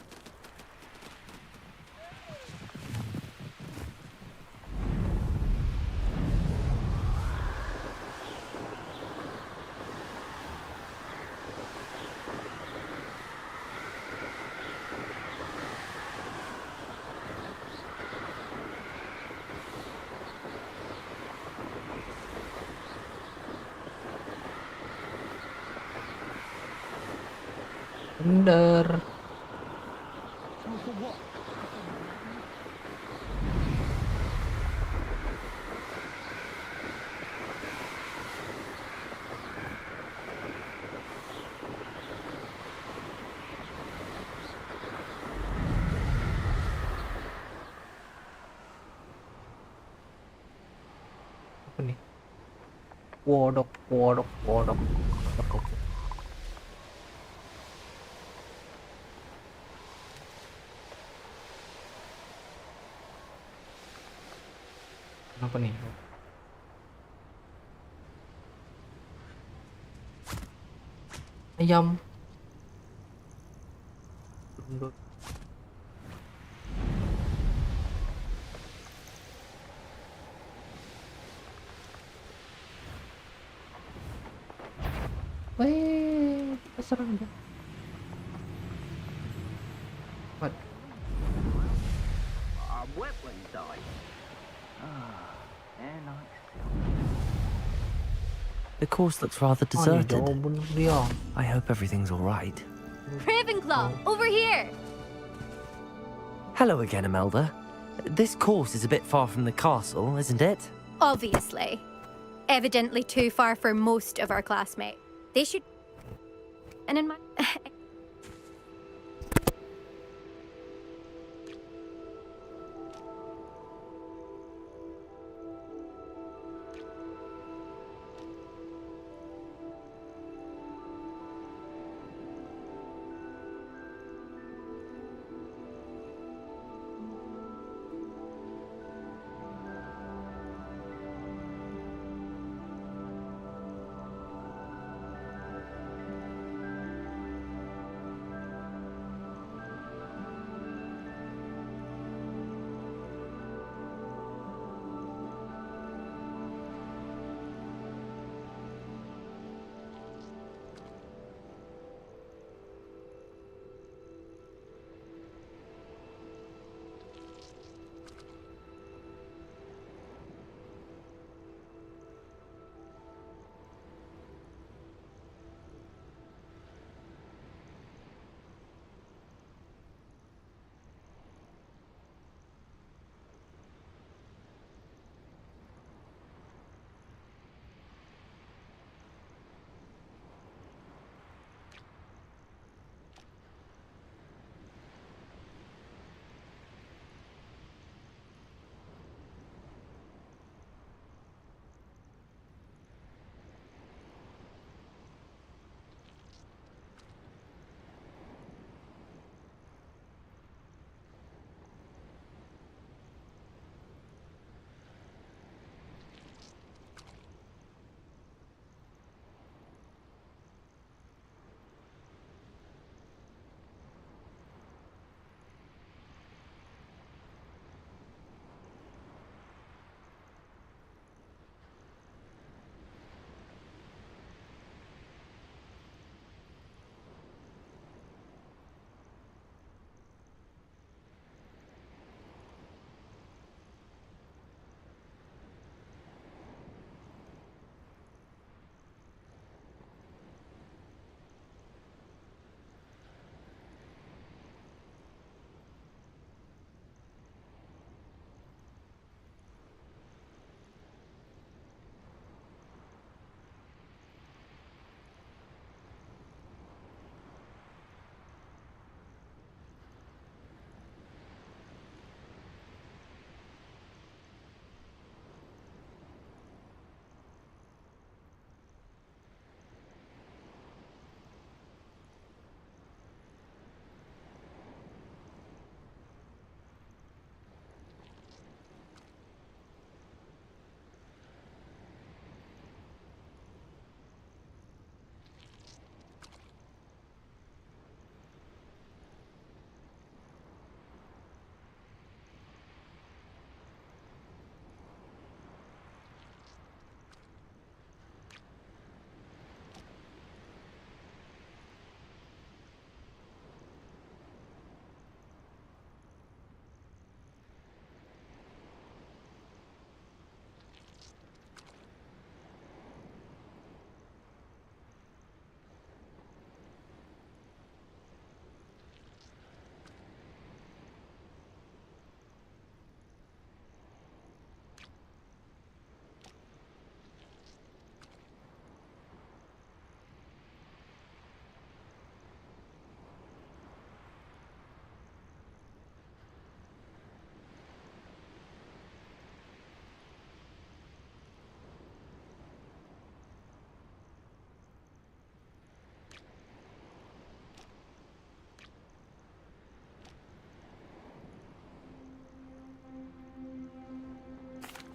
Bener. Apa nih? Wodok. Apa nih? Ayam. Weh, kita serang dia. What? Wetland died. They're nice. The course looks rather deserted. I hope everything's all right. Ravenclaw, over here! Hello again, Imelda. This course is a bit far from the castle, isn't it? Obviously. Evidently too far for most of our classmates. They should... And in my...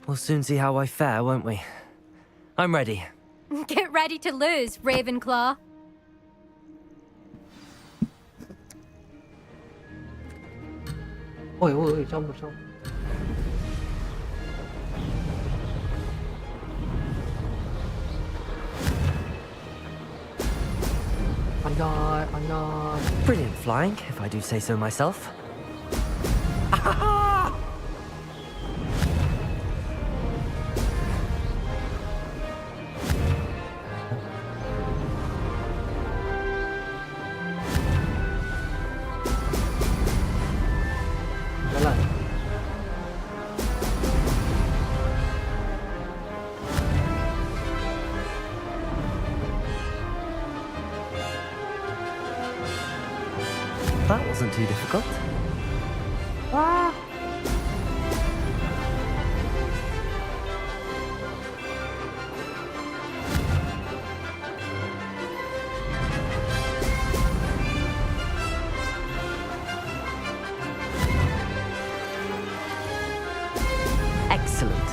We'll soon see how I fare, won't we? I'm ready. Get ready to lose, Ravenclaw. Ôi ôi ôi, trong. On God. Brilliant flying, if I do say so myself. Jalan. That wasn't too difficult. Excellent.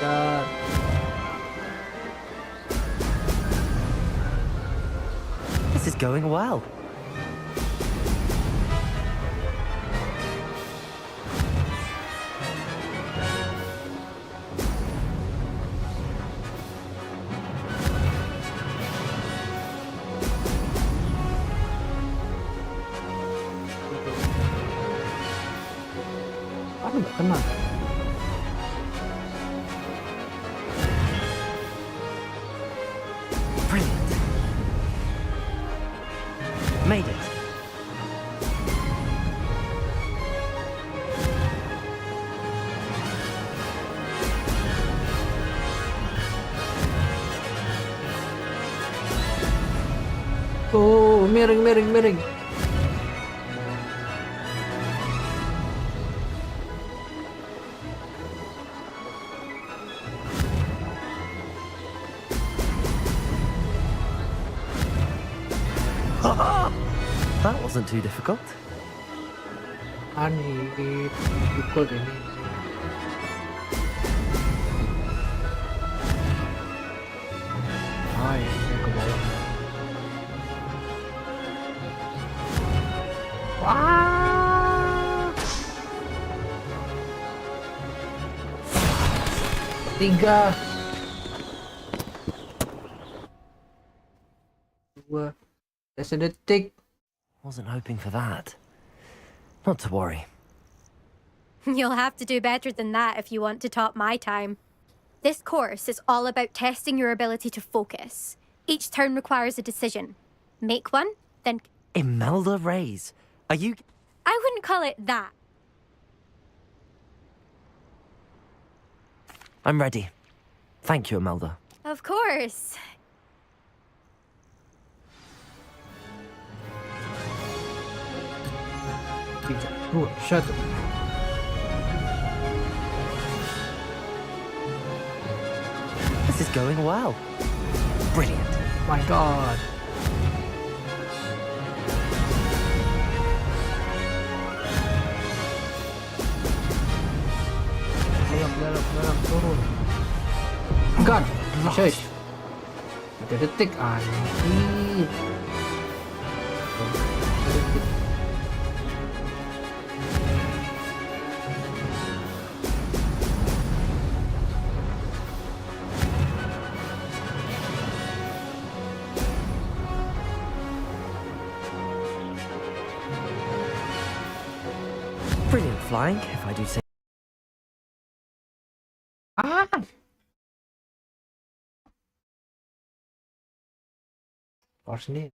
God. This is going well. Aduh, nggak kena. Brilliant. Made it. Oh, miring. That wasn't too difficult. Aneh, pukul ini. Hai, saya ke bawah. Wah! 3 2 sedetik. Wasn't hoping for that. Not to worry. You'll have to do better than that if you want to top my time. This course is all about testing your ability to focus. Each turn requires a decision. Make one, then... Imelda Reyes, are you... I wouldn't call it that. I'm ready. Thank you, Imelda. Of course. Shut up. This is going well. Brilliant. My God. Belok, turun. God, shit. 3 detik anjir. Brilliant flying, if I do say... Harus sendiri.